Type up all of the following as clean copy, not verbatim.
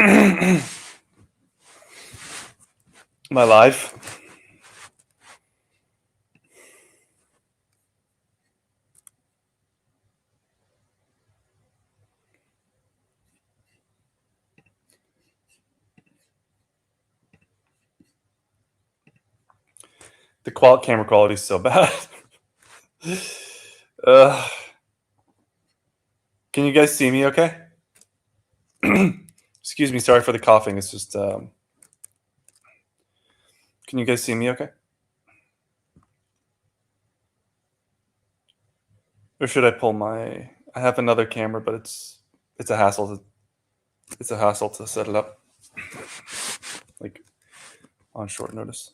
Am I live? The camera quality is so bad. uh, can you guys see me okay? Excuse me, sorry for the coughing. It's just, can you guys see me okay? Or should I pull I have another camera, but it's a hassle to set it up, like on short notice.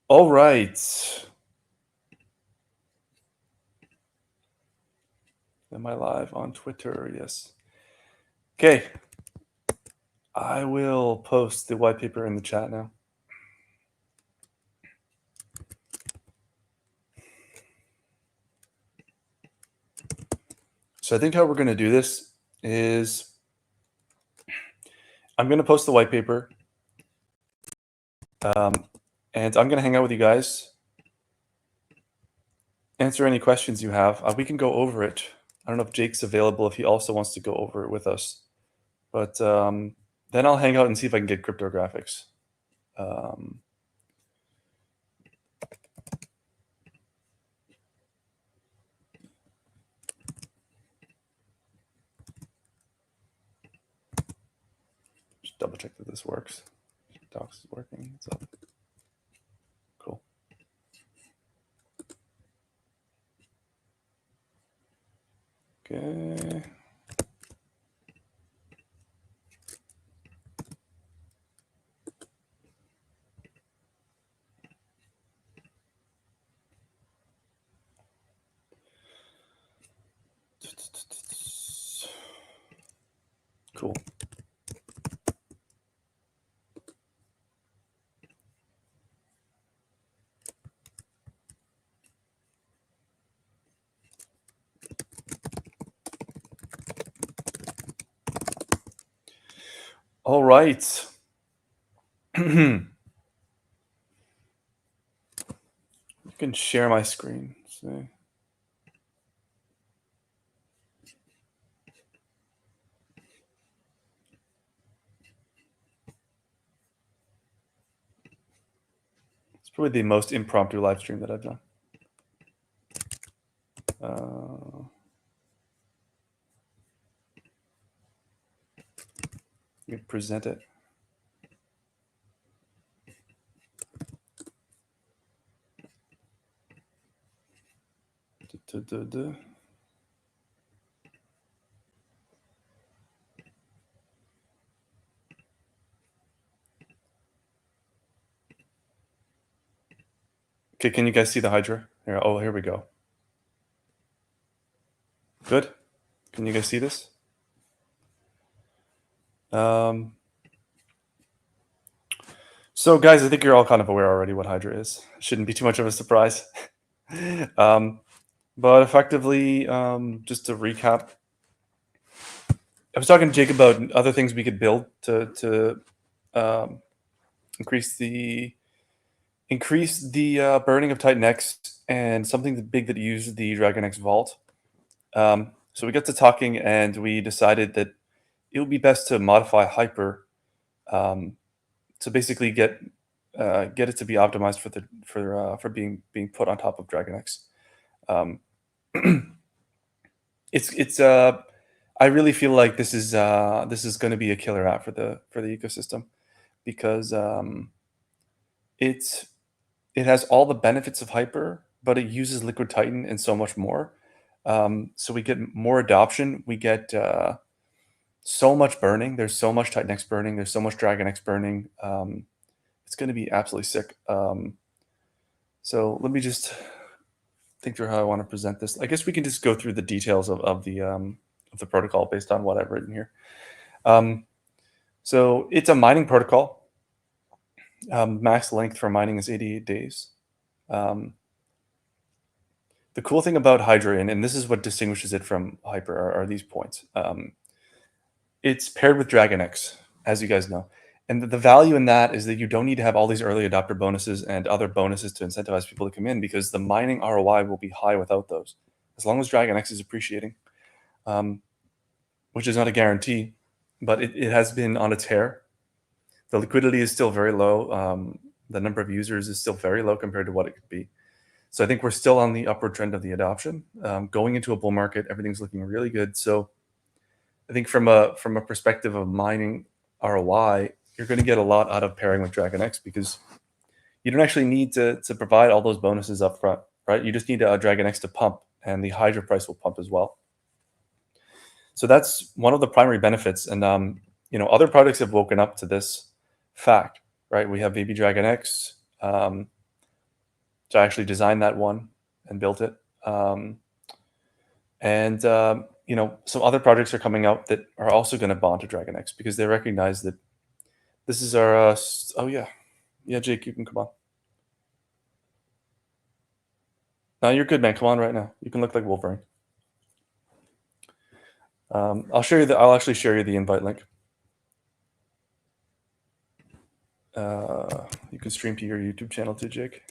All right. Am I live on Twitter? Yes. Okay. I will post the white paper in the chat now. So I think how we're going to do this is I'm going to post the white paper, and I'm going to hang out with you guys, answer any questions you have. We can go over it. I don't know if Jake's available, if he also wants to go over it with us. But then I'll hang out and see if I can get cryptographics. Just double check that this works. Docs is working. It's up. Cool. Okay. Cool. All right. You can share my screen. See. It's probably the most impromptu live stream that I've done. You present it. Okay, can you guys see the Hydra? Here, oh, here we go. Good. Can you guys see this? So, guys, I think you're all kind of aware already what Hydra is. Shouldn't be too much of a surprise. But effectively, just to recap, I was talking to Jake about other things we could build to increase the burning of Titan X, and something big that uses the Dragon X Vault. So we got to talking, and we decided that it would be best to modify Hyper to basically get it to be optimized for being put on top of Dragon X. It's I really feel like this is going to be a killer app for the ecosystem, because it has all the benefits of Hyper, but it uses Liquid Titan and so much more. So we get more adoption. We get so much burning. There's so much Titan X burning. There's so much Dragon X burning. It's going to be absolutely sick. So let me just think through how I want to present this. I guess we can just go through the details of the protocol based on what I've written here. So it's a mining protocol. Max length for mining is 88 days. The The cool thing about Hydra, and this is what distinguishes it from Hyper, are these points. It's paired with Dragon X, as you guys know. And the value in that is that you don't need to have all these early adopter bonuses and other bonuses to incentivize people to come in, because the mining ROI will be high without those, as long as Dragon X is appreciating, which is not a guarantee, but it has been on a tear. The liquidity is still very low. The number of users is still very low compared to what it could be. So I think we're still on the upward trend of the adoption. Going into a bull market, everything's looking really good. So I think from a perspective of mining ROI, you're going to get a lot out of pairing with Dragon X, because you don't actually need to provide all those bonuses up front, right? You just need a Dragon X to pump, and the Hydra price will pump as well. So that's one of the primary benefits. And other products have woken up to this fact, right? We have Baby Dragon X. So I actually designed that one and built it. Some other projects are coming out that are also going to bond to Dragon X, because they recognize that this is our. Oh yeah, Jake, you can come on. No, you're good, man. Come on right now. You can look like Wolverine. I'll show you I'll actually share you the invite link. You can stream to your YouTube channel too, Jake.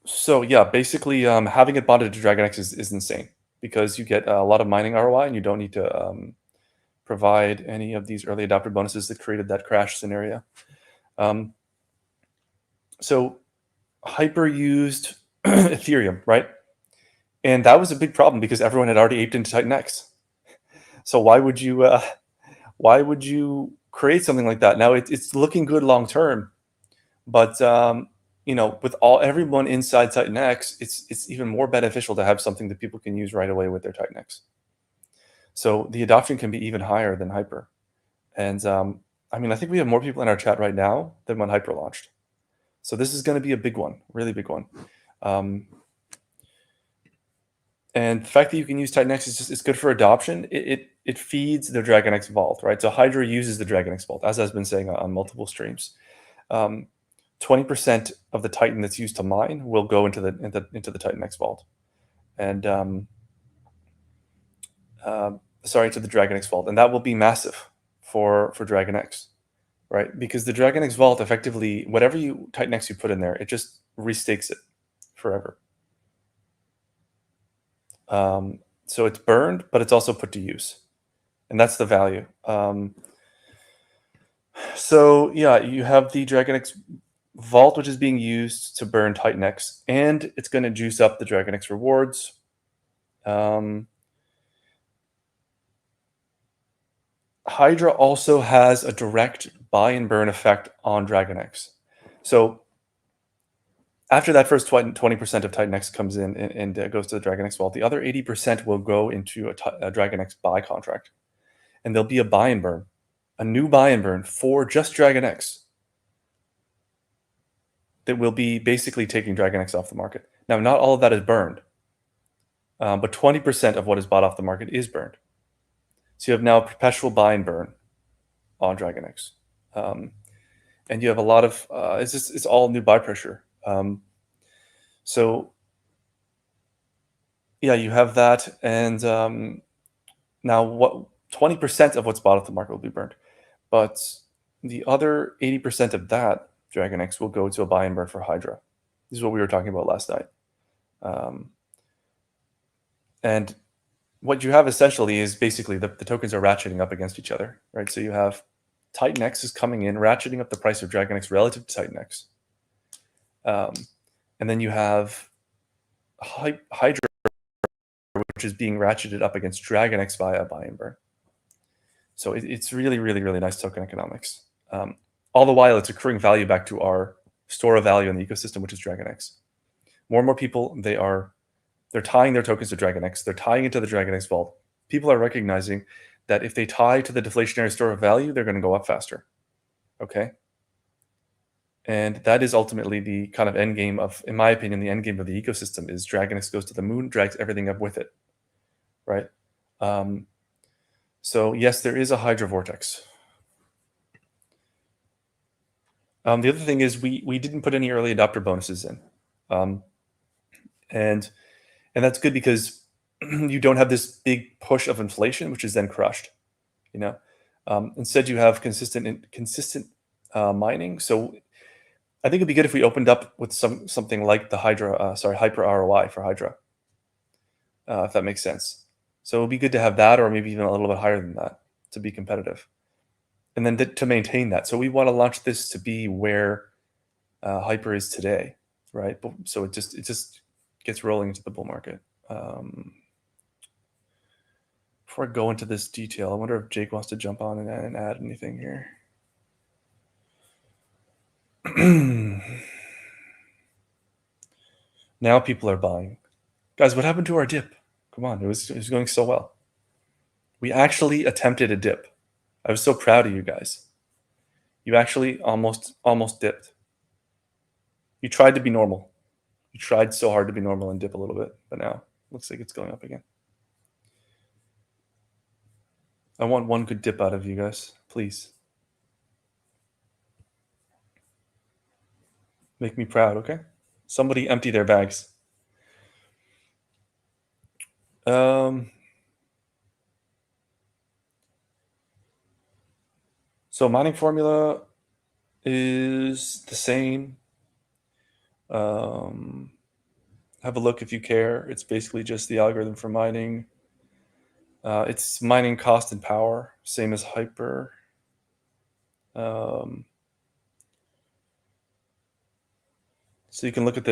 So yeah, basically, having it bonded to Dragon X is insane, because you get a lot of mining ROI, and you don't need to provide any of these early adopter bonuses that created that crash scenario. So Hyper used Ethereum, right? And that was a big problem, because everyone had already aped into Titan X. So why would you create something like that? Now it's looking good long term, but with everyone inside Titan X, it's even more beneficial to have something that people can use right away with their Titan X. So the adoption can be even higher than Hyper. And I think we have more people in our chat right now than when Hyper launched. So this is going to be a big one, really big one. And the fact that you can use Titan X it's good for adoption. It feeds the Dragon X vault, right? So Hydra uses the Dragon X vault, as I've been saying on multiple streams. 20% of the Titan that's used to mine will go into the Titan X vault, and to the Dragon X vault, and that will be massive for Dragon X, right? Because the Dragon X vault, effectively, whatever Titan X you put in there, it just restakes it forever. So it's burned, but it's also put to use, and that's the value. So yeah, you have the Dragon X vault, which is being used to burn Titan X, and it's going to juice up the Dragon X rewards. Hydra also has a direct buy and burn effect on Dragon X. So after that first 20% of Titan X comes in and goes to the Dragon X vault, the other 80% will go into a Dragon X buy contract, and there'll be a buy and burn, a new buy and burn for just Dragon X, that will be basically taking Dragon X off the market. Now, not all of that is burned, but 20% of what is bought off the market is burned. So you have now a perpetual buy and burn on Dragon X. And you have a lot of, it's all new buy pressure. So yeah, you have that. And now 20% of what's bought off the market will be burned. But the other 80% of that Dragon X will go to a buy and burn for Hydra. This is what we were talking about last night. And what you have essentially is basically the tokens are ratcheting up against each other, right? So you have Titan X is coming in, ratcheting up the price of Dragon X relative to Titan X. And then you have Hydra, which is being ratcheted up against Dragon X via buy and burn. So it's really, really, really nice token economics. All the while, it's accruing value back to our store of value in the ecosystem, which is Dragon X. More and more people, they're tying their tokens to Dragon X. They're tying it to the Dragon X vault. People are recognizing that if they tie to the deflationary store of value, they're going to go up faster. Okay. And that is ultimately the kind of end game of, in my opinion, the end game of the ecosystem is Dragon X goes to the moon, drags everything up with it. Right. So yes, there is a Hydra Vortex. The other thing is we didn't put any early adopter bonuses in, and that's good because you don't have this big push of inflation, which is then crushed. Instead you have consistent mining. So I think it'd be good if we opened up with something like the Hyper ROI for Hydra, if that makes sense. So it'd be good to have that, or maybe even a little bit higher than that, to be competitive, and then to maintain that. So we want to launch this to be where Hyper is today, right? So it just gets rolling into the bull market. Before I go into this detail, I wonder if Jake wants to jump on and add anything here. Now people are buying. Guys, what happened to our dip? Come on, it was going so well. We actually attempted a dip. I was so proud of you guys. You actually almost dipped. You tried to be normal. You tried so hard to be normal and dip a little bit, but now looks like it's going up again. I want one good dip out of you guys, please. Make me proud, okay? Somebody empty their bags. So mining formula is the same. Have a look if you care. It's basically just the algorithm for mining. It's mining cost and power, same as Hyper. So you can look at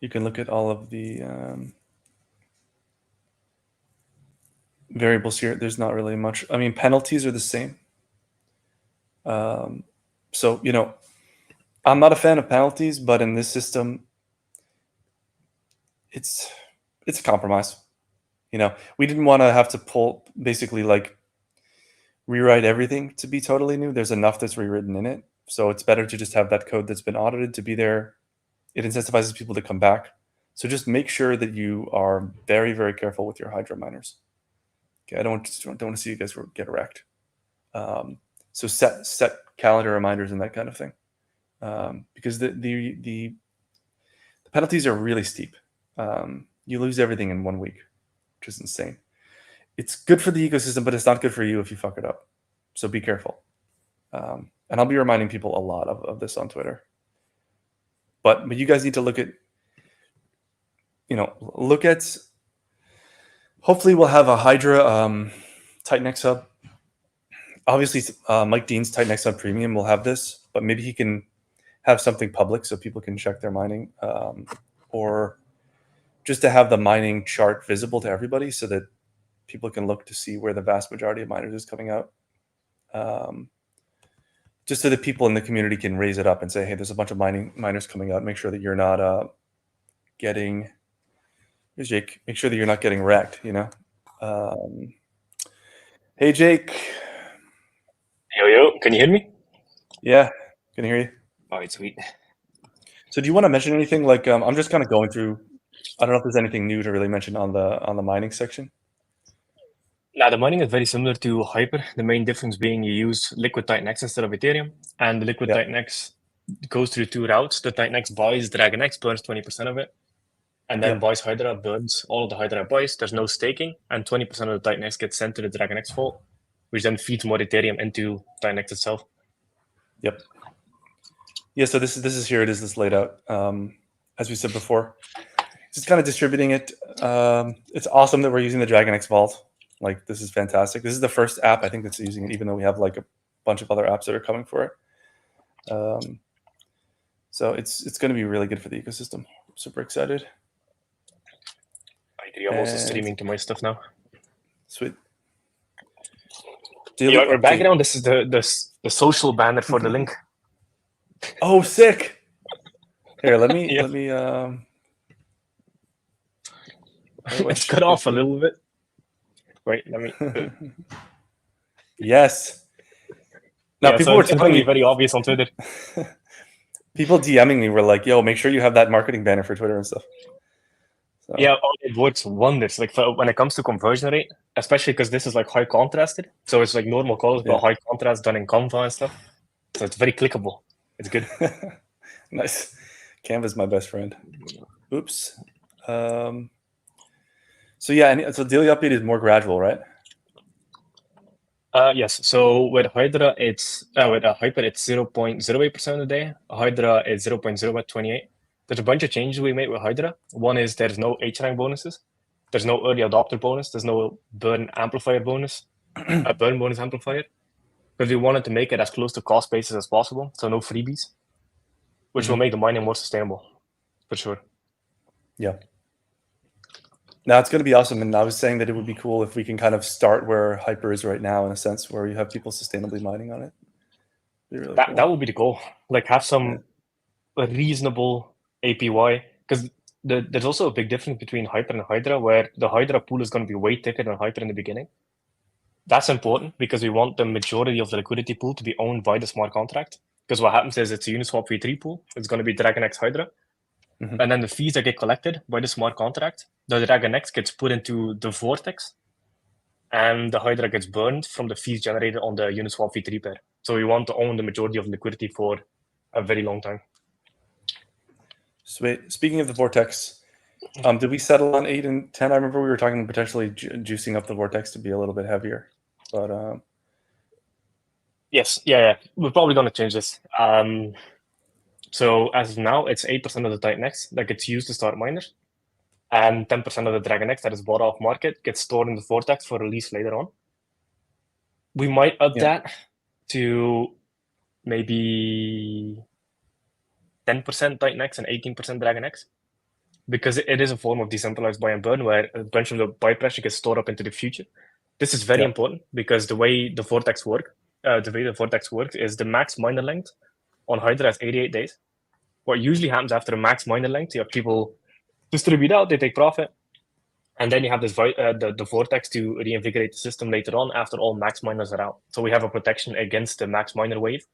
you can look at all of the variables here. There's not really much. I mean, penalties are the same. So I'm not a fan of penalties, but in this system, it's a compromise. We didn't want to have to pull basically like rewrite everything to be totally new. There's enough that's rewritten in it. So it's better to just have that code that's been audited to be there. It incentivizes people to come back. So just make sure that you are very, very careful with your Hydra miners. Okay, I don't want to see you guys get wrecked. So set calendar reminders and that kind of thing, because the penalties are really steep. You lose everything in 1 week, which is insane. It's good for the ecosystem, but it's not good for you if you fuck it up. So be careful. And I'll be reminding people a lot of this on Twitter. But you guys need to look at, hopefully we'll have a Hydra Titan Hub. Obviously, Mike Dean's Titan Hub Premium will have this, but maybe he can have something public so people can check their mining, or just to have the mining chart visible to everybody so that people can look to see where the vast majority of miners is coming out. Just so that people in the community can raise it up and say, hey, there's a bunch of miners coming out. Make sure that you're not getting, here's Jake, make sure that you're not getting wrecked, Hey, Jake. Yo, can you hear me? Yeah, can hear you. All right, sweet. So do you want to mention anything? Like, I'm just kind of going through, I don't know if there's anything new to really mention on the mining section. Now, the mining is very similar to Hyper. The main difference being you use Liquid TitanX instead of Ethereum, and the Liquid TitanX goes through two routes. The TitanX buys DragonX, burns 20% of it, and then buys Hydra, burns all of the Hydra buys. There's no staking, and 20% of the TitanX gets sent to the DragonX vault, which then feeds more Ethereum into TitanX itself. Yep. Yeah, so this is here it is, this laid out. As we said before, just kind of distributing it. It's awesome that we're using the DragonX vault. Like, this is fantastic. This is the first app I think that's using it, even though we have like a bunch of other apps that are coming for it. So it's going to be really good for the ecosystem. I'm super excited. I'm also streaming to my stuff now. Sweet. Your background, this is the social banner for the link. Oh, sick. Here, let me it's cut off a little bit. Wait, let me. Yes. Now people were telling me very obvious on Twitter. People DMing me were like, "Yo, make sure you have that marketing banner for Twitter and stuff." So, Yeah, it works wonders. Like when it comes to conversion rate, especially because this is like high contrasted, so it's like normal colors but yeah. high contrast done in Canva and stuff. So it's very clickable. It's good. Nice. Canva's my best friend. Oops. So yeah, so daily update is more gradual, right? Yes. So with Hydra, it's with Hyper, it's 0.08% a day. Hydra is 0.028. There's a bunch of changes we made with Hydra. One is there's no H rank bonuses. There's no early adopter bonus. There's no burn amplifier bonus, a burn bonus amplifier, because we wanted to make it as close to cost basis as possible. So no freebies, which will make the mining more sustainable, for sure. Yeah. Now it's going to be awesome, and I was saying that it would be cool if we can kind of start where Hyper is right now, in a sense, where you have people sustainably mining on it. Be really cool. That would be the goal. Like have some reasonable APY, because there's also a big difference between Hyper and Hydra, where the Hydra pool is going to be way thicker than Hyper in the beginning. That's important because we want the majority of the liquidity pool to be owned by the smart contract. Because what happens is it's a Uniswap V3 pool. It's going to be DragonX Hydra. And then the fees that get collected by the smart contract, the DragonX gets put into the Vortex, and the Hydra gets burned from the fees generated on the Uniswap V3 pair. So we want to own the majority of liquidity for a very long time. Sweet. Speaking of the Vortex, did we settle on 8 and 10? I remember we were talking potentially juicing up the Vortex to be a little bit heavier, but yes, yeah, we're probably going to change this. So as of now, it's 8% of the Titan-X that gets used to start miners, and 10% of the DragonX that is bought off market gets stored in the Vortex for release later on. We might up that to maybe 10% Titan-X and 18% DragonX, because it is a form of decentralized buy and burn where a bunch of the buy pressure gets stored up into the future. This is very important because the way the Vortex works is the max miner length on Hydra is 88 days. What usually happens after a max miner length, you have people distribute out, they take profit, and then you have this the Vortex to reinvigorate the system later on after all max miners are out. So we have a protection against the max miner wave.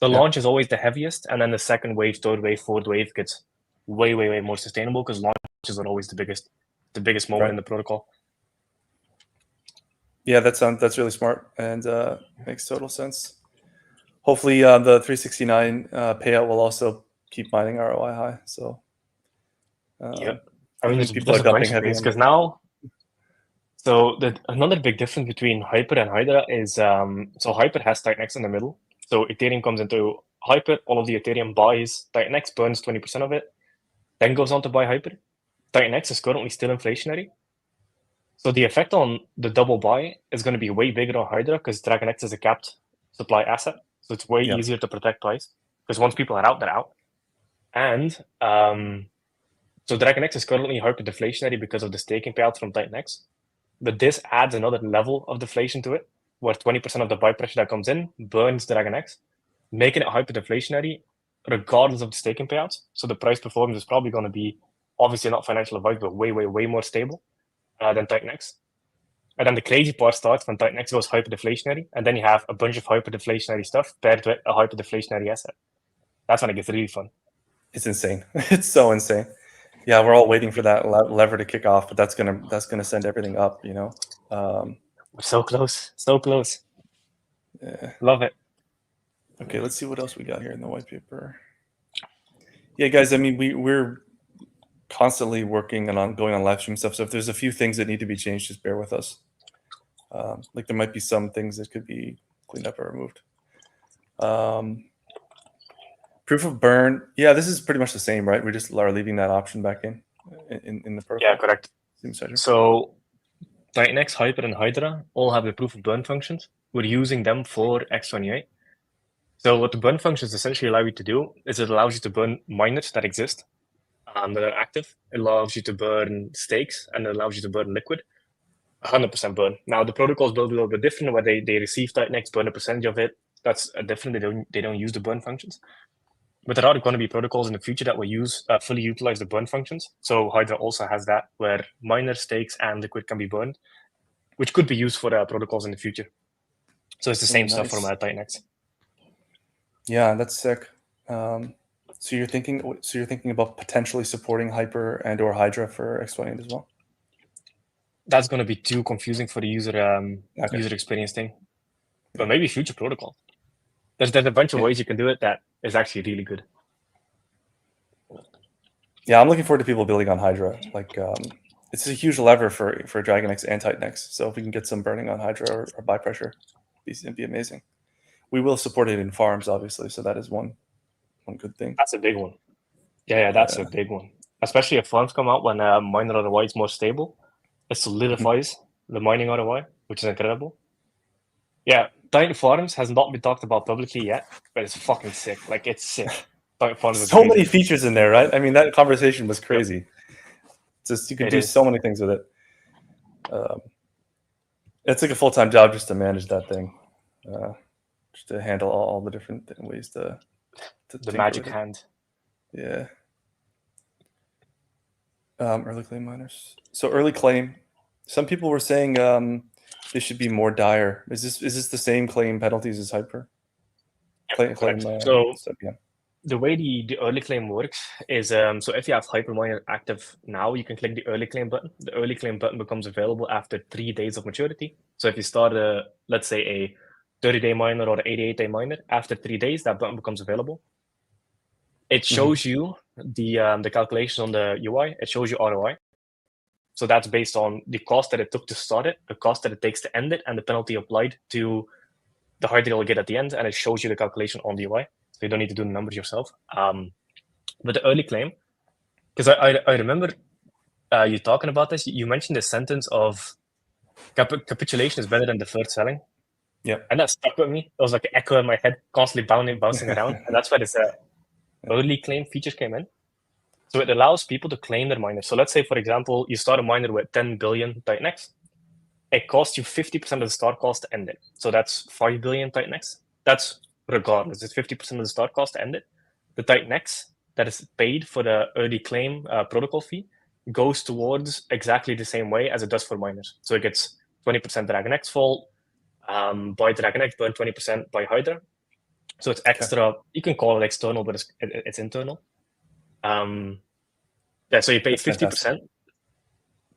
The launch is always the heaviest, and then the second wave, third wave, fourth wave gets way more sustainable because launches are always the biggest moment in the protocol. Yeah, that's really smart and makes total sense. Hopefully, the 369 payout will also keep mining ROI high. So, yeah, I mean, people there's are a bunch dumping of heavy things on because now. So another big difference between Hyper and Hydra is so Hyper has Titan-X in the middle. So Ethereum comes into Hyper, all of the Ethereum buys Titan-X, burns 20% of it, then goes on to buy Hyper. Titan-X is currently still inflationary. So the effect on the double buy is going to be way bigger on Hydra because DragonX is a capped supply asset. So it's way easier to protect price because once people are out, they're out. And so DragonX is currently hyper deflationary because of the staking payouts from Titan-X. But this adds another level of deflation to it, where 20% of the buy pressure that comes in burns DragonX, making it hyper deflationary regardless of the staking payouts. So the price performance is probably going to be obviously not financial advice, but way more stable than Titan-X. And then the crazy part starts when Titan-X goes hyper deflationary, and then you have a bunch of hyper deflationary stuff paired with a hyper deflationary asset. That's when it gets really fun. It's insane. It's so insane. Yeah, we're all waiting for that lever to kick off, but that's gonna send everything up. We're so close, so close. Yeah. Love it. Okay, let's see what else we got here in the white paper. Yeah, guys. I mean, we're constantly working on going on live stream stuff. So if there's a few things that need to be changed, just bear with us. Like there might be some things that could be cleaned up or removed. Proof of burn. Yeah, this is pretty much the same, right? We just are leaving that option back in the protocol. Yeah, correct. So Titan-X, Hyper, and Hydra all have the proof of burn functions. We're using them for X28. So what the burn functions essentially allow you to do is it allows you to burn miners that exist, that are active. It allows you to burn stakes, and it allows you to burn liquid. 100% burn. Now the protocol is built a little bit different, where they receive Titan-X, burn a percentage of it. That's different. They don't use the burn functions. But there are going to be protocols in the future that will use fully utilize the burn functions. So Hydra also has that, where miner stakes and liquid can be burned, which could be used for protocols in the future. So it's the same stuff from Titan-X. Yeah, that's sick. So So you're thinking about potentially supporting Hyper and or Hydra for X28 as well? That's going to be too confusing for the user Okay. user experience thing. But Yeah. maybe future protocol. There's a bunch of Yeah. ways you can do it that is actually really good. Yeah, I'm looking forward to people building on Hydra. Like, it's a huge lever for Dragon X and Titan X. So if we can get some burning on Hydra or by pressure, it'd be amazing. We will support it in farms, obviously. So that is one good thing. That's a big one. Yeah, that's a big one. Especially if farms come out when miner ROI is more stable. It solidifies the mining ROI, which is incredible. Yeah, Titan Farms has not been talked about publicly yet, but it's fucking sick. Like, it's sick. Titan Farms is So amazing. many features in there, right? I mean, that conversation was crazy. Just you could do so many things with it. It's like a full-time job just to manage that thing, just to handle all the different ways to The tinker magic with it. hand. Yeah. Early claim miners. So early claim. Some people were saying this should be more dire. Is this the same claim penalties as Hyper? Claim. So Yeah. the way the early claim works is so if you have Hyperminer active now, you can click the early claim button. The early claim button becomes available after 3 days of maturity. So if you start let's say a 30-day miner or an 88-day miner, after 3 days, that button becomes available. It shows you the calculations on the UI. It shows you ROI. So that's based on the cost that it took to start it, the cost that it takes to end it, and the penalty applied to the Hydra you'll get at the end. And it shows you the calculation on the UI. So you don't need to do the numbers yourself. But the early claim, because I remember you talking about this, you mentioned the sentence of capitulation is better than deferred selling. Yeah. And that stuck with me. It was like an echo in my head, constantly bouncing around. And that's why this early claim features came in. So it allows people to claim their miners. So let's say, for example, you start a miner with 10 billion Titan X. It costs you 50% of the start cost to end it. So that's 5 billion Titan X. That's regardless. It's 50% of the start cost to end it. The Titan X that is paid for the early claim protocol fee goes towards exactly the same way as it does for miners. So it gets 20% Dragon X full by Dragon X, burn 20% by Hydra. So it's extra. You can call it external, but it's internal. Yeah, so you pay 50%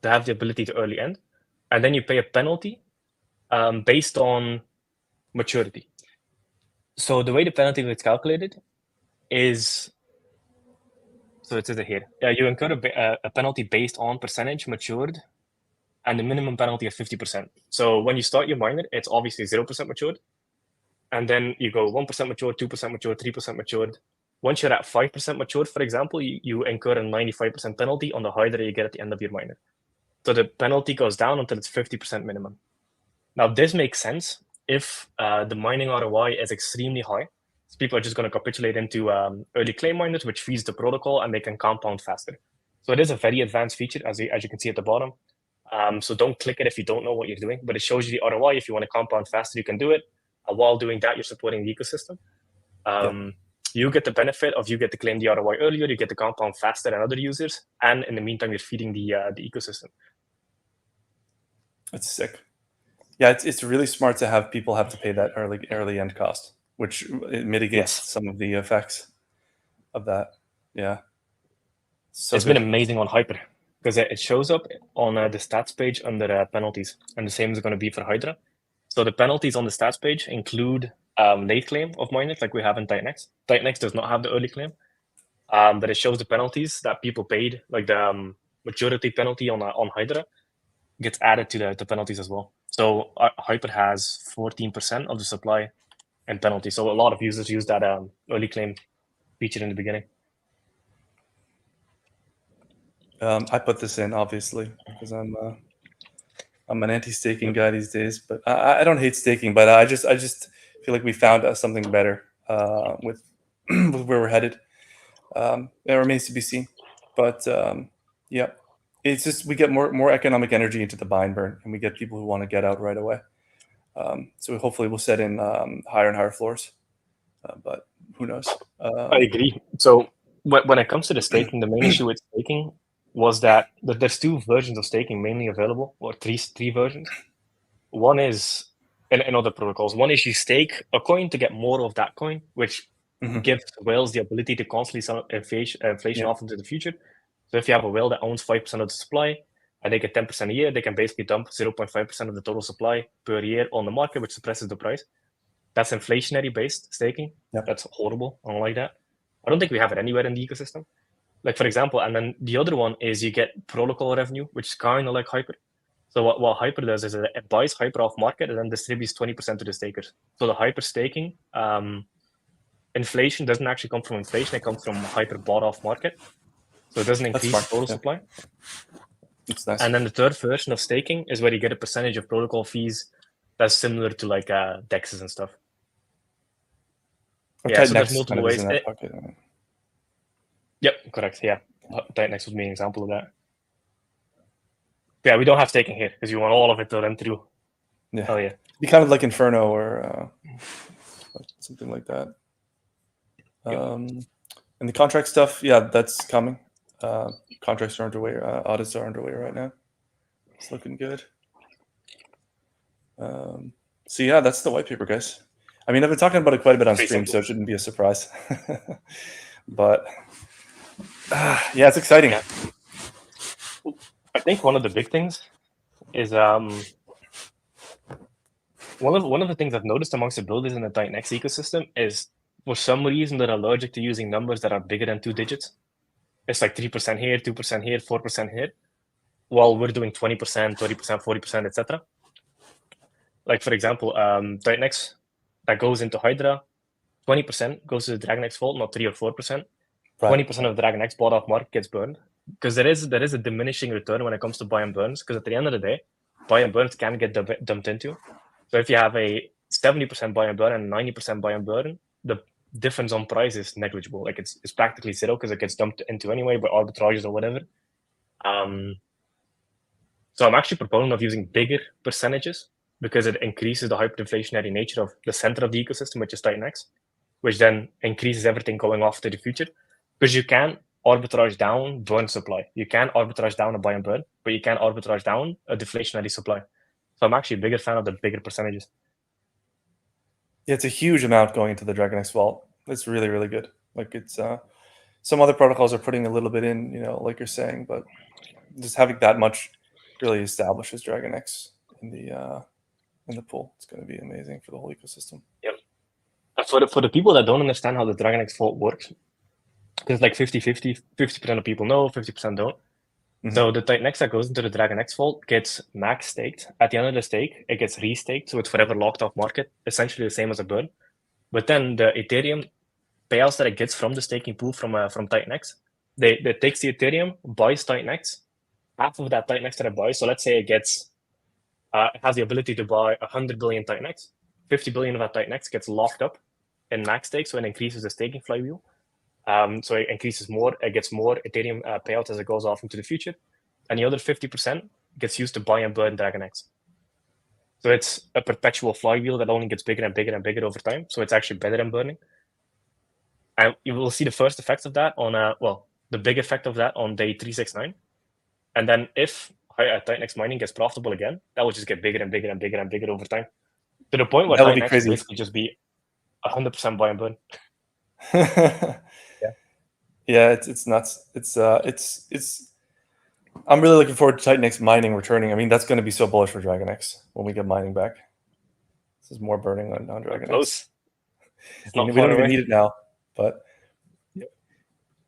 to have the ability to early end, and then you pay a penalty based on maturity. So the way the penalty gets calculated is, so it says it here. Yeah, you incur a penalty based on percentage matured, and the minimum penalty is 50%. So when you start your miner, it's obviously 0% matured, and then you go 1% matured, 2% matured, 3% matured. Once you're at 5% matured, for example, you incur a 95% penalty on the Hydra you get at the end of your miner. So the penalty goes down until it's 50% minimum. Now, this makes sense if the mining ROI is extremely high. So people are just going to capitulate into early claim miners, which feeds the protocol, and they can compound faster. So it is a very advanced feature, as you can see at the bottom. So don't click it if you don't know what you're doing, but it shows you the ROI. If you want to compound faster, you can do it. While doing that, you're supporting the ecosystem. You get the benefit of you get to claim the ROI earlier, you get to compound faster than other users, and in the meantime, you're feeding the ecosystem. That's sick. Yeah, it's really smart to have people have to pay that early end cost, which it mitigates some of the effects of that. Yeah. So it's been amazing on Hyper because it shows up on the stats page under penalties, and the same is going to be for Hydra. So the penalties on the stats page include late claim of miners, like we have in Titan X. Titan X does not have the early claim, but it shows the penalties that people paid, like the maturity penalty on Hydra gets added to the penalties as well. So Hyper has 14% of the supply and penalty. So a lot of users use that early claim feature in the beginning. I put this in obviously because I'm an anti-staking guy these days, but I don't hate staking, but I just feel like we found something better with with where we're headed. It remains to be seen, but yeah, it's just we get more economic energy into the buy and burn, and we get people who want to get out right away. So hopefully we'll set in higher and higher floors, but who knows? I agree. So when it comes to the staking, the main issue with staking was that there's two versions of staking mainly available, or three versions. One is in other protocols. One is you stake a coin to get more of that coin, which gives whales the ability to constantly sell inflation off into the future. So if you have a whale that owns 5% of the supply and they get 10% a year, they can basically dump 0.5% of the total supply per year on the market, which suppresses the price. That's inflationary based staking. Yep. That's horrible. I don't like that. I don't think we have it anywhere in the ecosystem. Like, for example, and then the other one is you get protocol revenue, which is kind of like Hyper. So what Hyper does is it buys Hyper off market and then distributes 20% to the stakers. So the Hyper staking, inflation doesn't actually come from inflation. It comes from Hyper bought off market. So it doesn't increase total supply. It's nice. And then the third version of staking is where you get a percentage of protocol fees that's similar to like DEXs and stuff. Or so there's multiple ways. Bucket, Yep, correct. Yeah, TitanX would be an example of that. Yeah, we don't have staking here because you want all of it to run through. Yeah. Oh yeah. It'd be kind of like Inferno or something like that. And the contract stuff, yeah, that's coming. Contracts are underway. Audits are underway right now. It's looking good. So yeah, that's the white paper, guys. I mean, I've been talking about it quite a bit on stream, so it shouldn't be a surprise. But yeah, it's exciting. Yeah. I think one of the big things is one of the things I've noticed amongst the builders in the TitanX ecosystem is for some reason they're allergic to using numbers that are bigger than 2 digits. It's like 3% here, 2% here, 4% here, while we're doing 20%, 30%, 40%, etc. Like, for example, TitanX that goes into Hydra, 20% goes to the DragonX vault, not 3 or 4%. 20% of DragonX bought off market gets burned. Because there is a diminishing return when it comes to buy and burns, because at the end of the day, buy and burns can get dumped into. So if you have a 70% buy and burn and 90% buy and burn, the difference on price is negligible. Like it's practically zero because it gets dumped into anyway by arbitrages or whatever. So I'm actually proponent of using bigger percentages because it increases the hyperinflationary nature of the center of the ecosystem, which is TitanX, which then increases everything going off to the future. Because you can arbitrage down burn supply. You can arbitrage down a buy and burn, but you can't arbitrage down a deflationary supply. So I'm actually a bigger fan of the bigger percentages. Yeah, it's a huge amount going into the DragonX vault. It's really, really good. Like it's some other protocols are putting a little bit in, like you're saying, but just having that much really establishes DragonX in the pool. It's going to be amazing for the whole ecosystem. Yep. For the people that don't understand how the DragonX vault works, because like 50-50, 50% of people know, 50% don't. Mm-hmm. So the TitanX that goes into the DragonX vault gets max staked. At the end of the stake, it gets restaked, so it's forever locked off market, essentially the same as a burn. But then the Ethereum payouts that it gets from the staking pool from TitanX, they takes the Ethereum, buys TitanX, half of that TitanX that it buys. So let's say it has the ability to buy 100 billion TitanX. 50 billion of that TitanX gets locked up in max stake, so it increases the staking flywheel. So it increases more, it gets more Ethereum payouts as it goes off into the future. And the other 50% gets used to buy and burn DragonX. So it's a perpetual flywheel that only gets bigger and bigger and bigger over time. So it's actually better than burning. And you will see the first effects of that on, the big effect of that on day 369. And then if TitanX mining gets profitable again, that will just get bigger and bigger and bigger and bigger over time. To the point where TitanX will basically just be 100% buy and burn. Yeah, it's nuts. It's I'm really looking forward to TitanX mining returning. I mean, that's going to be so bullish for DragonX when we get mining back. This is more burning on DragonX. Close. We don't even need it now, but I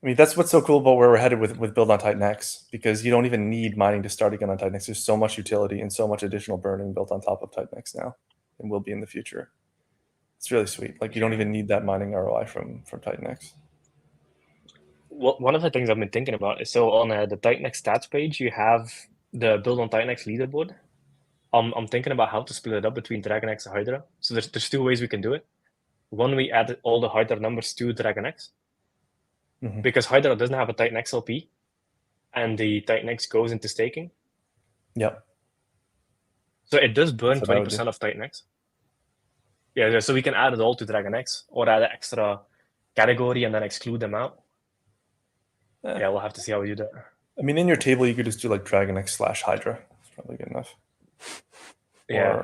mean, that's what's so cool about where we're headed with build on TitanX, because you don't even need mining to start again on TitanX. There's so much utility and so much additional burning built on top of TitanX now, and will be in the future. It's really sweet. Like you don't even need that mining ROI from TitanX. Well, one of the things I've been thinking about is, so on the TitanX stats page, you have the build on TitanX leaderboard. I'm thinking about how to split it up between DragonX and Hydra. So there's 2 ways we can do it. One, we add all the Hydra numbers to DragonX, because Hydra doesn't have a TitanX LP, and the TitanX goes into staking. Yep. So it does burn 20% of TitanX. Yeah, so we can add it all to DragonX, or add an extra category and then exclude them out. Yeah, we'll have to see how we do that. I mean, in your table, you could just do like DragonX/Hydra. It's probably good enough. Yeah.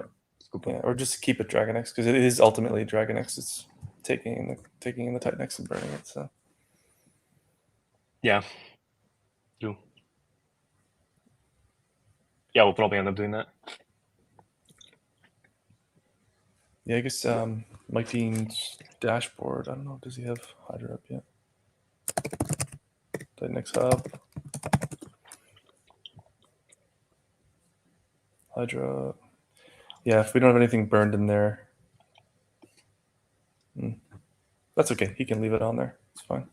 Or just keep it DragonX, because it is ultimately DragonX. It's taking in the Titan-X and burning it. So Yeah. True. Yeah, we'll probably end up doing that. yeah, I guess Mike Dean's dashboard. I don't know. Does he have Hydra up yet? Titan-X hub. Hydra. Yeah, if we don't have anything burned in there, that's okay. He can leave it on there. It's fine.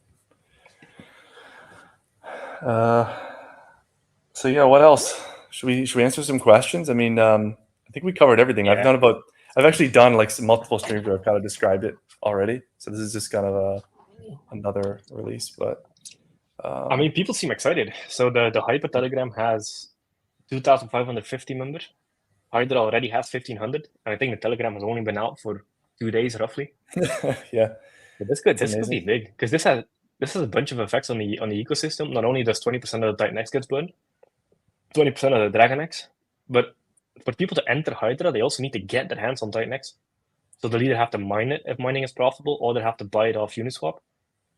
So yeah, what else? Should we answer some questions? I mean, I think we covered everything. Yeah. I've actually done like some multiple streams where I've kind of described it already. So this is just kind of another release, but I mean, people seem excited. So the Hyper Telegram has 2,550 members. Hydra already has 1,500, and I think the Telegram has only been out for 2 days roughly. yeah, But this could be amazing. big because this has a bunch of effects on the ecosystem. Not only does 20% of the Titan X gets burned, 20% of the Dragon X, but for people to enter Hydra, they also need to get their hands on Titan X. So they'll either have to mine it if mining is profitable, or they'll have to buy it off Uniswap.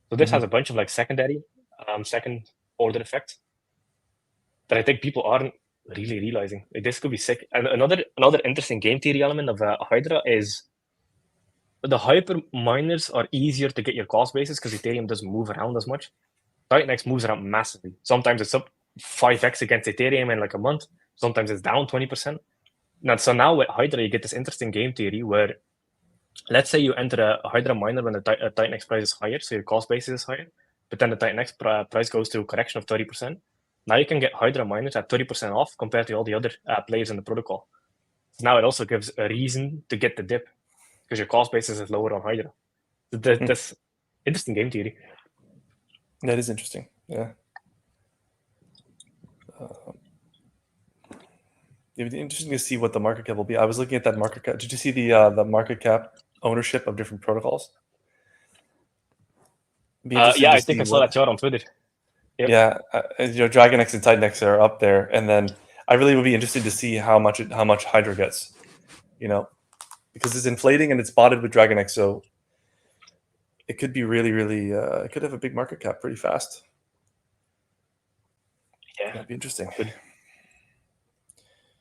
So this has a bunch of like second order effects that I think people aren't really realizing. Like, this could be sick. And another interesting game theory element of Hydra is the hyper miners are easier to get your cost basis because Ethereum doesn't move around as much. Titan X moves around massively. Sometimes it's up 5x against Ethereum in like a month. Sometimes it's down 20%. Now with Hydra, you get this interesting game theory where, let's say you enter a Hydra miner when the Titan X price is higher, so your cost basis is higher, but then the Titan X price goes to a correction of 30%. Now you can get Hydra miners at 30% off compared to all the other players in the protocol. So now it also gives a reason to get the dip because your cost basis is lower on Hydra. That's interesting game theory. That is interesting. Yeah. It would be interesting to see what the market cap will be. I was looking at that market cap. Did you see the market cap ownership of different protocols? Be interesting to I think see I saw what. that chart on Twitter. Yep. Yeah, Dragon X and Titan X are up there, and then I really would be interested to see how much Hydra gets. Because it's inflating and it's botted with Dragon X, so it could be really, really. It could have a big market cap pretty fast. Yeah, that'd be interesting.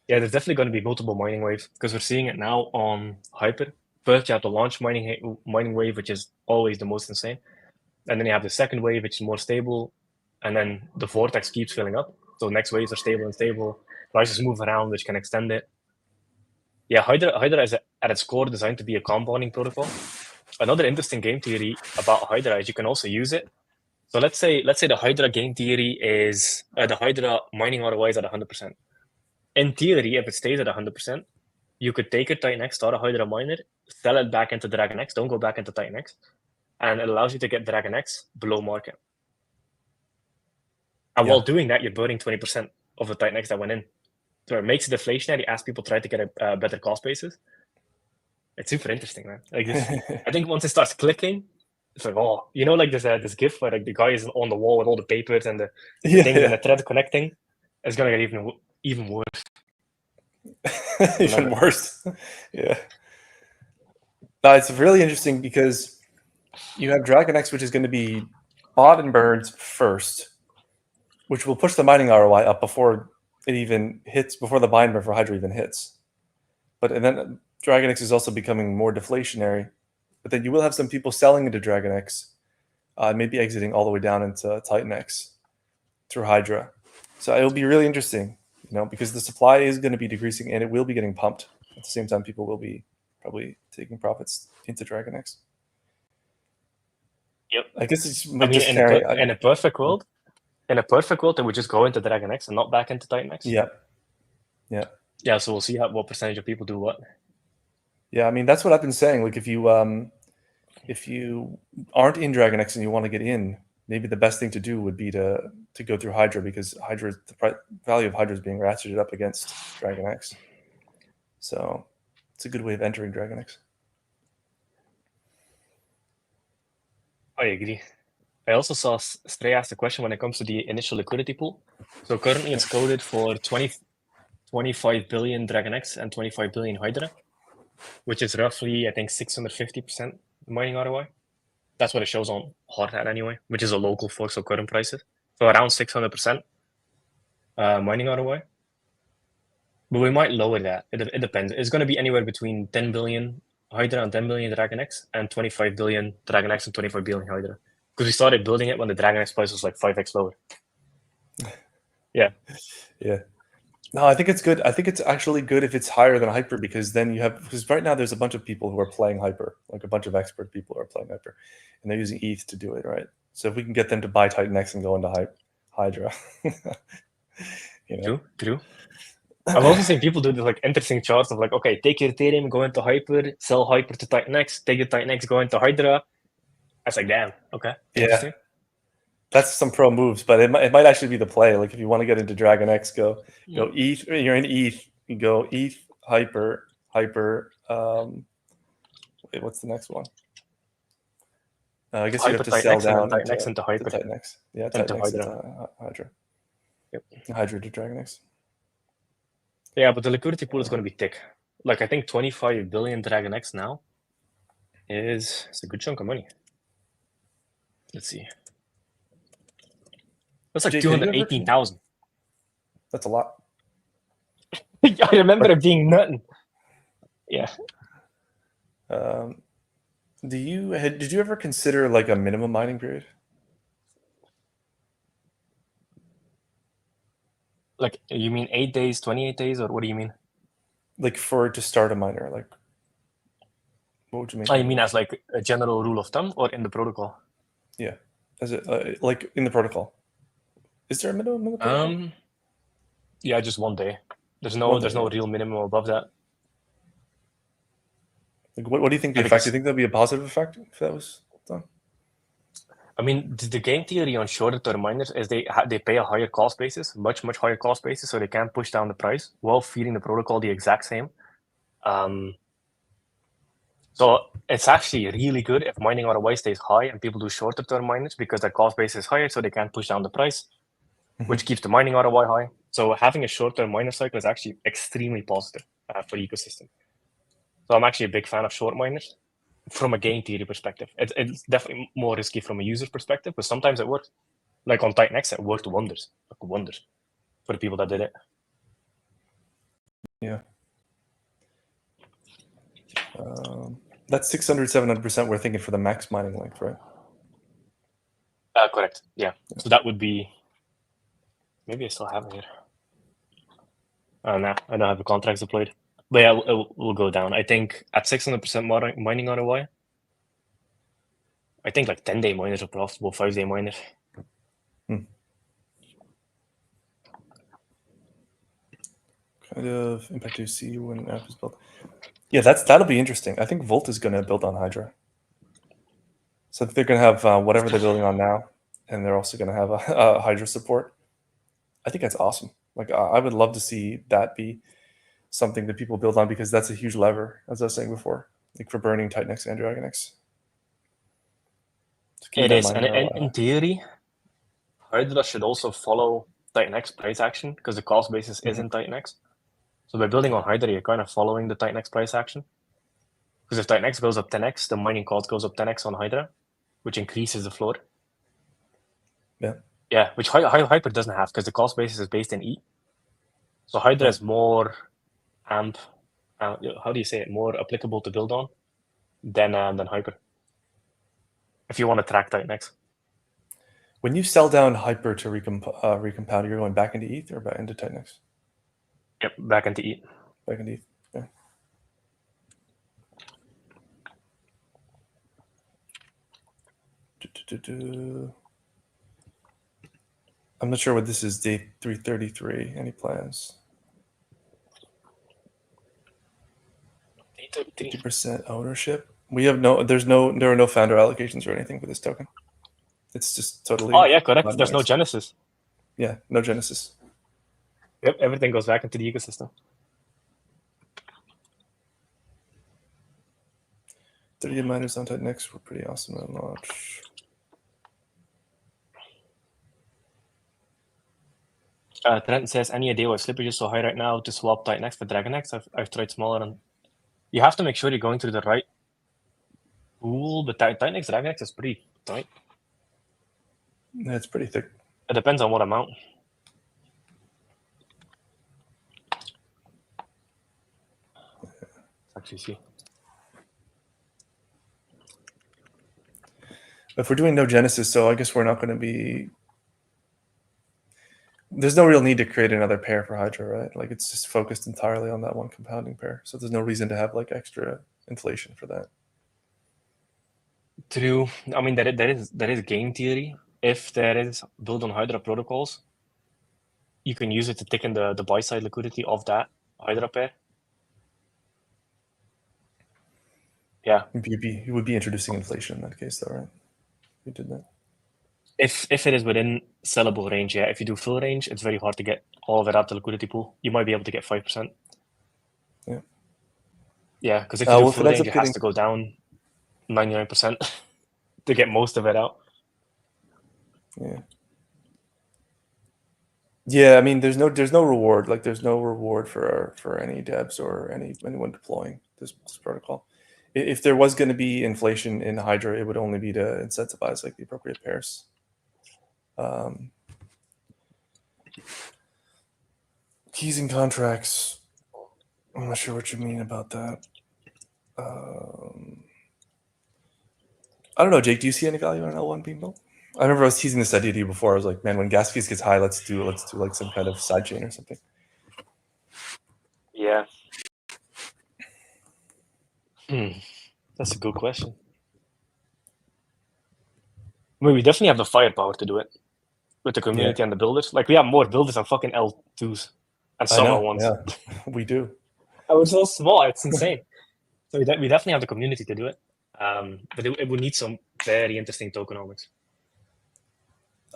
Yeah, there's definitely going to be multiple mining waves because we're seeing it now on Hyper. First, you have the launch mining wave, which is always the most insane, and then you have the second wave, which is more stable, and then the Vortex keeps filling up. So next waves are stable and stable. Prices move around, which can extend it. Yeah, Hydra is at its core designed to be a compounding protocol. Another interesting game theory about Hydra is you can also use it. So let's say the Hydra game theory is the Hydra mining ROI is at 100%. In theory, if it stays at 100%, you could take a Titan X, start a Hydra miner, sell it back into Dragon X, don't go back into Titan X, and it allows you to get Dragon X below market. And while doing that, you're burning 20% of the Titan X that went in. So it makes it deflationary as people try to get a better cost basis. It's super interesting, man. Like this, I think once it starts clicking, it's like, oh, like this GIF where like the guy is on the wall with all the papers and the things and the thread connecting. It's gonna get even worse. Even worse. Yeah. No, it's really interesting because you have Dragon X, which is going to be bought and burned first, which will push the mining ROI up before it even hits, before the bind burn for Hydra even hits. And then Dragon X is also becoming more deflationary. But then you will have some people selling into Dragon X, maybe exiting all the way down into Titan X through Hydra. So it'll be really interesting, because the supply is going to be decreasing and it will be getting pumped. At the same time, people will be probably taking profits into Dragon X. Yep. I guess it's in a perfect world, it would just go into Dragon X and not back into Titan X. Yeah. So we'll see what percentage of people do what. Yeah, I mean that's what I've been saying. Like if you aren't in Dragon X and you want to get in, maybe the best thing to do would be to go through Hydra, because the value of Hydra is being ratcheted up against Dragon X. So it's a good way of entering Dragon X. I agree. I also saw Stray ask a question when it comes to the initial liquidity pool. So currently it's coded for 25 billion Dragon X and 25 billion Hydra, which is roughly, I think, 650% mining ROI. That's what it shows on Hardhat anyway, which is a local fork, so current prices. So around 600% mining ROI. But we might lower that. It depends. It's going to be anywhere between 10 billion Hydra and 10 billion Dragon X and 25 billion Dragon X and 25 billion Hydra. Because we started building it when the Dragon X price was like 5x lower. Yeah. Yeah. No, I think it's good. I think it's actually good if it's higher than Hyper because then you have because right now there's a bunch of people who are playing Hyper, like a bunch of expert people who are playing Hyper, and they're using ETH to do it, right? So if we can get them to buy Titan X and go into Hydra, you know. True. I've also seen people do this like interesting charts of like, okay, take your Ethereum, go into Hyper, sell Hyper to Titan X, take your Titan X, go into Hydra. That's like, damn, okay, interesting. Yeah. That's some pro moves, but it might actually be the play. Like if you want to get into Dragon X, go ETH. You're in ETH. You go ETH, Hyper. Wait, what's the next one? I guess you have to sell down Titan X into Hyper. Titan X. Yeah, Titan X into Hydra. Yep. Hydra to Dragon X. Yeah, but the liquidity pool is going to be thick. Like I think 25 billion Dragon X now it's a good chunk of money. Let's see. That's like 218,000. That's a lot. I remember it being nothing. Yeah. Did you ever consider like a minimum mining period? Like you mean 8 days, 28 days, or what do you mean? Like to start a miner, like what would you mean? I mean as like a general rule of thumb or in the protocol? Yeah, as it like in the protocol. Is there a minimum in the protocol? Yeah, just 1 day. There's no real minimum above that. Like what do you think the effect? Do you think there'll be a positive effect if that was done? I mean, the game theory on shorter term miners is they pay a higher cost basis, much higher cost basis, so they can push down the price while feeding the protocol the exact same. So it's actually really good if mining ROI stays high and people do shorter term miners because their cost base is higher, so they can push down the price, which keeps the mining ROI high. So having a short term miner cycle is actually extremely positive for the ecosystem. So I'm actually a big fan of short miners from a game theory perspective. It's definitely more risky from a user perspective, but sometimes it works. Like on Titan X, it worked wonders, for the people that did it. Yeah. That's 600, 700% we're thinking for the max mining length, right? Correct. Yeah. So that would be. Maybe I still have it here. Nah, I don't have the contracts deployed. But yeah, it will go down. I think at 600% mining ROI, I think like 10-day miners are profitable, 5-day miners. Kind of impact you see when an app is built. Yeah, that'll be interesting. I think Volt is going to build on Hydra. So they're going to have whatever they're building on now, and they're also going to have a Hydra support. I think that's awesome. Like I would love to see that be something that people build on because that's a huge lever, as I was saying before, like for burning Titan X and Dragon X. It is, and in theory, Hydra should also follow Titan X price action because the cost basis is in Titan X. So by building on Hydra, you're kind of following the Titan X price action. Because if Titan X goes up 10x, the mining cost goes up 10x on Hydra, which increases the floor. Yeah. Yeah, which Hyper doesn't have because the cost basis is based in E. So Hydra is more how do you say it? More applicable to build on than Hyper. If you want to track Titan X. When you sell down Hyper to recompound, you're going back into ETH or back into Titan X? Yep, back into ETH. Back into ETH. Yeah. I'm not sure what this is. Day 333. Any plans? 50% ownership. We have there are no founder allocations or anything for this token. It's just totally. Oh yeah, correct. There's no genesis. Yeah, no genesis. Yep, everything goes back into the ecosystem. 30 miners on Titan X were pretty awesome at launch. Trent says, any idea why slippage is so high right now to swap Titan X for Dragon X? I've tried smaller, and you have to make sure you're going through the right cool, but TitanX DragonX is pretty tight. It's pretty thick. It depends on what amount. Let's actually see. If we're doing no Genesis, so I guess we're not going to be. There's no real need to create another pair for Hydra, right? Like it's just focused entirely on that one compounding pair. So there's no reason to have like extra inflation for that. True. I mean, there is game theory. If there is built on Hydra protocols, you can use it to thicken the buy side liquidity of that Hydra pair. Yeah. You would be introducing inflation in that case, though, right? You did that. If it is within sellable range, yeah. If you do full range, it's very hard to get all of it out the liquidity pool. You might be able to get 5%. Yeah. Yeah, because if you do well, full range, it has to go down 99% to get most of it out. Yeah. Yeah, I mean, there's no reward. Like, there's no reward for any devs or anyone deploying this protocol. If there was going to be inflation in Hydra, it would only be to incentivize like the appropriate pairs. Keys and contracts. I'm not sure what you mean about that. I don't know, Jake. Do you see any value in L1 being built? I remember I was teasing this idea to you before. I was like, man, when gas fees gets high, let's do like some kind of side chain or something. Yeah. That's a good question. I mean, we definitely have the firepower to do it with the community and the builders. Like, we have more builders than fucking L2s and some L1s. Yeah, we do. And we're so small, it's insane. So we definitely have the community to do it. But it would need some very interesting tokenomics.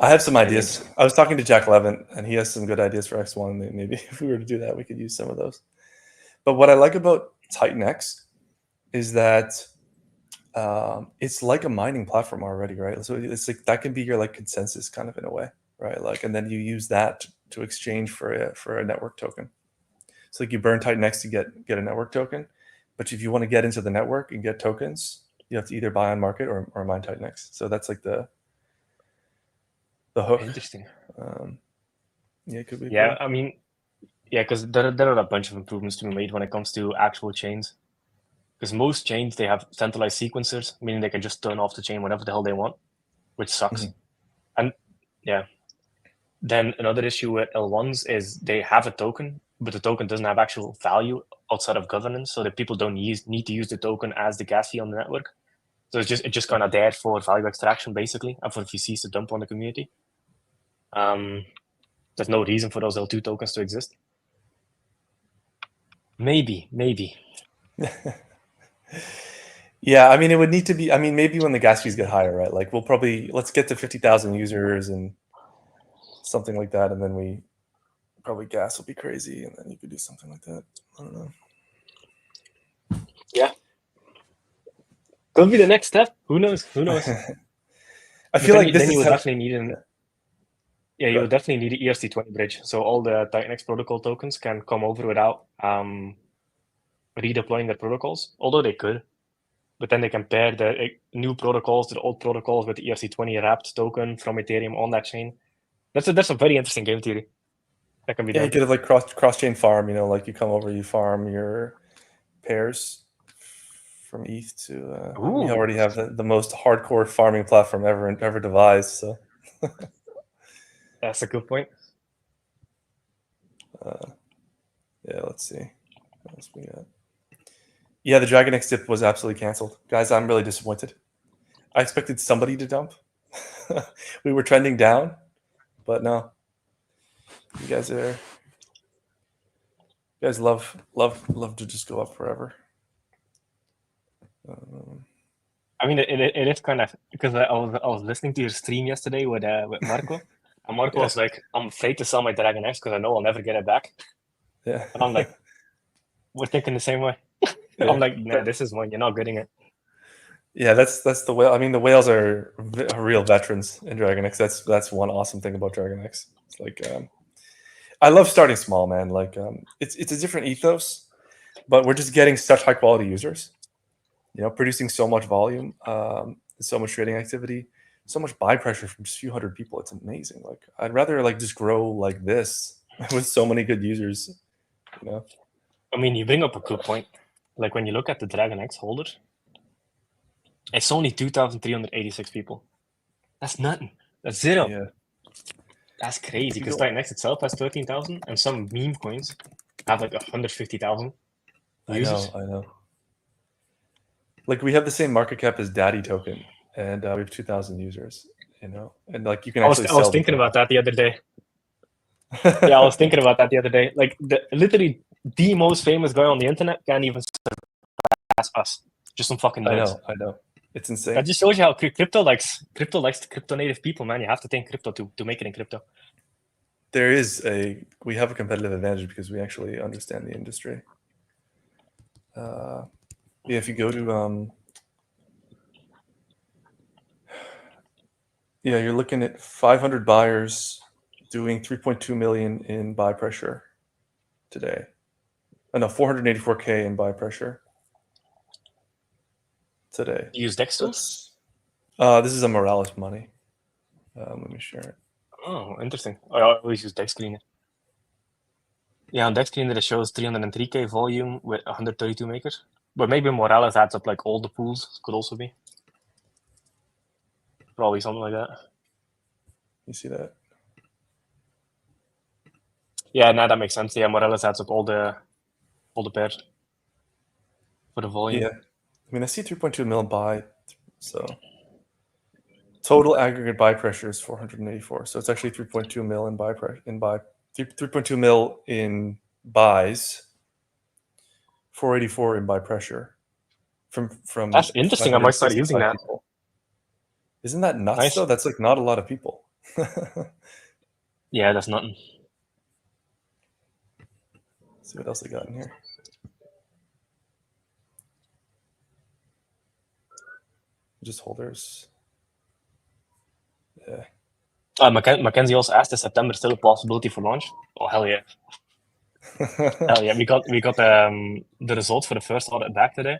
I have some ideas. I was talking to Jack Levin, and he has some good ideas for X1. Maybe if we were to do that, we could use some of those. But what I like about Titan X is that it's like a mining platform already, right? So it's like that can be your like consensus kind of in a way, right? Like, and then you use that to exchange for a network token. So like you burn Titan X to get a network token, but if you want to get into the network and get tokens, you have to either buy on market or mine Titan X. So that's like the hook. Interesting. Yeah, it could be. Yeah, cool. I mean, yeah, because there are a bunch of improvements to be made when it comes to actual chains. Because most chains, they have centralized sequencers, meaning they can just turn off the chain whenever the hell they want, which sucks. And yeah, then another issue with L1s is they have a token, but the token doesn't have actual value outside of governance, so that people don't need to use the token as the gas fee on the network. So it's just kind of there for value extraction, basically, and for VCs to dump on the community. There's no reason for those L2 tokens to exist. Maybe. Yeah, I mean, it would need to be. I mean, maybe when the gas fees get higher, right? Like, let's get to 50,000 users and something like that, and then probably gas will be crazy, and then you could do something like that. I don't know. Yeah, could be the next step. Who knows? I feel like then you would definitely need an. Yeah, you would definitely need an ERC20 bridge, so all the TitanX protocol tokens can come over without redeploying their protocols. Although they could, but then they can pair the new protocols to the old protocols with the ERC20 wrapped token from Ethereum on that chain. That's a very interesting game theory that can be done. You could have like cross chain farm. Like you come over, you farm your pairs from ETH to. We already have the most hardcore farming platform ever devised. So. That's a good point. Yeah, let's see. What else we got? Yeah, the DragonX dip was absolutely canceled. Guys, I'm really disappointed. I expected somebody to dump. We were trending down, but no. You guys love to just go up forever. I mean, it is kind of, because I was listening to your stream yesterday with Marco, and Marco was like, "I'm afraid to sell my DragonX because I know I'll never get it back." Yeah, and I'm like, "We're thinking the same way." I'm like, "Nah, this is one you're not getting it." Yeah, that's the whale. I mean, the whales are real veterans in DragonX. That's one awesome thing about DragonX. It's like, I love starting small, man. Like, it's a different ethos, but we're just getting such high quality users producing so much volume, so much trading activity, so much buy pressure from just a few hundred people. It's amazing. Like, I'd rather like just grow like this with so many good users. I mean, you bring up a good point. Like when you look at the Dragon X holder, it's only 2,386 people. That's nothing. That's zero. Yeah. That's crazy because Titan X itself has 13,000, and some meme coins have like 150,000 users. I know. Like, we have the same market cap as Daddy Token, and we have 2,000 users. And like you can actually. I was thinking about that the other day. Yeah, I was thinking about that the other day. Like, literally, the most famous guy on the internet can't even surpass us. Just some fucking nerds. I know. It's insane. That just shows you how crypto likes crypto native people, man. You have to think crypto to make it in crypto. We have a competitive advantage because we actually understand the industry. If you go to you're looking at 500 buyers doing 3.2 million in buy pressure today. No, 484K in buy pressure today. You use DEX tools? This is a Morales money. Let me share it. Oh, interesting. I always use DEX Screener. Yeah, on DEX Screener it shows 303K volume with 132 makers. But maybe Morales adds up like all the pools. Could also be. Probably something like that. You see that? Yeah, now that makes sense. Yeah, Morales adds up all the pairs for the volume. Yeah, I mean, I see 3.2 mil buy, so total aggregate buy pressure is 484. So it's actually 3.2 mil in buy pressure 3.2 mil in buys, 484 in buy pressure. From That's interesting. I might start using that. People. Isn't that nuts? Nice. Though that's like not a lot of people. Yeah, that's nothing. Let's see what else I got in here. Just holders. Yeah. Mackenzie also asked, is September still a possibility for launch? Oh, hell yeah. Hell yeah. We got the results for the first audit back today.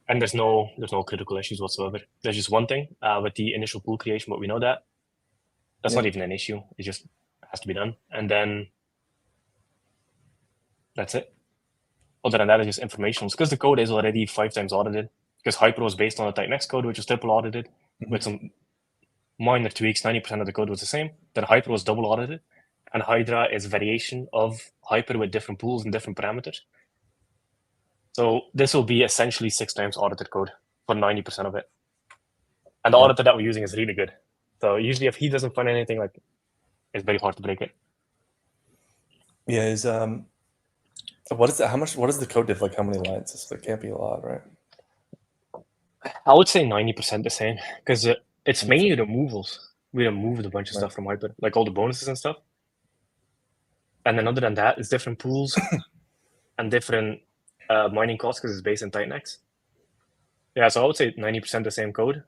And there's no critical issues whatsoever. There's just one thing with the initial pool creation, but we know that. That's not even an issue. It just has to be done. And then that's it. Other than that, it's just informational. Because the code is already 5 times audited. Because Hyper was based on the Titan X code, which was triple audited with some minor tweaks. 90% of the code was the same. Then Hyper was double audited. And Hydra is a variation of Hyper with different pools and different parameters. So this will be essentially 6 times audited code for 90% of it. And the auditor that we're using is really good. So usually if he doesn't find anything, like, it's very hard to break it. Yeah, what is that? What is the code diff? Like, how many lines? It can't be a lot, right? I would say 90% the same, because it's mainly removals. We removed a bunch of stuff from Hyper, like all the bonuses and stuff. And then other than that, it's different pools and different mining costs because it's based in Titan X. Yeah, so I would say 90% the same code.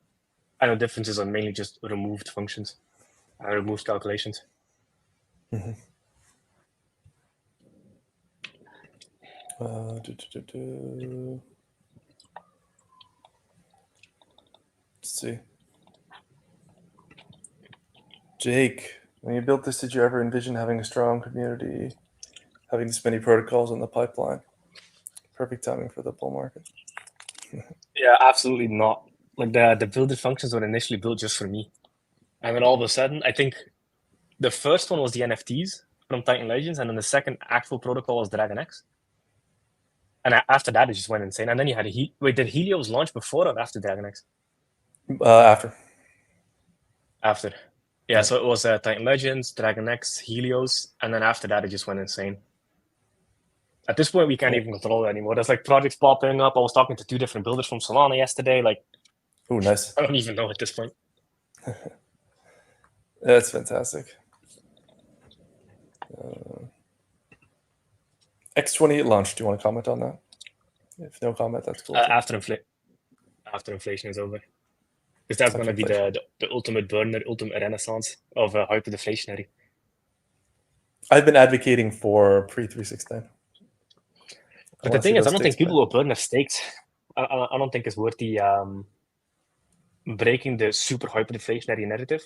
And the differences are mainly just removed functions and removed calculations. Mm-hmm. Let's see. Jake, when you built this, did you ever envision having a strong community, having this many protocols in the pipeline? Perfect timing for the bull market. Yeah, absolutely not. Like the builder functions were initially built just for me. And then all of a sudden, I think the first one was the NFTs from Titan Legends, and then the second actual protocol was Dragon X. And after that, it just went insane. And then you had wait, did Helios launch before or after Dragon X? After. After. Yeah, so it was Titan Legends, Dragon X, Helios, and then after that, it just went insane. At this point, we can't even control it anymore. There's like projects popping up. I was talking to 2 different builders from Solana yesterday. Like, oh, nice. I don't even know at this point. That's fantastic. X28 launch. Do you want to comment on that? If no comment, that's cool. After inflation is over. Because that's going to be the ultimate burner, ultimate renaissance of hyperdeflationary. I've been advocating for pre-369. But the thing is, I don't think people will burn their stakes I don't think it's worth the breaking the super hyperinflationary narrative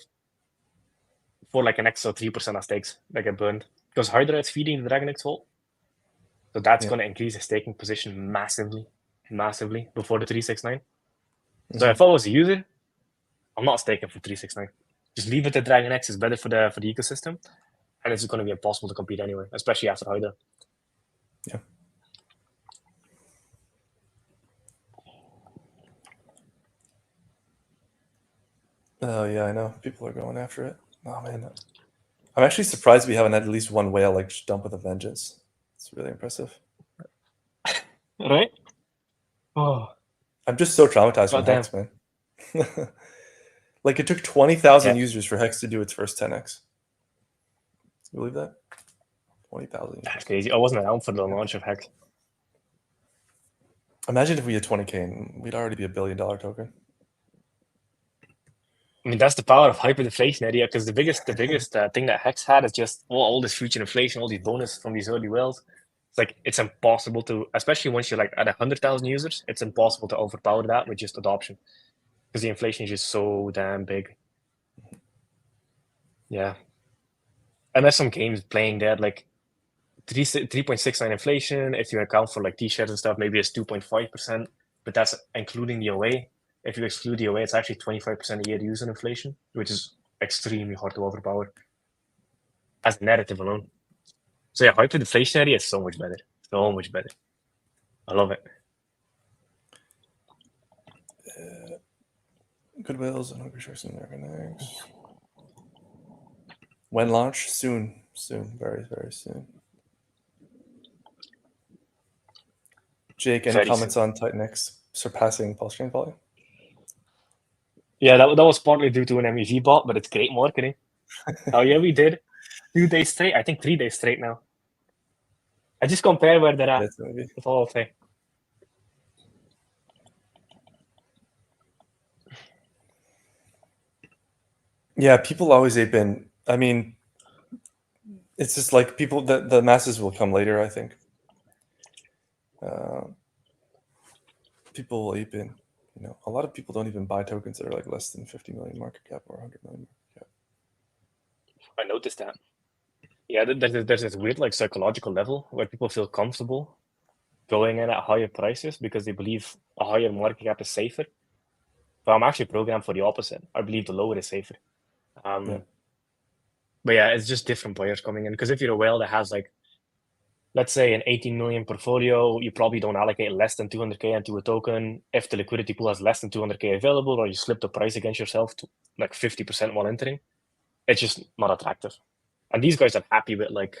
for like an extra 3% of stakes that get burned. Because Hydra is feeding the Dragon X Vault. So that's Yeah. going to increase the staking position massively before the 369. So Mhm. if I was a user, I'm not staking for 369. Just leave it at Dragon X. It's better for the ecosystem. And it's going to be impossible to compete anyway, especially after Hydra. Yeah. Oh yeah, I know. People are going after it. Oh man, I'm actually surprised we haven't had at least one whale like just dump with a vengeance. It's really impressive. Right? Oh, I'm just so traumatized from goddamn. Hex, man. Like it took 20,000 Yeah, users for Hex to do its first 10x. You believe that? 20,000 that's users. crazy. I wasn't around for the Yeah. launch of Hex. Imagine if we had 20K and we'd already be $1 billion token. I mean, that's the power of hyperinflation area. Because the biggest thing that Hex had is just all this future inflation, all these bonus from these early whales. It's like it's impossible to, especially once you're like at 100,000 users, it's impossible to overpower that with just adoption because the inflation is just so damn big. Yeah, and there's some games playing that like 3.69 inflation. If you account for like T-shirts and stuff, maybe it's 2.5%, but that's including the OA. If you exclude the OA, it's actually 25% a year user inflation, which is extremely hard to overpower as a narrative alone. So yeah, hyperinflationary is so much better. So much better. I love it. Good whales and Hungry Sharks and American eggs. When launch? Soon. Soon. Very, very soon. Jake, any Very comments soon. on Titan X surpassing pulse chain volume? Yeah, that was partly due to an MEV bot, but it's great marketing. Oh yeah, we did 2 days straight. I think 3 days straight now. I just compare where they're Yeah, at. it's gonna be. That's all I'll say. Yeah, people always ape in. I mean, it's just like people, the masses will come later, I think. People will ape in. You know, a lot of people don't even buy tokens that are like less than 50 million market cap or 100 million market cap. I noticed that. Yeah, there's this weird like psychological level where people feel comfortable going in at higher prices because they believe a higher market cap is safer. But I'm actually programmed for the opposite. I believe the lower is safer. Yeah. But yeah, it's just different players coming in. Because if you're a whale that has like, let's say an 18 million portfolio, you probably don't allocate less than 200K into a token. If the liquidity pool has less than 200K available, or you slip the price against yourself to like 50% while entering, it's just not attractive. And these guys are happy with like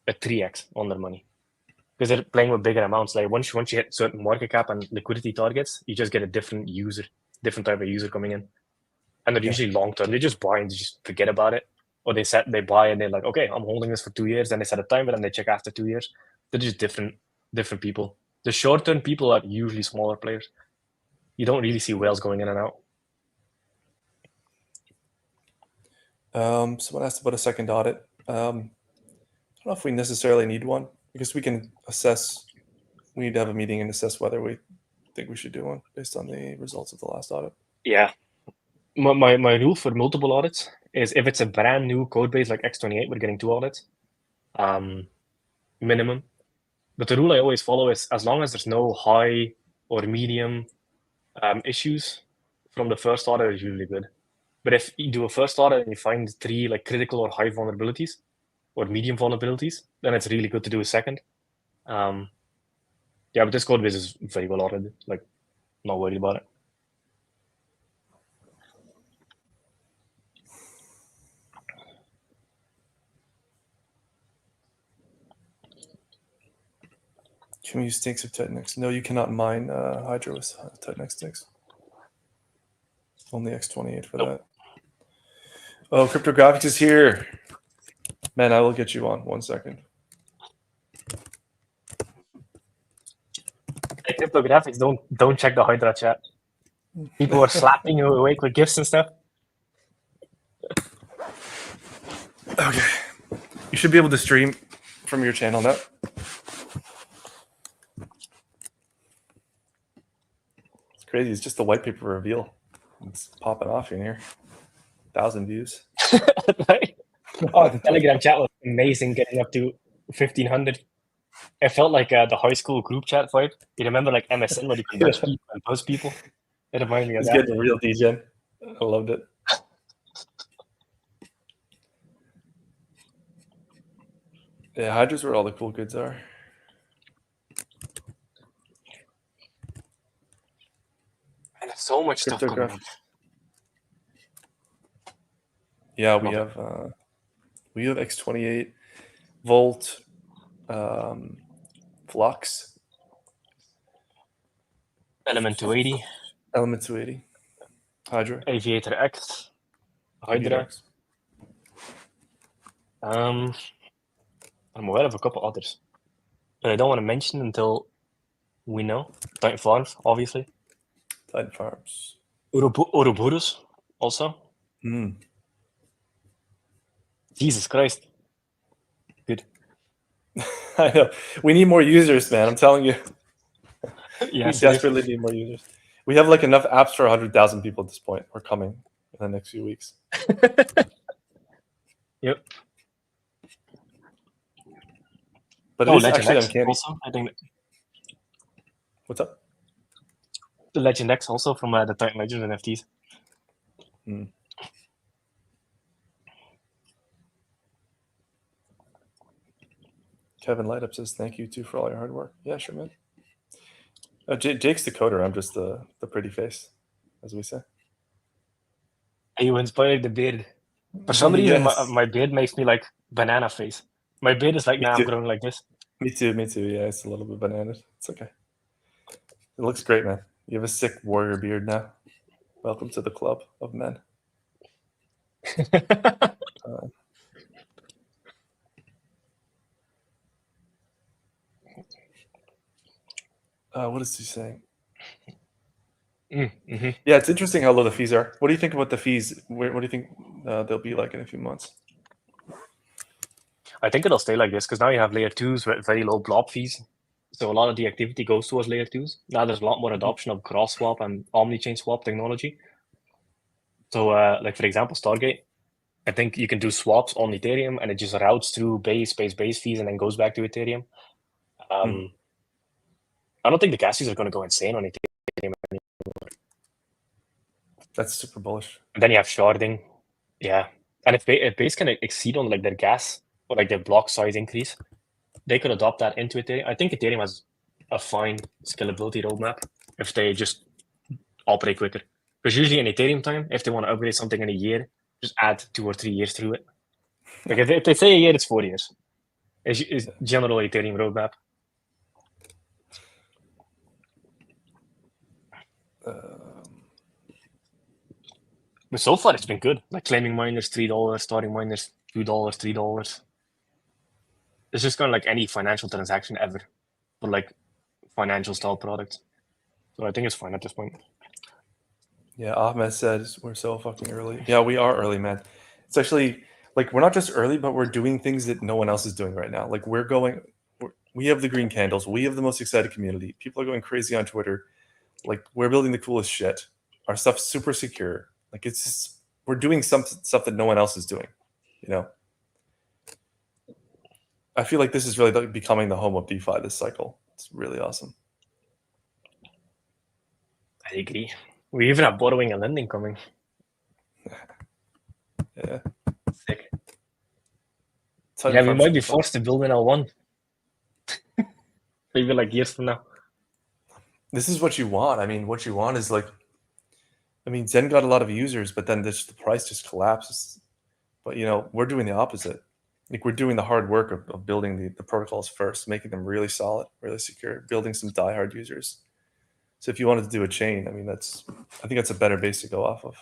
a 3x on their money because they're playing with bigger amounts. Like once you hit certain market cap and liquidity targets, you just get a different type of user coming in, and they're Yeah. usually long term. They just buy and they just forget about it, or they buy and they're like, okay, I'm holding this for 2 years. Then they set a timer and they check after 2 years. They're just different people. The short term people are usually smaller players. You don't really see whales going in and out. Someone asked about a second audit. I don't know if we necessarily need one because we can assess. We need to have a meeting and assess whether we think we should do one based on the results of the last audit. Yeah. My rule for multiple audits is if it's a brand new code base like X28, we're getting 2 audits minimum. But the rule I always follow is as long as there's no high or medium issues from the first audit is usually good. But if you do a first audit and you find 3 like critical or high vulnerabilities or medium vulnerabilities, then it's really good to do a second. Yeah, but this code base is very well audited. Like, not worried about it. Can we use stakes of Titanx? No, you cannot mine Hydra with Titanx stakes. Only X28 for that. Oh, cryptographics is here. Man, I will get you on 1 second. Hey, cryptographics, don't check the Hydra chat. People are slapping you awake with gifts and stuff. Okay. You should be able to stream from your channel now. Crazy. It's just the Whitepaper reveal. It's popping off in here. 1,000 views. Right? Oh, the Telegram chat was amazing, getting up to 1,500. It felt like the high school group chat vibe. You remember like MSN where you can nudge people and buzz people? It reminded me of It's that. getting a real degen. I loved it. Yeah, Hydra's where all the cool goods are. And there's so much stuff coming up. Yeah, we have X28, Volt, Flux, Element 280, Element 280, Hydra, Aviator X, Aviator Hydra. X. I'm aware of a couple others, but I don't want to mention until we know. Titan Farms, obviously. Titan Farms. Ouroboros, also. Jesus Christ. Good. I know. We need more users, man. I'm telling you. Yeah, We seriously. desperately need more users. We have like enough apps for 100,000 people at this point. We're coming in the next few weeks. Yep. But it is Legend actually X uncanny. also, I think. What's up? The Legend X also from the Titan Legends NFTs. Kevin Lightup says, thank you too for all your hard work. Yeah, sure, man. Jake's the coder. I'm just the pretty face, as we say. You inspired the beard. For some reason, Yes. my beard makes me like banana face. My beard is like, Me nah, too. I'm growing like this. Me too. Yeah, it's a little bit banana. It's okay. It looks great, man. You have a sick warrior beard now. Welcome to the club of men. What is he saying? Mm-hmm. Yeah, it's interesting how low the fees are. What do you think about the fees? What do you think they'll be like in a few months? I think it'll stay like this because now you have layer 2s with very low blob fees. So a lot of the activity goes towards layer 2s. Now there's a lot more adoption of cross swap and omni-chain swap technology. So like for example, Stargate, I think you can do swaps on Ethereum and it just routes through base fees and then goes back to Ethereum. I don't think the gas fees are going to go insane on Ethereum anymore. That's super bullish. And then you have sharding. Yeah. And if base can exceed on like their gas or like their block size increase, they could adopt that into Ethereum. I think Ethereum has a fine scalability roadmap if they just operate quicker. Because usually in Ethereum time, if they want to upgrade something in a year, just add 2 or 3 years through it. Like if they say a year, it's 4 years. Is general Ethereum roadmap. But so far, it's been good. Like claiming miners $3, starting miners $2, $3. It's just kind of like any financial transaction ever, but like financial style products. So I think it's fine at this point. Yeah, Ahmed says we're so fucking early. Yeah, we are early, man. It's actually like we're not just early, but we're doing things that no one else is doing right now. Like we have the green candles. We have the most excited community. People are going crazy on Twitter. Like we're building the coolest shit. Our stuff's super secure. Like it's just, we're doing some stuff that no one else is doing. You know, I feel like this is really becoming the home of DeFi this cycle. It's really awesome. I agree. We even have borrowing and lending coming. Yeah. Sick. Titan Yeah, we Farms might should be fun. forced to build an L1. Maybe like years from now. This is what you want. I mean, what you want is like, I mean, Zen got a lot of users, but then the price just collapses. But you know, we're doing the opposite. Like we're doing the hard work of building the protocols first, making them really solid, really secure, building some diehard users. So if you wanted to do a chain, I mean, I think that's a better base to go off of.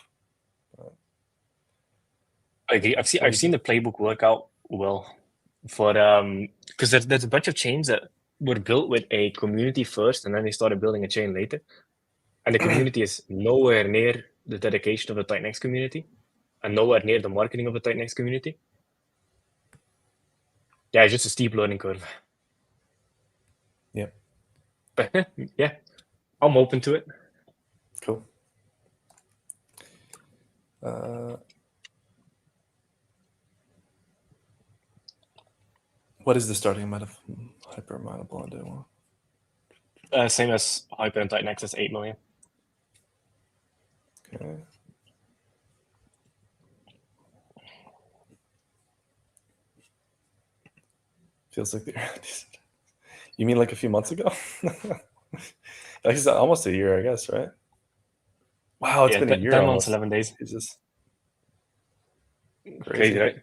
I agree. I've seen the playbook work out well for because there's a bunch of chains that were built with a community first, and then they started building a chain later. And the community is nowhere near the dedication of the Titan community, and nowhere near the marketing of the Titan community. Yeah, it's just a steep learning curve. Yeah. But yeah, I'm open to it. Cool. What is the starting amount of Hyper mineable on day one? Same as Hyper and Titan X is 8 million. Okay. Feels like you mean like a few months ago? Like it's almost a year, I guess, right? Wow, it's been a year 10 almost. months, 11 days. Jesus. Crazy, right?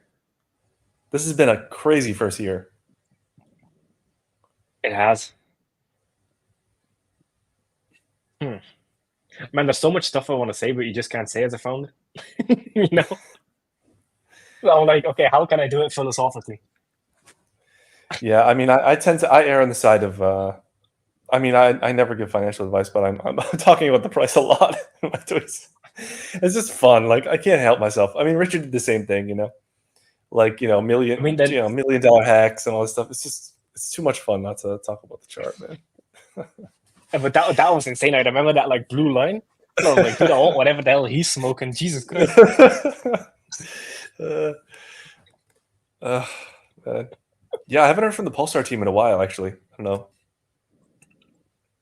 This has been a crazy first year. It has. Man, there's so much stuff I want to say, but you just can't say as a founder. You know? So I'm like, okay, how can I do it philosophically? Yeah, I mean, I tend to err on the side of. I mean, I never give financial advice, but I'm talking about the price a lot in my tweets. It's just fun. Like I can't help myself. I mean, Richard did the same thing, you know, like $1 million hacks and all this stuff. It's too much fun not to talk about the chart, man. But that was insane. I remember that like blue line. I was like, dude, I want whatever the hell he's smoking. Jesus Christ. Yeah, I haven't heard from the Pulsar team in a while, actually. I don't know.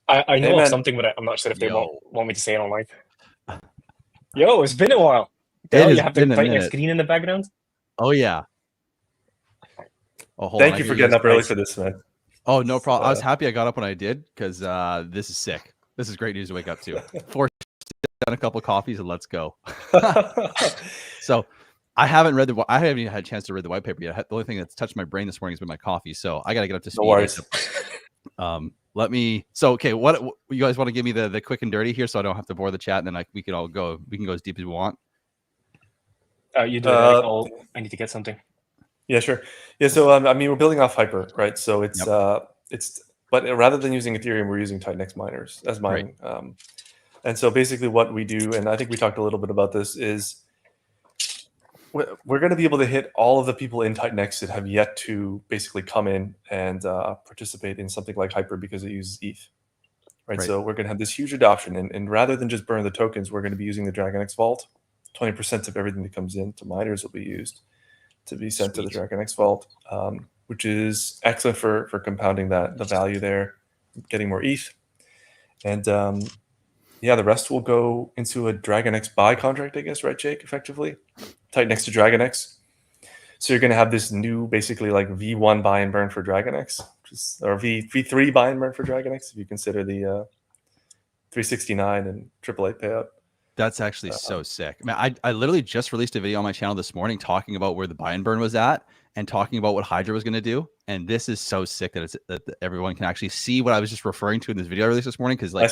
I know of something, but I'm not sure if they want me to say it online. Yo, it's been a while. You have the Titan X screen in the background? Oh, yeah. Oh, thank you for getting up early for this, man. Oh, no problem. I was happy I got up when I did because this is sick. This is great news to wake up to. Forced down a couple of coffees and let's go. So I haven't even had a chance to read the white paper yet. The only thing that's touched my brain this morning has been my coffee. So I got to get up to speed. No worries. Okay, what you guys want to give me the quick and dirty here so I don't have to bore the chat, and then we can go as deep as we want. You do it, Eric. I need to get something. Yeah, sure. Yeah, so I mean, we're building off Hyper, right? So it's but rather than using Ethereum, we're using Titan X miners as mining. Right. And so basically what we do, and I think we talked a little bit about this, is we're going to be able to hit all of the people in Titan X that have yet to basically come in and participate in something like Hyper because it uses ETH. Right? So we're going to have this huge adoption. And rather than just burn the tokens, we're going to be using the Dragon X Vault. 20% of everything that comes in to miners will be used to be sent to the Dragon X Vault, which is excellent for compounding the value there, getting more ETH. And the rest will go into a Dragon X buy contract, I guess, right, Jake, effectively? Titan X to Dragon X. So you're going to have this new, basically like V1 buy and burn for Dragon X, or V3 buy and burn for Dragon X, if you consider the 369 and 888 payout. That's actually so sick. Man, I literally just released a video on my channel this morning talking about where the buy and burn was at and talking about what Hydra was going to do. And this is so sick that everyone can actually see what I was just referring to in this video I released this morning. Because like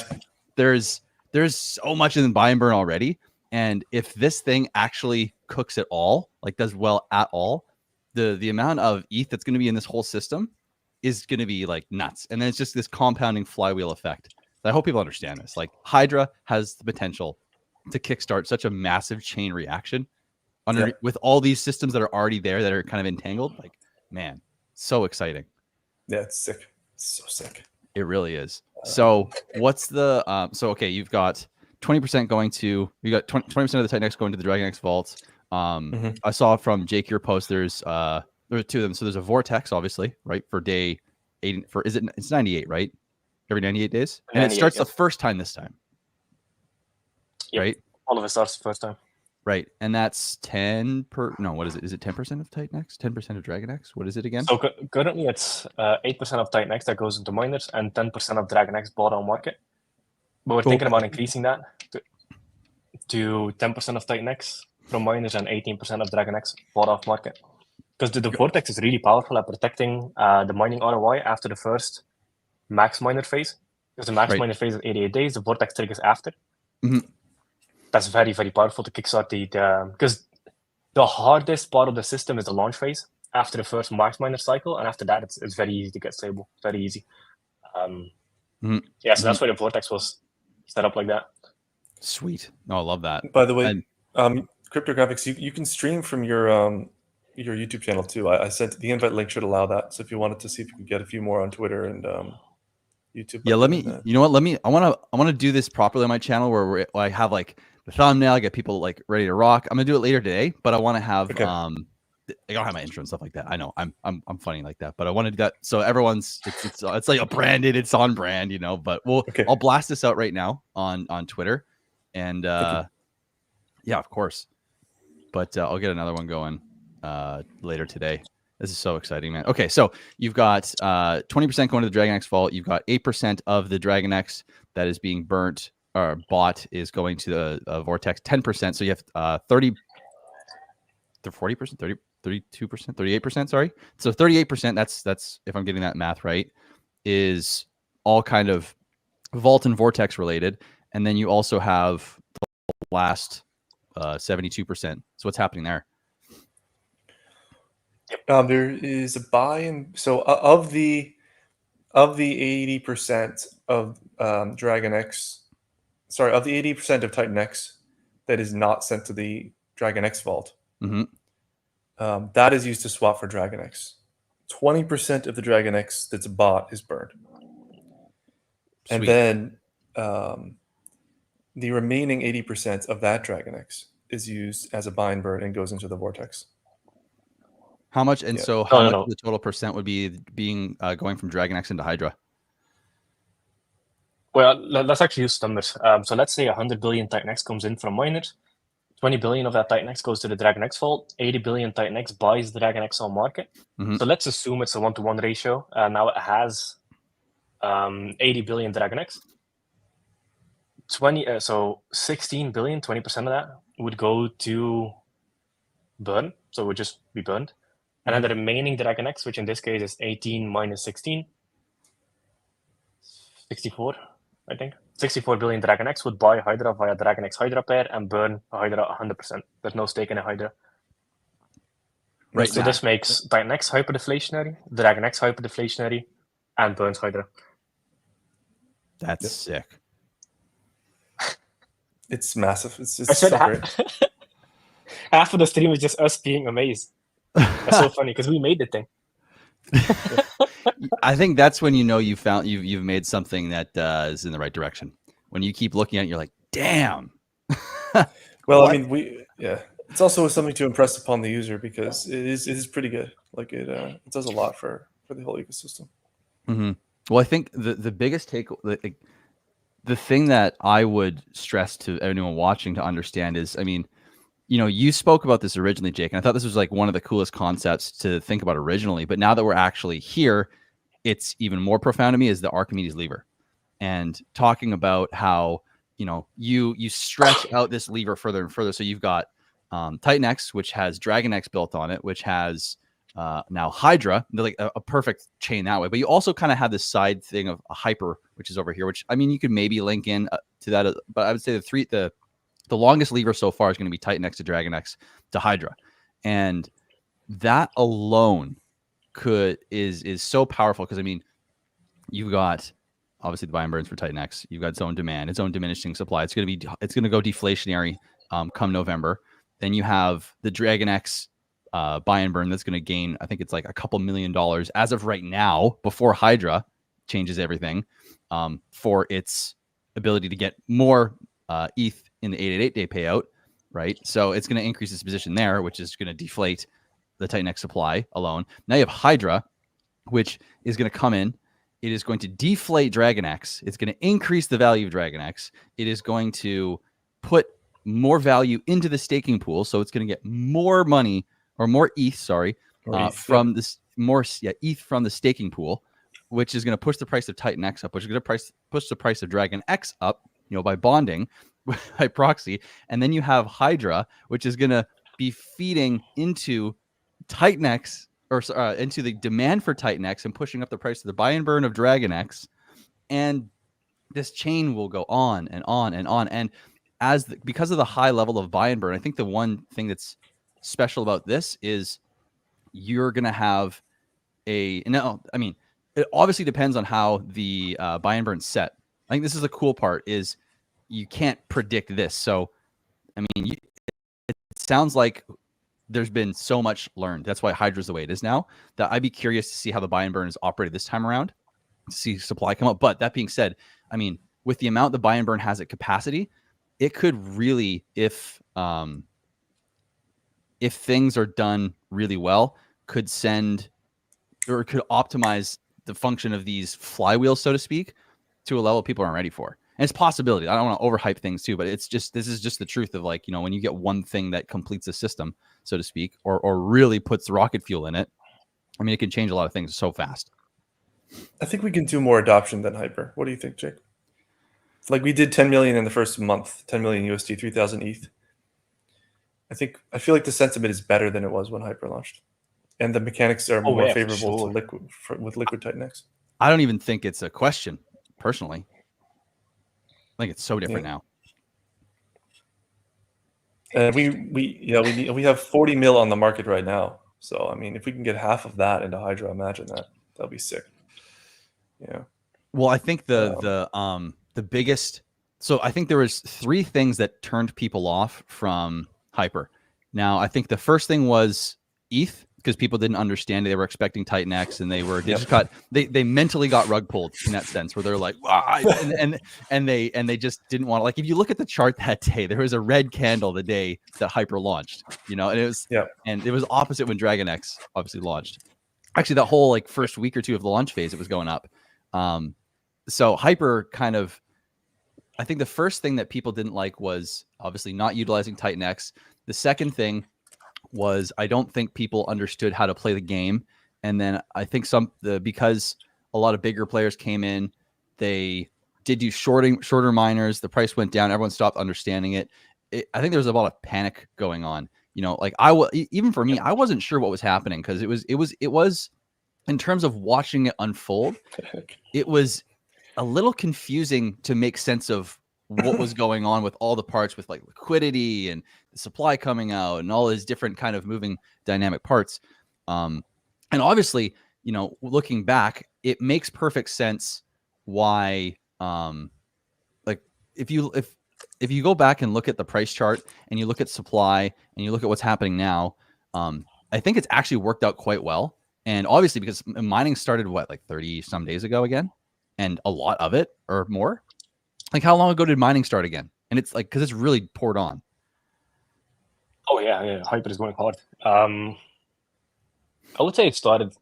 there's so much in the buy and burn already. And if this thing actually cooks at all, like does well at all, the amount of ETH that's going to be in this whole system is going to be like nuts. And then it's just this compounding flywheel effect. I hope people understand this. Like Hydra has the potential to kickstart such a massive chain reaction with all these systems that are already there that are kind of entangled. Like, man, so exciting. Yeah, it's sick. It's so sick. It really is. So what's the okay, you've got 20% going to 20% of the Titan X going to the Dragon X Vault. I saw from Jake your post there's two of them. So there's a Vortex, obviously, right? For day 8 it's 98, right? Every 98 days. And it starts the first time this time. Yep. Right? All of it starts the first time. Right. And that's 10 per. No, what is it? Is it 10% of Titan X? 10% of Dragon X? What is it again? So currently it's 8% of Titan X that goes into miners and 10% of Dragon X bought on market. But we're thinking about increasing that to 10% of Titan X from miners and 18% of Dragon X bought off market. Because the Vortex is really powerful at protecting the mining ROI after the first max miner phase. Because the max miner phase is 88 days, the Vortex triggers after. That's very, very powerful to kickstart because the hardest part of the system is the launch phase after the first max miner cycle, and after that it's very easy to get stable, very easy. So that's why the Vortex was set up like that. Sweet. No, I love that. By the way, cryptographics, you can stream from your YouTube channel too. I sent the invite link should allow that. So if you wanted to see if you could get a few more on Twitter and YouTube. Yeah, by let doing me. that. You know what? Let me. I want to do this properly on my channel where I have like the thumbnail, get people like ready to rock. I'm gonna do it later today, but I want to have Okay. I don't have my intro and stuff like that. I know I'm funny like that, but I want to do that so everyone's it's like a branded, it's on brand, you know. But Okay. I'll blast this out right now on Twitter, and yeah, of course. But I'll get another one going later today. This is so exciting, man. Okay, so you've got 20% going to the Dragon X vault. You've got 8% of the Dragon X that is being burnt or bought is going to the Vortex. 10%. So you have 30, 40%, 30, 32%, 38%. Sorry. So 38%. That's if I'm getting that math right, is all kind of vault and Vortex related, and then you also have the last 72%. So what's happening there? There is a buy-in. So of the 80% of Dragon X, sorry, of the 80% of Titan X that is not sent to the Dragon X vault, that is used to swap for Dragon X. 20% of the Dragon X that's bought is burned. Sweet. And then the remaining 80% of that Dragon X is used as a buy and burn and goes into the Vortex. How much? And Yeah. so how much No. of the total percent would be being going from Dragon X into Hydra? Well, let's actually use numbers. So let's say 100 billion Titan X comes in from miners. 20 billion of that Titan X goes to the Dragon X vault. 80 billion Titan X buys the Dragon X on market. Mhm. So let's assume it's a 1-to-1 ratio. Now it has 80 billion Dragon X. 16 billion, 20% of that would go to burn. So it would just be burned. And then the remaining Dragon X, which in this case is 18 minus 16, 64, I think. 64 billion Dragon X would buy Hydra via Dragon X Hydra pair and burn Hydra 100%. There's no stake in a Hydra. Right. So this makes Titan X hyperdeflationary, Dragon X hyperdeflationary, and burns Hydra. That's sick. It's massive. It's I said so great. half of the stream is just us being amazed. That's so funny because we made the thing. I think that's when you know you've made something that is in the right direction. When you keep looking at it, you're like, damn. Well, What? I mean, it's also something to impress upon the user because it is pretty good. Like it does a lot for the whole ecosystem. Mm-hmm. Well, I think the biggest take, the thing that I would stress to anyone watching to understand is, I mean, you know, you spoke about this originally, Jake, and I thought this was like one of the coolest concepts to think about originally. But now that we're actually here, it's even more profound to me is the Archimedes lever, and talking about how, you know, you stretch out this lever further and further. So you've got Titan X, which has Dragon X built on it, which has now Hydra, like a perfect chain that way. But you also kind of have this side thing of a hyper, which is over here, which, I mean, you could maybe link in to that, but I would say the longest lever so far is going to be Titan X to Dragon X to Hydra. And that alone is so powerful because, I mean, you've got obviously the buy and burns for Titan X. You've got its own demand, its own diminishing supply. It's going to go deflationary come November. Then you have the Dragon X buy and burn that's going to gain, I think it's like a couple $1 million as of right now before Hydra changes everything for its ability to get more ETH in the 888-day payout, right? So it's going to increase its position there, which is going to deflate the Titan X supply alone. Now you have Hydra, which is going to come in. It is going to deflate Dragon X. It's going to increase the value of Dragon X. It is going to put more value into the staking pool. So it's going to get more money or more ETH, from this ETH from the staking pool, which is going to push the price of Titan X up, which is going to push the price of Dragon X up, you know, by bonding by proxy. And then you have Hydra, which is going to be feeding into Titan X or into the demand for Titan X and pushing up the price of the buy and burn of Dragon X. And this chain will go on and on and on. And because of the high level of buy and burn, I think the one thing that's special about this is you're going to have it obviously depends on how the buy and burn set. I think this is the cool part is you can't predict this. So, I mean, it sounds like there's been so much learned. That's why Hydra's the way it is now, that I'd be curious to see how the buy and burn is operated this time around. see supply come up. But that being said, I mean, with the amount the buy and burn has at capacity, it could really, if things are done really well, could send or could optimize the function of these flywheels, so to speak, to a level people aren't ready for. And it's a possibility. I don't want to overhype things too, but it's just, this is just the truth of, like, you know, when you get one thing that completes a system, so to speak, or really puts rocket fuel in it, I mean, it can change a lot of things so fast. I think we can do more adoption than Hyper. What do you think, Jake? Like, we did 10 million in the first month, 10 million USD, 3,000 ETH. I feel like the sentiment is better than it was when Hyper launched, and the mechanics are more favorable to liquid with Liquid Titan X. I don't even think it's a question, personally. I think it's so different now. And we have 40 mil on the market right now. So I mean, if we can get half of that into Hydra, imagine that. That'll be sick. Yeah. Well, I think the biggest. So I think there was 3 things that turned people off from Hyper. Now, I think the first thing was ETH, because people didn't understand it. They were expecting Titan X, and they just got they mentally got rug pulled in that sense, where they're like, and they just didn't want to. Like, if you look at the chart that day, there was a red candle the day that Hyper launched, you know, and it was opposite when Dragon X obviously launched. Actually, that whole like first week or two of the launch phase, it was going up. So Hyper kind of, I think the first thing that people didn't like was obviously not utilizing Titan X. The second thing was, I don't think people understood how to play the game. And then I think because a lot of bigger players came in, they did do shorter miners. The price went down. Everyone stopped understanding it. I think there was a lot of panic going on. You know, like even for me, I wasn't sure what was happening, because it was in terms of watching it unfold, it was a little confusing to make sense of what was going on with all the parts, with like liquidity and the supply coming out and all these different kind of moving dynamic parts. And obviously, you know, looking back, it makes perfect sense why, like if you go back and look at the price chart and you look at supply and you look at what's happening now, I think it's actually worked out quite well. And obviously, because mining started like 30 some days ago again, and a lot of it or more. Like, how long ago did mining start again? And it's like, because it's really poured on. Oh yeah, Hyper is going hard. I would say it started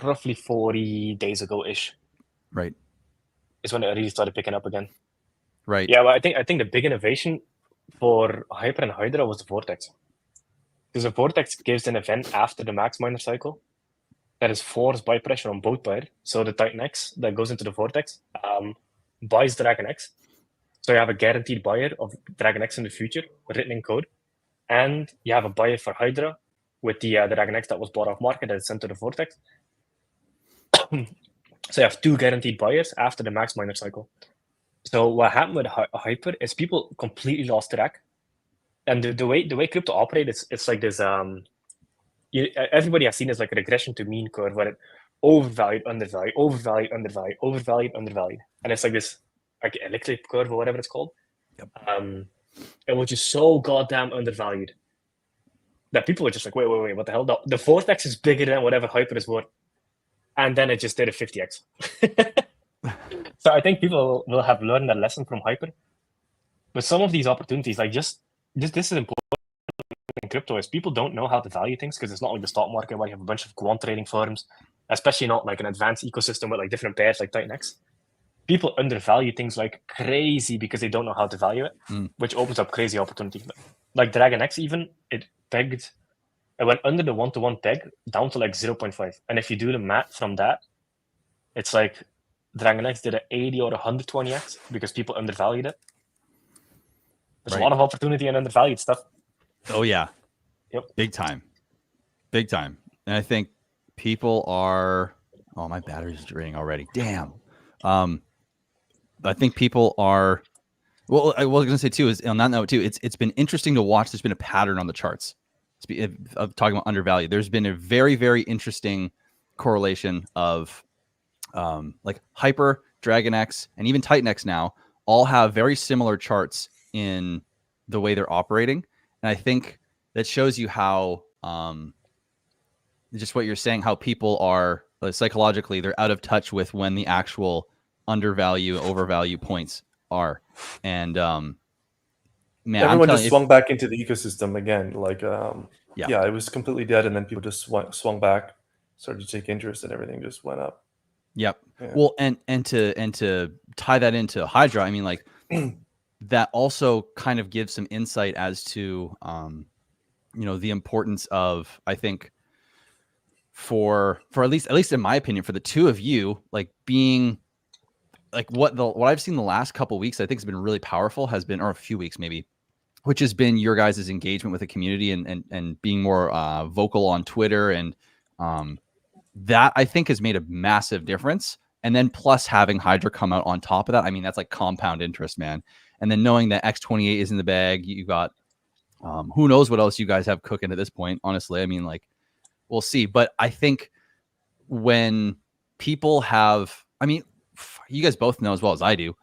roughly 40 days ago ish. Right. Is when it really started picking up again. Right. Yeah, but I think the big innovation for Hyper and Hydra was the Vortex. Because the Vortex gives an event after the max miner cycle that is forced buy pressure on both buyers. So the Titan X that goes into the Vortex buys Dragon X. So you have a guaranteed buyer of Dragon X in the future, written in code. And you have a buyer for Hydra with the Dragon X that was bought off market that is sent to the Vortex. So you have 2 guaranteed buyers after the max miner cycle. So what happened with Hyper is people completely lost track. And the way crypto operates, it's like this. Everybody has seen this like a regression to mean curve, where it overvalued, undervalued, overvalued, undervalued, overvalued, undervalued, and it's like this like elliptic curve or whatever it's called. Yep. It was just so goddamn undervalued that people were just like, wait, what the hell? The Vortex is bigger than whatever Hyper is worth, and then it just did a 50x. So I think people will have learned a lesson from Hyper. But some of these opportunities, like just this is important in crypto, is people don't know how to value things, because it's not like the stock market where you have a bunch of quant trading firms, especially not like an advanced ecosystem with like different pairs like Titan X. People undervalue things like crazy because they don't know how to value it, which opens up crazy opportunities. Like Dragon X, even it went under the 1-to-1 peg down to like 0.5. And if you do the math from that, it's like Dragon X did an 80 or 120x because people undervalued it. There's a lot of opportunity in undervalued stuff. Oh yeah. Yep. Big time. And I think people are, oh, my battery's draining already. Damn. I think people are, well, I was going to say too, is on that note too, it's been interesting to watch. There's been a pattern on the charts of talking about undervalued. There's been a very, very interesting correlation of like Hyper, Dragon X, and even Titan X now all have very similar charts in the way they're operating. And I think that shows you how, just what you're saying, how people are psychologically, they're out of touch with when the actual undervalue, overvalue points are. And man, everyone just swung back into the ecosystem again. Like, yeah, it was completely dead, and then people just swung back, started to take interest, and everything just went up. Yep. Yeah. Well, and to tie that into Hydra, I mean, like that also kind of gives some insight as to the importance of, I think, for at least in my opinion, for the two of you, like being like what I've seen the last couple of weeks, I think has been really powerful, has been, or a few weeks maybe, which has been your guys' engagement with the community and being more vocal on Twitter. And that I think has made a massive difference. And then plus having Hydra come out on top of that, I mean, that's like compound interest, man. And then knowing that X28 is in the bag, you got who knows what else you guys have cooking at this point, honestly. I mean, like, we'll see. But I think when people have, I mean, you guys both know as well as I do,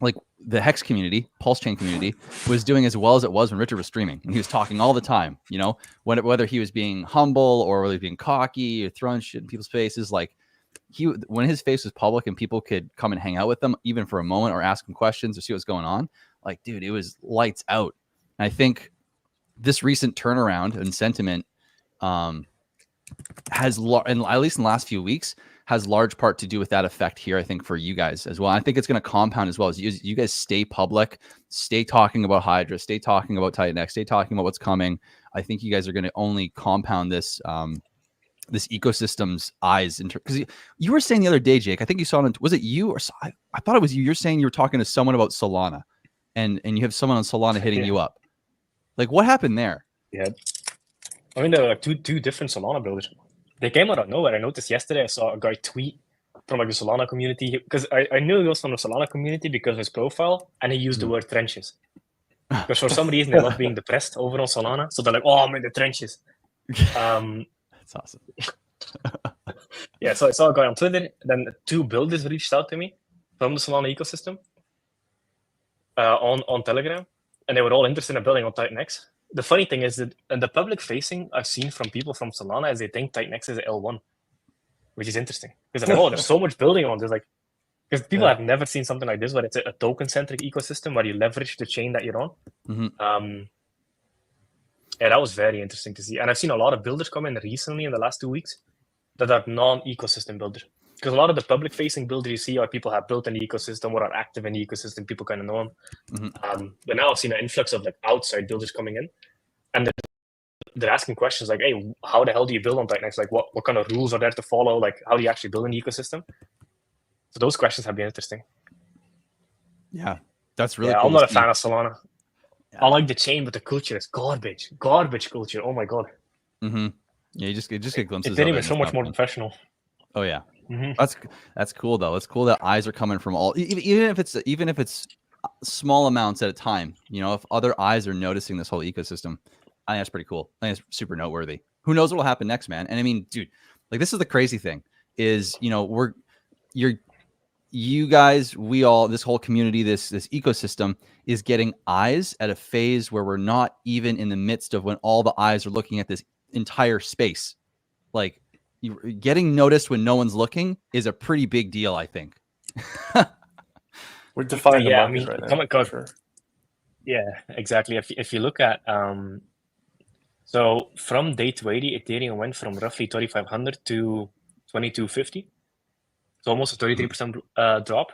like the Hex community, Pulse Chain community, was doing as well as it was when Richard was streaming. And he was talking all the time, whether he was being humble or whether he was being cocky or throwing shit in people's faces. Like when his face was public and people could come and hang out with him, even for a moment, or ask him questions or see what's going on, like, dude, it was lights out. And I think this recent turnaround in sentiment has, and at least in the last few weeks, has large part to do with that effect here, I think, for you guys as well. I think it's going to compound as well as you guys stay public, stay talking about Hydra, stay talking about Titan X, stay talking about what's coming. I think you guys are going to only compound this this ecosystem's eyes. Because you were saying the other day, Jake, I think you saw it, was it you or I thought it was you. You're saying you were talking to someone about Solana, and you have someone on Solana hitting you up. Like, what happened there? Yeah, I mean, there were like two different Solana builders. They came out of nowhere. I noticed yesterday I saw a guy tweet from like the Solana community, because I knew he was from the Solana community because of his profile, and he used the word trenches. Because for some reason they love being depressed over on Solana, so they're like, "Oh, I'm in the trenches." That's awesome. Yeah, so I saw a guy on Twitter. Then two builders reached out to me from the Solana ecosystem on Telegram, and they were all interested in building on Titan X. The funny thing is that in the public facing I've seen from people from Solana is they think Titan X is an L1, which is interesting. Because they're like, oh, there's so much building on this. Like, because people have never seen something like this where it's a token-centric ecosystem where you leverage the chain that you're on. Mm-hmm. Yeah, that was very interesting to see. And I've seen a lot of builders come in recently in the last 2 weeks that are non-ecosystem builders. Because a lot of the public-facing builders you see are people have built an ecosystem or are active in the ecosystem. People kind of know them. Mm-hmm. But now I've seen an influx of like outside builders coming in, and they're asking questions like, "Hey, how the hell do you build on Titan X? Like, what kind of rules are there to follow? Like, how do you actually build an ecosystem?" So those questions have been interesting. Yeah, that's really cool. I'm not a fan of Solana. Yeah. I like the chain, but the culture is garbage culture. Oh my god. Mm-hmm. Yeah, you just get glimpses. Ethereum is so much more professional. Oh yeah. Mm-hmm. That's cool though. It's cool that eyes are coming from all, even if it's small amounts at a time. If other eyes are noticing this whole ecosystem, I think that's pretty cool. I think it's super noteworthy. Who knows what will happen next, man? And I mean, dude, like this is the crazy thing is, you guys, we all, this whole community, this ecosystem is getting eyes at a phase where we're not even in the midst of when all the eyes are looking at this entire space. Like, getting noticed when no one's looking is a pretty big deal, I think. We're defining the market right now. Sure. Yeah, exactly. If you look at so from day 280, Ethereum went from roughly 2,500 to 2,250. So almost a 33% drop.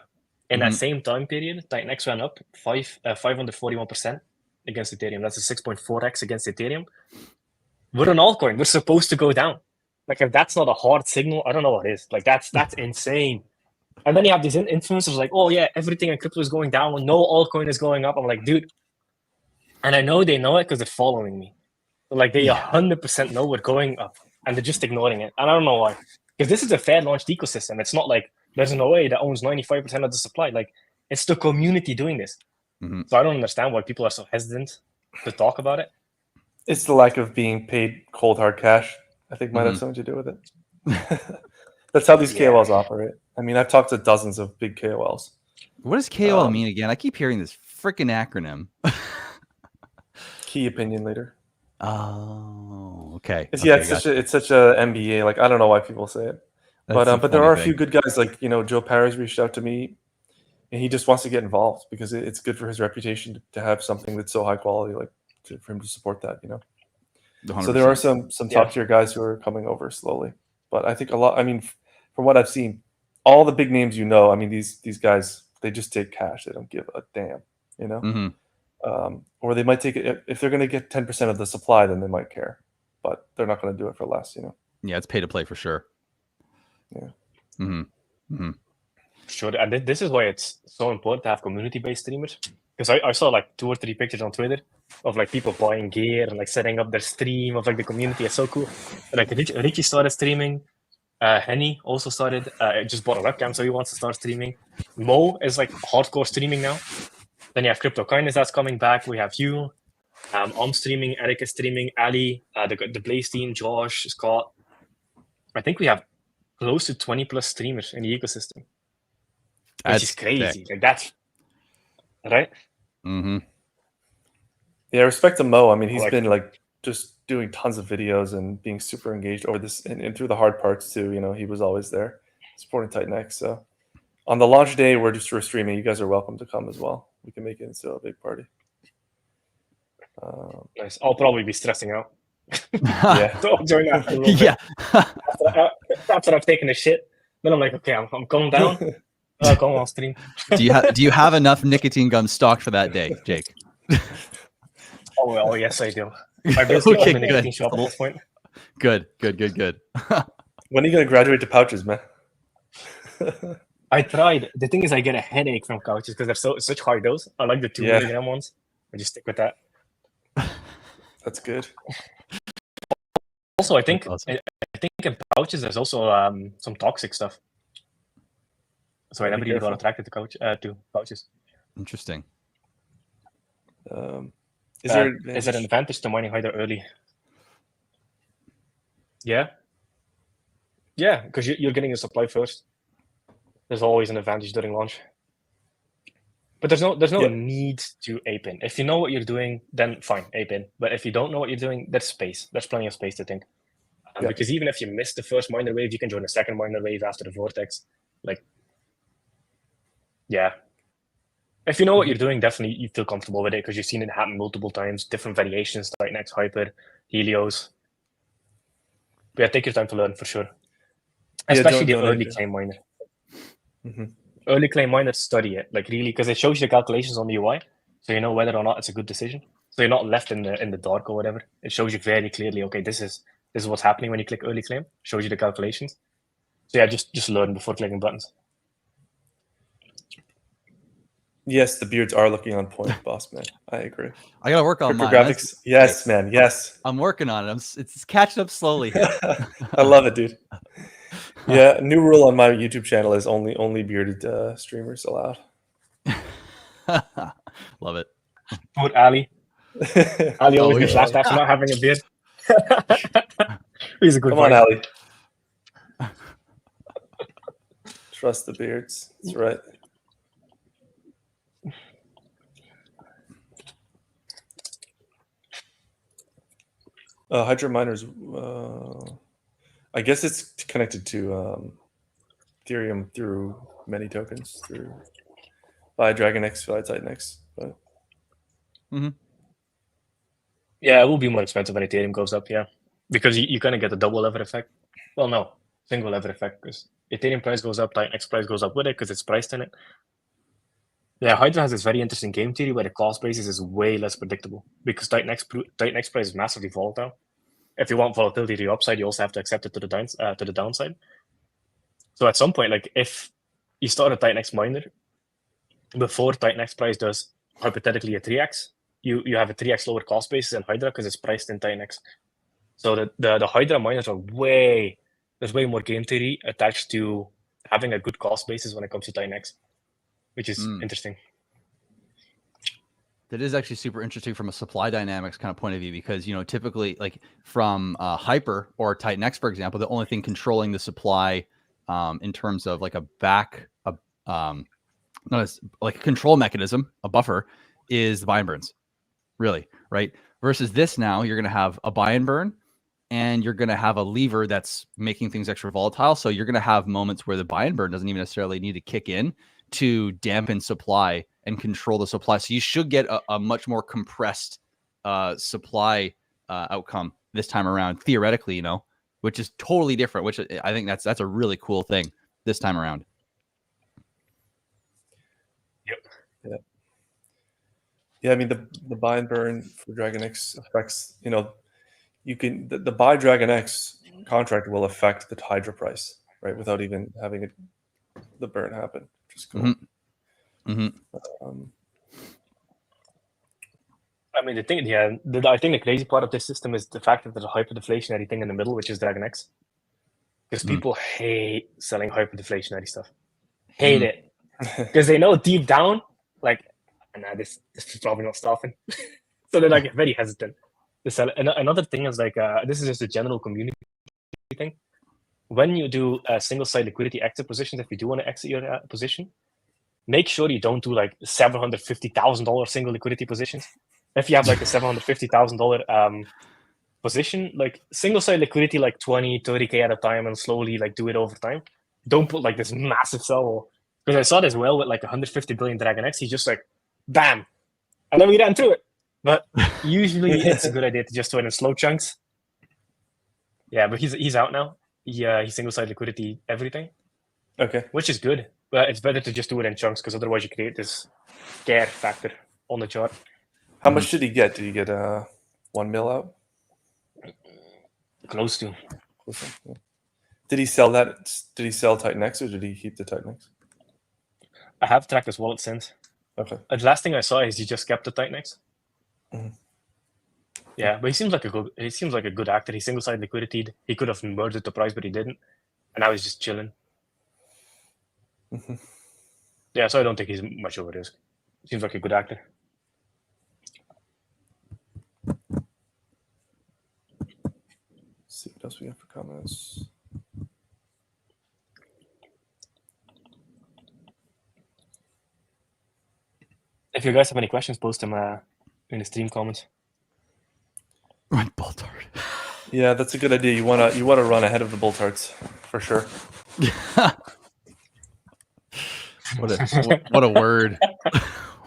In that same time period, Titan X went up 541% against Ethereum. That's a 6.4x against Ethereum. We're an altcoin. We're supposed to go down. Like, if that's not a hard signal, I don't know what is. Like, that's insane. And then you have these influencers like, oh yeah, everything in crypto is going down. No altcoin is going up. I'm like, dude. And I know they know it because they're following me. So like, they 100% know we're going up, and they're just ignoring it. And I don't know why. Because this is a fair launched ecosystem. It's not like there's an OA that owns 95% of the supply. Like, it's the community doing this. Mm-hmm. So I don't understand why people are so hesitant to talk about it. It's the lack of being paid cold hard cash, I think, might have something to do with it. That's how these KOLs operate. I mean, I've talked to dozens of big KOLs. What does KOL mean again? I keep hearing this freaking acronym. Key opinion leader. Oh, okay. It's such a MBA. Like, I don't know why people say it. But there are a few good guys like Joe Parrish reached out to me, and he just wants to get involved because it's good for his reputation to have something that's so high quality, like for him to support that. 100%. So there are some top tier guys who are coming over slowly, but I think a lot. I mean, from what I've seen, all the big names, I mean, these guys, they just take cash. They don't give a damn, or they might take it if they're going to get 10% of the supply, then they might care, but they're not going to do it for less. Yeah, it's pay to play for sure. Yeah. Sure, and this is why it's so important to have community-based streamers. Because I saw like 2 or 3 pictures on Twitter of like people buying gear and like setting up their stream of like the community. It's so cool. Like Richie started streaming. Henny also started. Just bought a webcam, so he wants to start streaming. Mo is like hardcore streaming now. Then you have Crypto Kindness that's coming back. We have you. I'm streaming. Eric is streaming. Ali, the Blaze team, Josh, Scott. I think we have close to 20 plus streamers in the ecosystem. Which is crazy. Like that's right. Yeah, respect to Mo. I mean, he's been like just doing tons of videos and being super engaged over this and through the hard parts too. He was always there supporting TitanX. So on the launch day, we're streaming. You guys are welcome to come as well. We can make it into a big party. Nice. I'll probably be stressing out. Yeah. Don't join after a little bit. Yeah. After I've taken a shit, then I'm like, okay, I'm calming down. I'll go on stream. Do you have enough nicotine gum stocked for that day, Jake? Oh yes, I do. I basically own a nicotine shop at this point. When Good. are you gonna graduate to pouches, man? I tried. The thing is, I get a headache from pouches because they're such high dose. I like the 200 gram ones. I just stick with that. That's good. Also, I think in pouches there's also some toxic stuff. So I never really got attracted to pouches. Interesting. Is there an advantage to mining Hydra early? Yeah, because you're getting the supply first. There's always an advantage during launch. But there's no need to ape in. If you know what you're doing, then fine, ape in. But if you don't know what you're doing, there's space. There's plenty of space to think. Because even if you miss the first miner wave, you can join the second miner wave after the Vortex. If you know what you're doing, definitely you feel comfortable with it because you've seen it happen multiple times, different variations, TitanX, Hyper, Helios. But yeah, take your time to learn for sure. Especially the early claim miner. Early claim miners, study it, really, because it shows you the calculations on the UI, so you know whether or not it's a good decision. So you're not left in the dark or whatever. It shows you very clearly, okay, this is what's happening when you click early claim. Shows you the calculations. So yeah, just learn before clicking buttons. Yes, the beards are looking on point, boss man. I agree. I gotta work on mine. Graphics. Yes, man. Yes. I'm working on it. It's catching up slowly. I love it, dude. Yeah, new rule on my YouTube channel is only bearded streamers allowed. Love it. Poor Ali. Ali always gets laughed at for not having a beard. He's a good Come on, Ali. Trust the beards. That's right. Hydra miners. I guess it's connected to Ethereum through many tokens by DragonX, by TitanX. But yeah, it will be more expensive when Ethereum goes up. Yeah, because you kind of get a double lever effect. Well, no, single lever effect because Ethereum price goes up, TitanX price goes up with it because it's priced in it. Yeah, Hydra has this very interesting game theory where the cost basis is way less predictable because TitanX price is massively volatile. If you want volatility to the upside, you also have to accept it to the downside. So at some point, if you start a TitanX miner before TitanX price does hypothetically a 3x, you have a 3x lower cost basis than Hydra because it's priced in TitanX. So the Hydra miners there's way more game theory attached to having a good cost basis when it comes to TitanX, which is interesting. That is actually super interesting from a supply dynamics kind of point of view because, typically from Hyper or TitanX, for example, the only thing controlling the supply in terms of a control mechanism, a buffer, is the buy and burns, really, right? Versus this now, you're going to have a buy and burn and you're going to have a lever that's making things extra volatile. So you're going to have moments where the buy and burn doesn't even necessarily need to kick in to dampen supply and control the supply. So you should get a much more compressed supply outcome this time around, theoretically, you know, which is totally different, which I think that's a really cool thing this time around. Yeah, I mean the buy and burn for Dragon X affects, you know, you can the buy Dragon X contract will affect the Hydra price, right, without even having the burn happen, which is cool. I mean, the thing, I think the crazy part of this system is the fact that there's a hyperdeflationary thing in the middle, which is Dragon X. Because people hate selling hyperdeflationary stuff. Hate it. Because they know deep down, like, nah, this is probably not stopping. So they're like very hesitant to sell it. And another thing is like, this is just a general community thing. When you do single side liquidity exit positions, if you do want to exit your position, make sure you don't do like $750,000 single liquidity positions. If you have like a $750,000 position, like single side liquidity, like 20, 30K at a time, and slowly like do it over time. Don't put like this massive sell. Because I saw this well with like 150 billion Dragon X. He's just like, bam. And then we ran through it. But usually it's a good idea to just do it in slow chunks. Yeah, but he's out now. He single side liquidity everything. Okay. Which is good. But it's better to just do it in chunks, because otherwise you create this scare factor on the chart. How much did he get? Did he get 1 mil out? Close to. Yeah. Did he sell that? Did he sell Titan X, or did he keep the Titan X? I have tracked his wallet since. Okay. The last thing I saw is he just kept the Titan X. Yeah, but he seems like a good actor. He single side liquidity. He could have murdered the price, but he didn't. And now he's just chilling. Yeah, so I don't think he's much of a risk. Seems like a good actor. Let's see what else we have for comments. If you guys have any questions, post them in the stream comments. Run bull tart. Yeah, that's a good idea. You wanna run ahead of the bull tarts for sure. What a word.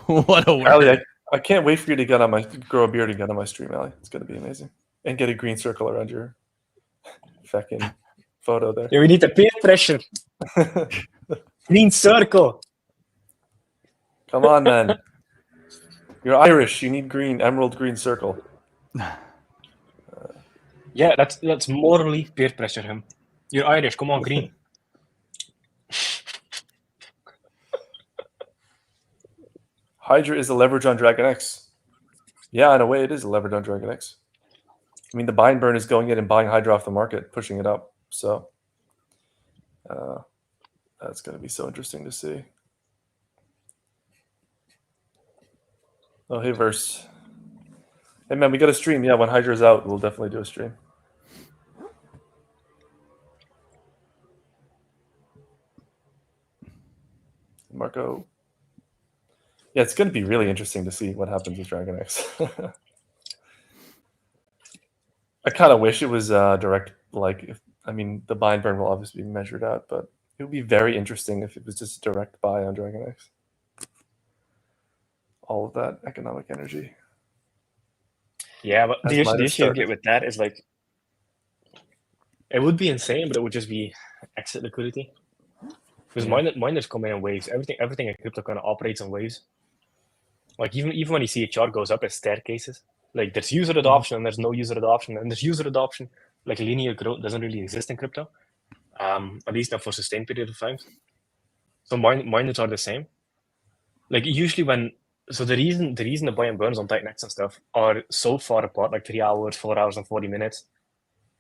What a word. Ali, I can't wait for you to grow a beard and get on my stream, Ali. It's gonna be amazing. And get a green circle around your fucking photo there. Yeah, we need the peer pressure. Green circle. Come on, man. You're Irish. You need emerald green circle. Yeah, let's morally peer pressure him. You're Irish. Come on, green. Hydra is a leverage on Dragon X. Yeah, in a way, it is a leverage on Dragon X. I mean, the buy and burn is going in and buying Hydra off the market, pushing it up. So that's going to be so interesting to see. Oh, hey, Verse. Hey, man, we got a stream. Yeah, when Hydra's out, we'll definitely do a stream. Marco. Yeah, it's going to be really interesting to see what happens with Dragon X. I kind of wish it was direct. I mean, the buy and burn will obviously be measured out, but it would be very interesting if it was just a direct buy on Dragon X. All of that economic energy. Yeah, but the issue you get with that is like, it would be insane, but it would just be exit liquidity. Because miners come in waves. Everything in crypto kind of operates in waves. Like even when you see a chart goes up, it's staircases. Like there's user adoption and there's no user adoption, and there's user adoption. Like linear growth doesn't really exist in crypto, at least not for a sustained period of time. So miners are the same. Like usually the reason the buy and burns on Titan X and stuff are so far apart, like 3 hours, 4 hours, and 40 minutes,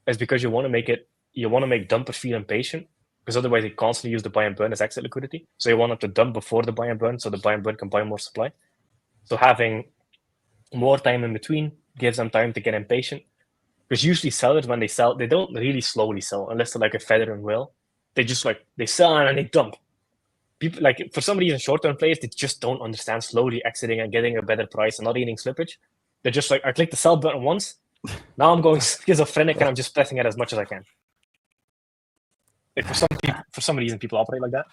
is because you want to make dumpers feel impatient, because otherwise they constantly use the buy and burn as exit liquidity. So you want them to dump before the buy and burn, so the buy and burn can buy more supply. So having more time in between gives them time to get impatient. Because usually sellers, when they sell, they don't really slowly sell unless they're like a feather and will. They just they sell and they dump. People, like, for some reason, short-term players, they just don't understand slowly exiting and getting a better price and not eating slippage. They're just like, I click the sell button once, Now I'm going schizophrenic and I'm just pressing it as much as I can. Like for some reason, people operate like that.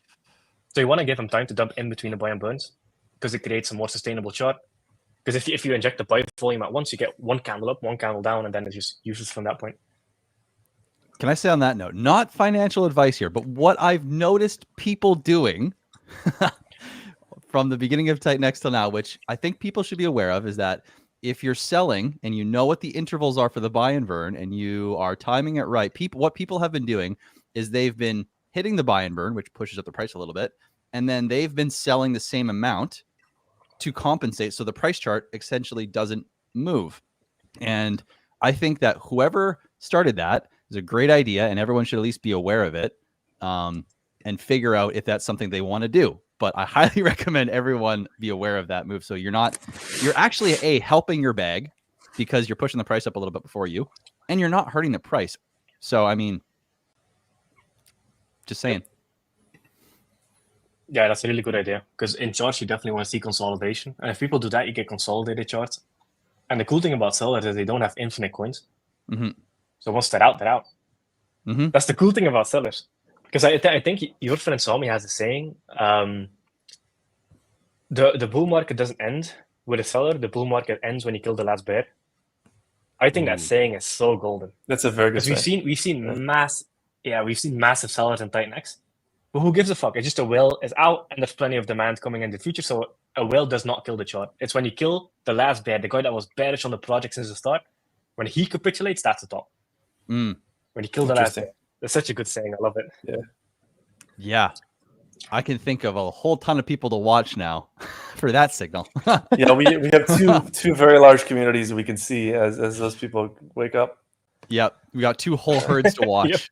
So you want to give them time to dump in between the buy and burns because it creates a more sustainable chart. Because if you inject the buy volume at once, you get one candle up, one candle down, and then it's just useless from that point. Can I say on that note, not financial advice here, but what I've noticed people doing from the beginning of Titan till now, which I think people should be aware of, is that if you're selling and you know what the intervals are for the buy and burn and you are timing it right, what people have been doing is they've been hitting the buy and burn, which pushes up the price a little bit, and then they've been selling the same amount to compensate, so the price chart essentially doesn't move. And I think that whoever started that is a great idea, and everyone should at least be aware of it and figure out if that's something they want to do. But I highly recommend everyone be aware of that move. So you're actually helping your bag because you're pushing the price up a little bit before you, and you're not hurting the price. So, I mean, just saying. Yeah, that's a really good idea because in charts, you definitely want to see consolidation. And if people do that, you get consolidated charts. And the cool thing about sellers is they don't have infinite coins. Mm-hmm. So once they're out, they're out. Mm-hmm. That's the cool thing about sellers. Because I think your friend Sami has a saying, the bull market doesn't end with a seller. The bull market ends when you kill the last bear. I think that saying is so golden. That's a very good saying. saying. We've seen massive sellers in Titan X. But who gives a fuck? It's just a whale is out and there's plenty of demand coming in the future. So a whale does not kill the chart. It's when you kill the last bear, the guy that was bearish on the project since the start, when he capitulates, that's the top. When you kill the last bear. That's such a good saying. I love it. Yeah. Yeah. I can think of a whole ton of people to watch now for that signal. Yeah, we have two very large communities we can see as those people wake up. Yep. We got two whole herds to watch.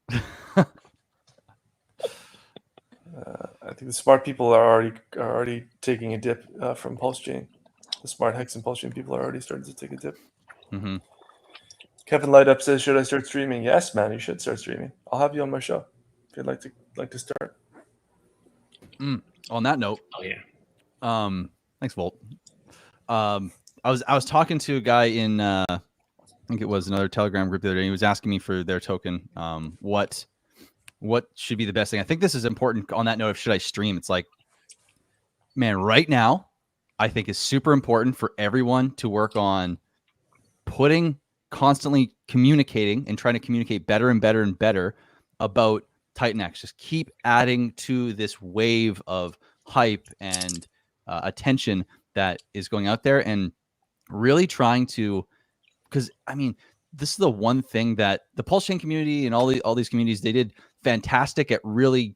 I think the smart people are already taking a dip from Pulse Chain. The smart Hex and Pulse Chain people are already starting to take a dip. Mm-hmm. Kevin Lightup says, "Should I start streaming?" Yes, man, you should start streaming. I'll have you on my show if you'd like to start. On that note, oh yeah. Thanks, Volt. I was talking to a guy in I think it was another Telegram group the other day. He was asking me for their token. What should be the best thing? I think this is important on that note of should I stream? It's like, man, right now, I think is super important for everyone to work on constantly communicating and trying to communicate better and better and better about Titan X. Just keep adding to this wave of hype and attention that is going out there and really trying to, because I mean, this is the one thing that the Pulse Chain community and all these communities, they did fantastic at really,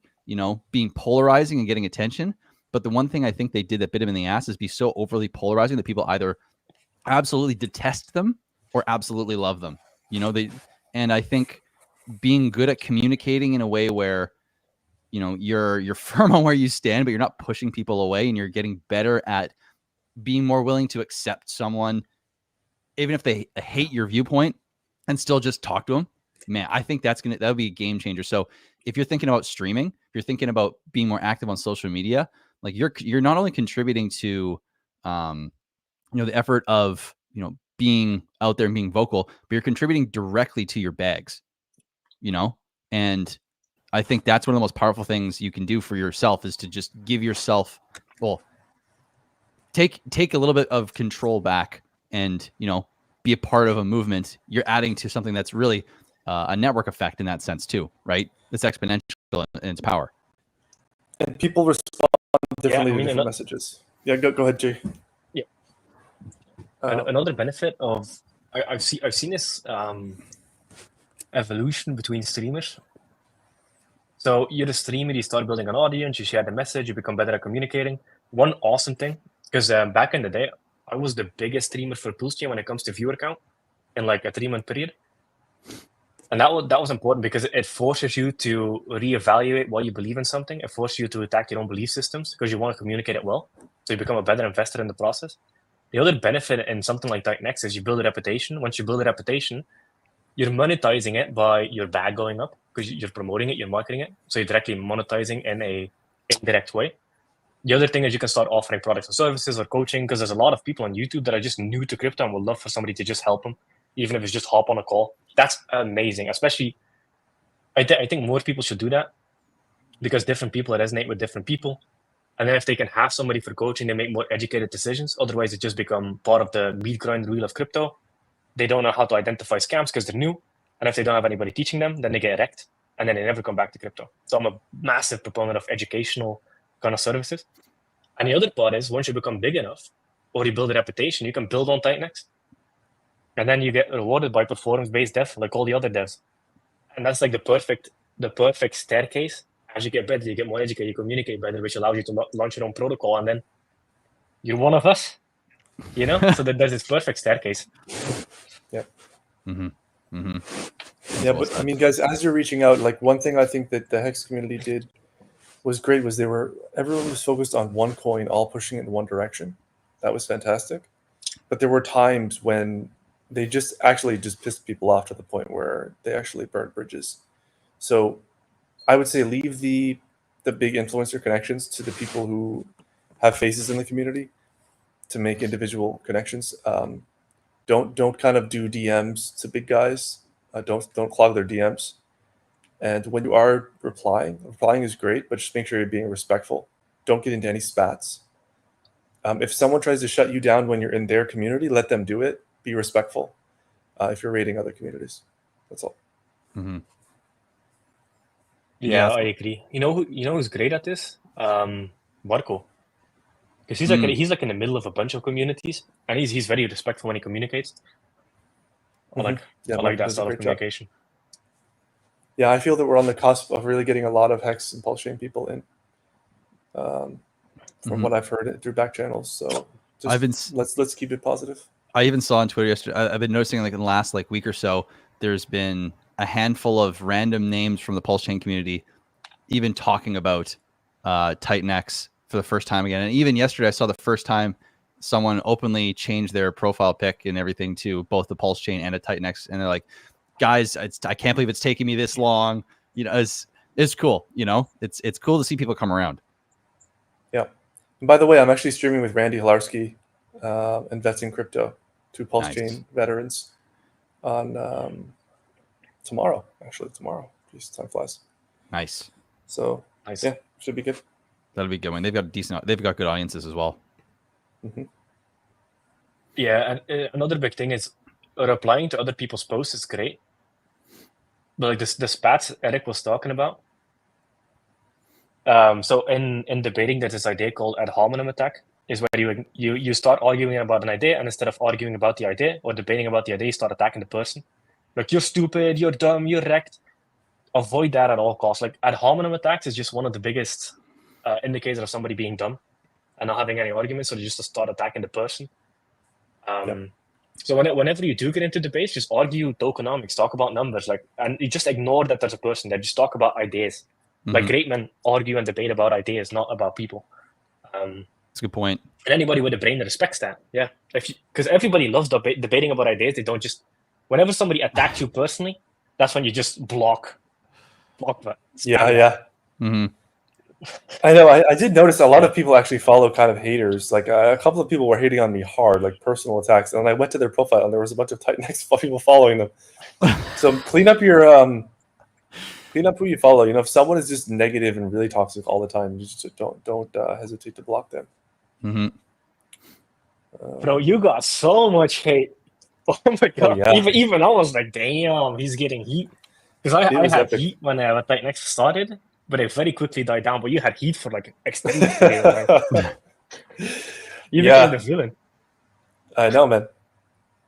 being polarizing and getting attention. But the one thing I think they did that bit them in the ass is be so overly polarizing that people either absolutely detest them or absolutely love them. And I think being good at communicating in a way where, you're firm on where you stand, but you're not pushing people away, and you're getting better at being more willing to accept someone, even if they hate your viewpoint, and still just talk to them. Man, I think that would be a game changer. So if you're thinking about streaming, if you're thinking about being more active on social media, like you're not only contributing to, the effort of, being out there and being vocal, but you're contributing directly to your bags, and I think that's one of the most powerful things you can do for yourself is to just give yourself, take a little bit of control back and, be a part of a movement. You're adding to something that's really a network effect in that sense too, right? It's exponential in its power. And people respond differently to different messages. Yeah, go ahead, Jay. Yeah. Another benefit of I've seen this evolution between streamers. So you're a streamer, you start building an audience, you share the message, you become better at communicating. One awesome thing, because back in the day, I was the biggest streamer for Pulse Chain when it comes to viewer count in like a 3-month period. And that was important because it forces you to reevaluate why you believe in something. It forces you to attack your own belief systems because you want to communicate it well. So you become a better investor in the process. The other benefit in something like Titan X is you build a reputation. Once you build a reputation, you're monetizing it by your bag going up because you're promoting it, you're marketing it. So you're directly monetizing in a indirect way. The other thing is you can start offering products and services or coaching because there's a lot of people on YouTube that are just new to crypto and would love for somebody to just help them even if it's just hop on a call. That's amazing. Especially, I think more people should do that because different people resonate with different people. And then if they can have somebody for coaching, they make more educated decisions. Otherwise, it just become part of the meat grind wheel of crypto. They don't know how to identify scams because they're new. And if they don't have anybody teaching them, then they get wrecked. And then they never come back to crypto. So I'm a massive proponent of educational kind of services. And the other part is once you become big enough or you build a reputation, you can build on Titanx. And then you get rewarded by performance-based dev like all the other devs. And that's like the perfect staircase. As you get better, you get more educated, you communicate better, which allows you to launch your own protocol. And then you're one of us, you know? So there's this perfect staircase. Yeah. Mm-hmm. Mm-hmm. Yeah, well, but I mean, guys, as you're reaching out, like one thing I think that the Hex community did was great was everyone was focused on one coin, all pushing it in one direction. That was fantastic. But there were times when they just pissed people off to the point where they actually burned bridges. So I would say leave the big influencer connections to the people who have faces in the community to make individual connections. Don't kind of do DMs to big guys. Don't clog their DMs. And when you are replying is great, but just make sure you're being respectful. Don't get into any spats. If someone tries to shut you down when you're in their community, let them do it. Be respectful. If you're raiding other communities, that's all. Mm-hmm. Yeah, I agree. You know who's great at this? Marco. Because he's like in the middle of a bunch of communities, and he's very respectful when he communicates. I like that style of communication. Yeah, I feel that we're on the cusp of really getting a lot of Hex and Pulse Chain people in. From what I've heard through back channels, so let's keep it positive. I even saw on Twitter yesterday. I've been noticing like in the last week or so, there's been a handful of random names from the Pulse Chain community, even talking about Titanx for the first time again. And even yesterday, I saw the first time someone openly changed their profile pic and everything to both the Pulse Chain and a Titanx, and they're like, "Guys, I can't believe it's taking me this long." You know, it's cool. You know, it's cool to see people come around. Yeah. And by the way, I'm actually streaming with Randy Hilarski and Vets in Crypto, two Pulse Chain veterans, on tomorrow. Actually, tomorrow. Jeez, time flies. Nice. So yeah, should be good. That'll be good one. They've got good audiences as well. Mm-hmm. Yeah, and another big thing is replying to other people's posts is great, but like the spats Eric was talking about. So in debating, there's this idea called ad hominem attack, is where you start arguing about an idea, and instead of arguing about the idea or debating about the idea, you start attacking the person. Like, you're stupid, you're dumb, you're wrecked. Avoid that at all costs. Like, ad hominem attacks is just one of the biggest indicators of somebody being dumb and not having any arguments, so they just start attacking the person. So whenever you do get into debates, just argue tokenomics, talk about numbers, and you just ignore that there's a person there. Just talk about ideas. Like, great men argue and debate about ideas, not about people. That's a good point. And anybody with a brain that respects that, yeah. Because everybody loves debating about ideas. They don't just... Whenever somebody attacks you personally, that's when you just block that. Yeah. Mm-hmm. I know. I did notice a lot of people actually follow kind of haters. Like a couple of people were hating on me hard, like personal attacks. And I went to their profile, and there was a bunch of Titanx people following them. So clean up who you follow. You know, if someone is just negative and really toxic all the time, you just don't hesitate to block them. Mm-hmm. Bro, you got so much hate. Oh my god! Yeah. Even I was like, damn, he's getting heat. Because I had epic heat when Titanx started, but it very quickly died down. But you had heat for like extended period of time. You became the villain. I know, man.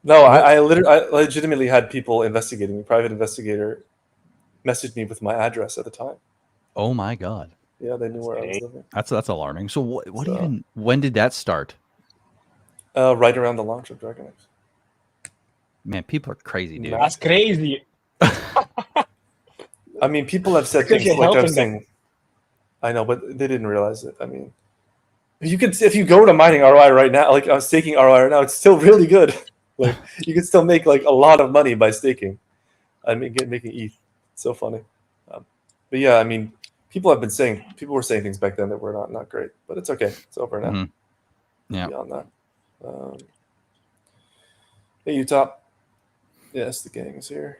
No, I legitimately had people investigating me. Private investigator messaged me with my address at the time. Oh my god. Yeah, they knew where I was living. That's alarming. So when did that start? Right around the launch of DragonX. Man, people are crazy, dude. That's crazy. I mean, people have said things like I was saying. I know, but they didn't realize it. I mean, if you go to mining ROI right now, like I'm staking ROI right now, it's still really good. Like you can still make like a lot of money by staking. I mean, making ETH. It's so funny. But yeah, I mean, people were saying things back then that were not great, but it's okay. It's over now. Mm-hmm. Yeah. Beyond that. Hey, Utah. Yes, the gang is here.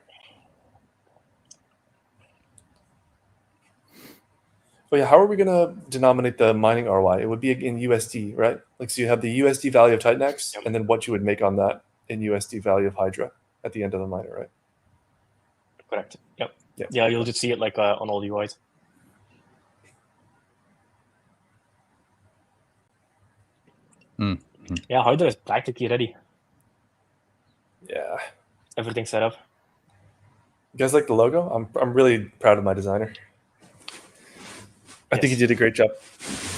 Oh yeah, how are we gonna denominate the mining ROI? It would be in USD, right? Like, so you have the USD value of Titanex, Yep. and then what you would make on that in USD value of Hydra at the end of the miner, right? Correct. Yep. Yeah. Yeah, you'll just see it like on all UIs. Yeah, Hydra is practically ready. Yeah. Everything's set up. You guys like the logo? I'm really proud of my designer. I think he Yes. did a great job.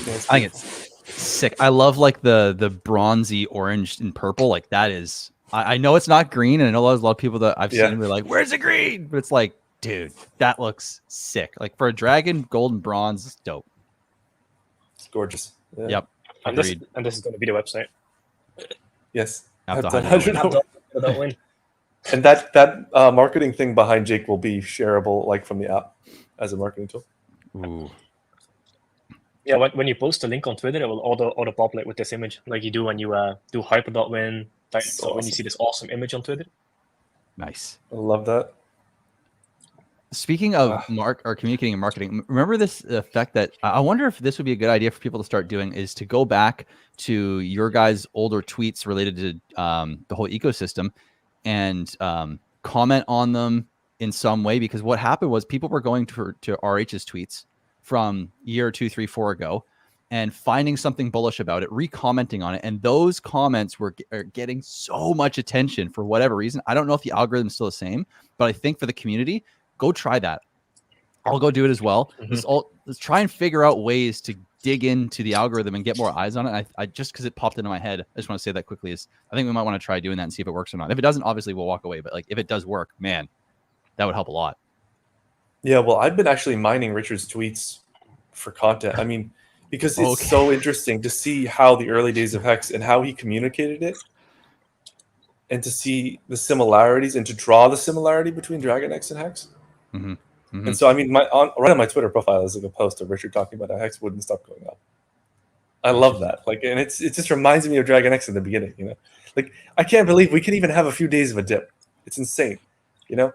Yeah, I think it's sick. I love like the bronzy orange and purple. Like that is. I know it's not green, and I know there's a lot of people that I've Yeah. seen be like, "Where's the green?" But it's like, dude, that looks sick. Like for a dragon, gold and bronze is dope. It's gorgeous. Yeah. Yep. And Agreed. this is going to be the website. Yes. Have to I've done Hydra Hydra win. Without win. And that marketing thing behind Jake will be shareable, like from the app, as a marketing tool. Ooh. Yeah, when you post a link on Twitter, it will auto populate with this image, like you do when you do hyper.win. So when you see this awesome image on Twitter. Nice. I love that. Speaking of communicating and marketing, remember this effect that I wonder if this would be a good idea for people to start doing is to go back to your guys' older tweets related to the whole ecosystem and comment on them in some way, because what happened was people were going to RH's tweets from year 2, 3, 4 ago and finding something bullish about it, re-commenting on it. And those comments are getting so much attention for whatever reason. I don't know if the algorithm is still the same, but I think for the community, go try that. I'll go do it as well. Mm-hmm. Let's try and figure out ways to dig into the algorithm and get more eyes on it. I just because it popped into my head, I just want to say that quickly is I think we might want to try doing that and see if it works or not. If it doesn't, obviously we'll walk away. But like if it does work, man, that would help a lot. Yeah, well, I've been actually mining Richard's tweets for content. I mean, because it's so interesting to see how the early days of Hex and how he communicated it, and to see the similarities and to draw the similarity between Dragon X and Hex. Mm-hmm. Mm-hmm. And so, I mean, right on my Twitter profile is like a post of Richard talking about how Hex wouldn't stop going up. I love that. Like, and it just reminds me of Dragon X in the beginning, you know? Like, I can't believe we can even have a few days of a dip. It's insane, you know?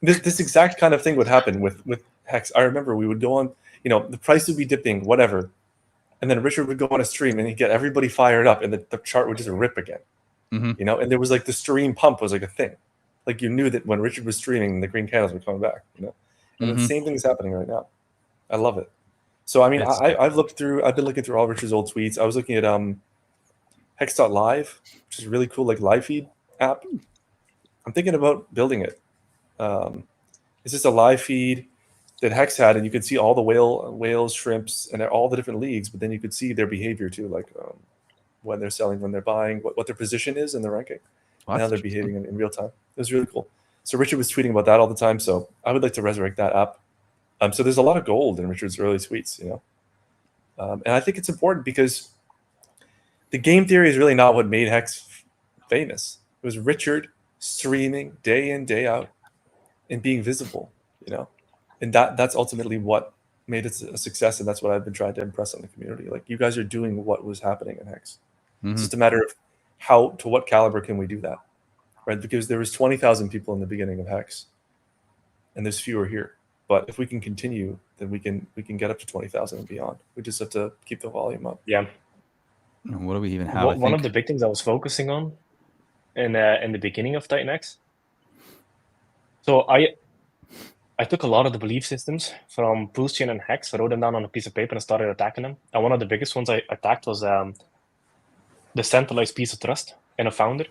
This exact kind of thing would happen with Hex. I remember we would go on, you know, the price would be dipping, whatever. And then Richard would go on a stream and he'd get everybody fired up and the chart would just rip again, you know? And there was like the stream pump was like a thing. Like you knew that when Richard was streaming, the green candles were coming back, you know? And the same thing is happening right now. I love it. So, I mean, I've been looking through all Richard's old tweets. I was looking at Hex.live, which is a really cool, like live feed app. I'm thinking about building it. It's just a live feed that Hex had, and you could see all the whales, shrimps, and all the different leagues, but then you could see their behavior too, like when they're selling, when they're buying, what their position is in the ranking, and how they're behaving in real time. It was really cool. So Richard was tweeting about that all the time, so I would like to resurrect that app. So there's a lot of gold in Richard's early tweets, you know? And I think it's important because the game theory is really not what made Hex famous. It was Richard streaming day in, day out and being visible, you know? And that's ultimately what made it a success, and that's what I've been trying to impress on the community. Like, you guys are doing what was happening in Hex. It's just a matter of to what caliber can we do that, right? Because there was 20,000 people in the beginning of Hex, and there's fewer here. But if we can continue, then we can get up to 20,000 and beyond. We just have to keep the volume up. Yeah. What do we even have? One of the big things I was focusing on in the beginning of Titan X. So I took a lot of the belief systems from Prussian and Hex, wrote them down on a piece of paper and started attacking them. And one of the biggest ones I attacked was the centralized piece of trust in a founder.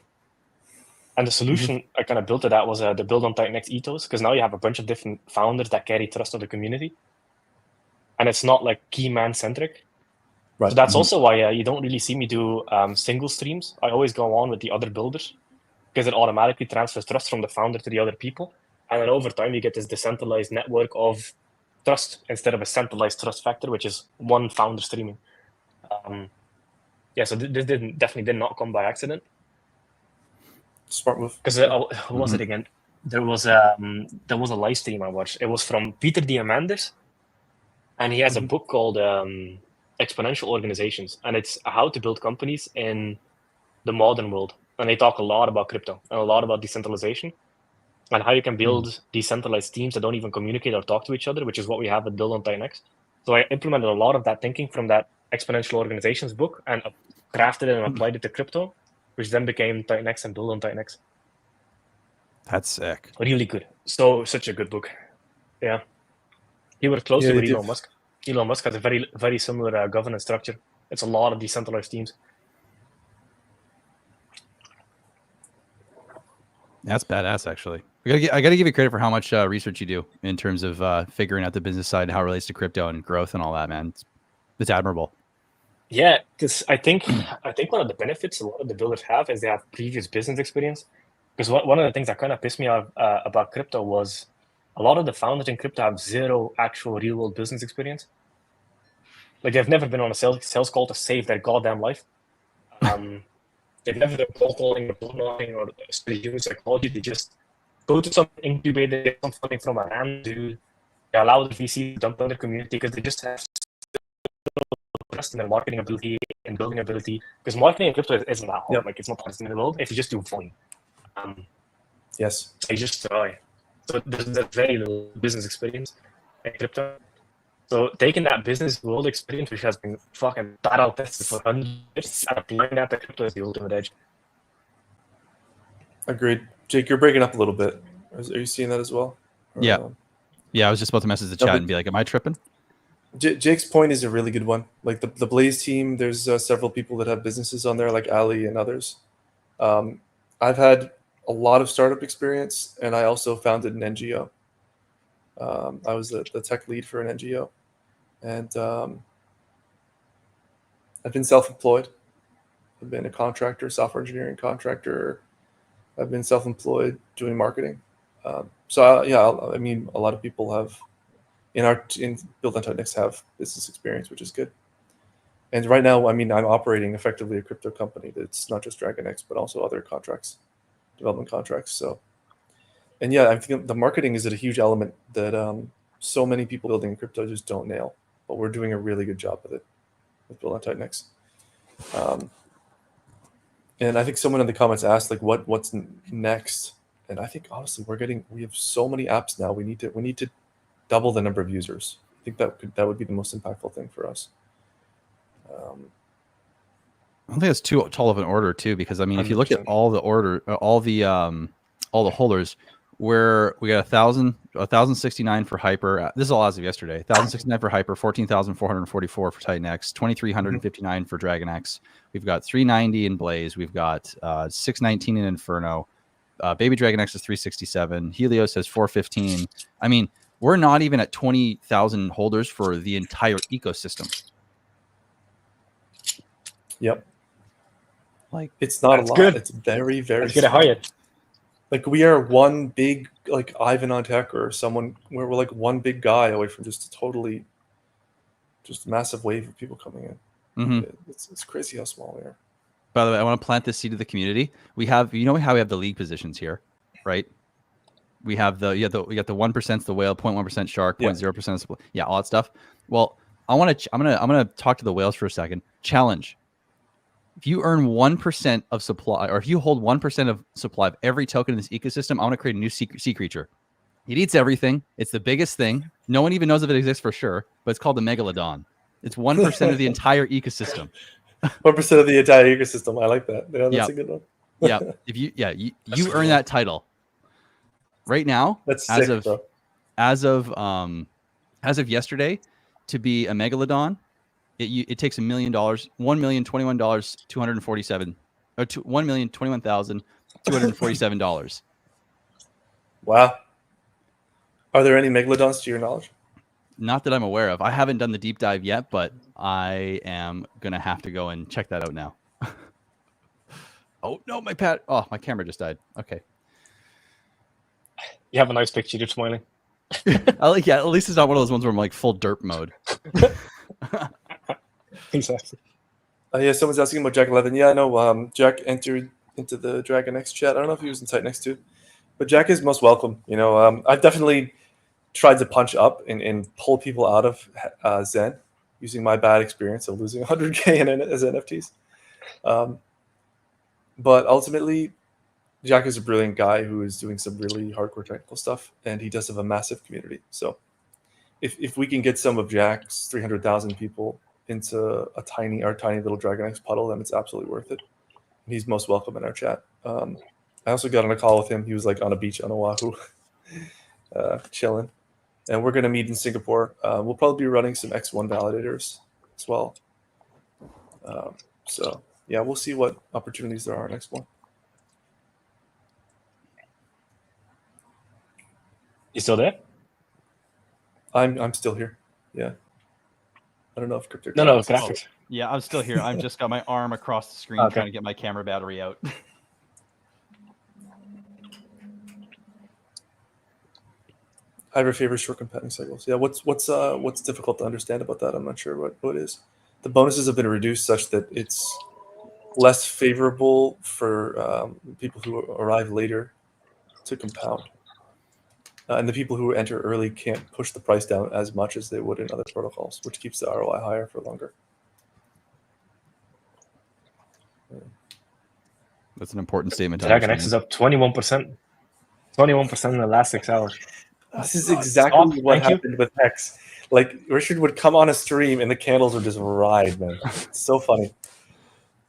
And the solution I kind of built to that was the build on Titan X ethos, because now you have a bunch of different founders that carry trust of the community. And it's not like key man centric. Right. So that's also why you don't really see me do single streams. I always go on with the other builders because it automatically transfers trust from the founder to the other people. And then over time, you get this decentralized network of trust instead of a centralized trust factor, which is one founder streaming. So this definitely did not come by accident. Smart move. Because who was it again? There was a live stream I watched. It was from Peter Diamandis, and he has a book called Exponential Organizations, and it's how to build companies in the modern world. and they talk a lot about crypto and a lot about decentralization and how you can build decentralized teams that don't even communicate or talk to each other, which is what we have at Build on TitanX. So I implemented a lot of that thinking from that Exponential Organizations book and crafted it and applied it to crypto, which then became TitanX and Build on TitanX. That's sick. Really good. So such a good book. Yeah. He worked closely with Elon Musk. Elon Musk has a very, very similar governance structure. It's a lot of decentralized teams. That's badass, actually. I gotta give you credit for how much research you do in terms of figuring out the business side and how it relates to crypto and growth and all that, man. It's admirable. Yeah, because I think one of the benefits a lot of the builders have is they have previous business experience. Because one of the things that kind of pissed me off about crypto was a lot of the founders in crypto have zero actual real world business experience. Like they've never been on a sales call to save their goddamn life. They've never done cold calling or cold knocking or study human psychology. They just go to some incubator, get some funding from a random dude. They allow the VC to dump on their community because they just have trust in their marketing ability and building ability. Because marketing in crypto isn't that hard. Yep. Like it's not hard in the world if you just do volume. Yes. So you just try. So there's very little business experience in crypto. So taking that business world experience, which has been fucking battle tested for hundreds, and applying that to crypto is the ultimate edge. Agreed. Jake, you're breaking up a little bit. Are you seeing that as well? Or, Yeah. Yeah, I was just about to message the chat and be like, am I tripping? Jake's point is a really good one. Like the Blaze team, there's several people that have businesses on there, like Ali and others. I've had a lot of startup experience, and I also founded an NGO. I was the tech lead for an NGO, and I've been self-employed. I've been a contractor, software engineering contractor. I've been self-employed doing marketing. I mean, a lot of people have in Build on TitanX have business experience, which is good. And right now, I mean, I'm operating effectively a crypto company that's not just DragonX, but also other contracts, development contracts. So, and yeah, I think the marketing is a huge element that so many people building crypto just don't nail, but we're doing a really good job with it with Build on TitanX. And I think someone in the comments asked like, what's next? And I think honestly, we have so many apps now. We need to double the number of users. I think that would be the most impactful thing for us. I don't think it's too tall of an order too, because I mean, 100%. If you look at all the holders, where we got 1,069 for Hyper. This is all as of yesterday. 1,069 for Hyper, 14,444 for TitanX, 2,359 for DragonX. We've got 390 in Blaze. We've got 619 in Inferno. Baby DragonX is 367. Helios has 415. I mean, we're not even at 20,000 holders for the entire ecosystem. Yep. Like it's not a lot. Good. It's very, very Let's get it higher. Like we are one big, like Ivan on Tech or someone where we're like one big guy away from just a massive wave of people coming in. Mm-hmm. It's crazy how small we are. By the way, I want to plant this seed of the community. We have, you know how we have the league positions here, right? We have we got the 1% the whale, 0.1% shark, 0.0% all that stuff. Well, I'm gonna talk to the whales for a second. Challenge. If you earn 1% of supply, or if you hold 1% of supply of every token in this ecosystem, I want to create a new sea creature. It eats everything. It's the biggest thing. No one even knows if it exists for sure, but it's called the Megalodon. It's 1% of the entire ecosystem. 1% of the entire ecosystem. I like that. Yeah, that's a good one. Yeah. If you earn that title right now, that's sick, bro. As of yesterday, to be a Megalodon, it takes $1 million, $1,021,247, or $1,021,247. Wow. Are there any Megalodons to your knowledge? Not that I'm aware of. I haven't done the deep dive yet, but I am gonna have to go and check that out now. Oh no, my camera just died. Okay. You have a nice picture. You're smiling. At least it's not one of those ones where I'm like full derp mode. Exactly. Yeah, someone's asking about Jack 11. Yeah, no. Jack entered into the DragonX chat. I don't know if he was in TitanX too, but Jack is most welcome. You know, I've definitely tried to punch up and pull people out of Zen using my bad experience of losing 100K as NFTs. But ultimately, Jack is a brilliant guy who is doing some really hardcore technical stuff, and he does have a massive community. So if we can get some of Jack's 300,000 people into our tiny little Dragon X puddle, then it's absolutely worth it. He's most welcome in our chat. I also got on a call with him. He was like on a beach on Oahu, chilling. And we're going to meet in Singapore. We'll probably be running some X1 validators as well. So yeah, we'll see what opportunities there are in X1. You still there? I'm still here. Yeah. I don't know if crypto. No, graphics. Yeah, I'm still here. I've just got my arm across the screen trying to get my camera battery out. Hydra favors short compounding cycles. Yeah, what's difficult to understand about that? I'm not sure what is. The bonuses have been reduced such that it's less favorable for people who arrive later to compound. And the people who enter early can't push the price down as much as they would in other protocols, which keeps the ROI higher for longer. That's an important statement. Dragon X is up 21%. 21% in the last 6 hours. This is exactly what happened with X. Like, Richard would come on a stream and the candles would just ride, man. It's so funny.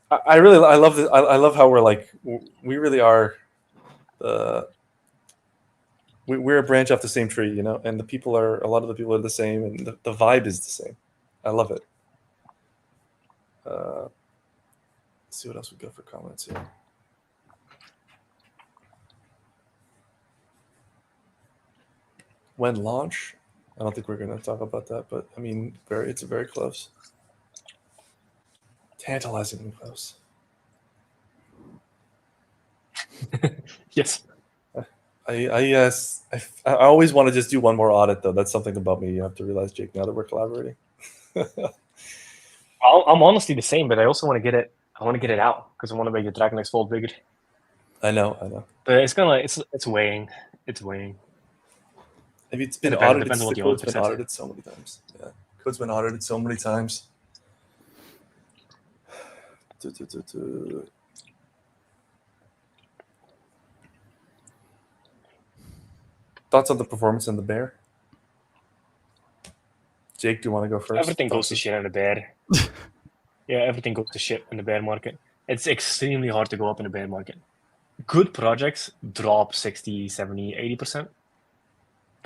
I love this. I love how we're like, we really are we're a branch off the same tree, you know, and a lot of the people are the same, and the vibe is the same. I love it. Let's see what else we got for comments here. When launch, I don't think we're going to talk about that, but I mean, it's very close. Tantalizingly close. Yes. I always want to just do one more audit, though. That's something about me you have to realize, Jake, now that we're collaborating. I'm honestly the same, but I also want to get it. I want to get it out because I want to make the Dragon X Fold bigger. I know. But it's kind of like it's weighing. It's weighing. I mean, it's been audited. The code's been audited so many times. Yeah, code's been audited so many times. Thoughts on the performance in the bear? Jake, do you want to go first? Everything goes to shit in the bear. Yeah, everything goes to shit in the bear market. It's extremely hard to go up in the bear market. Good projects drop 60, 70, 80%,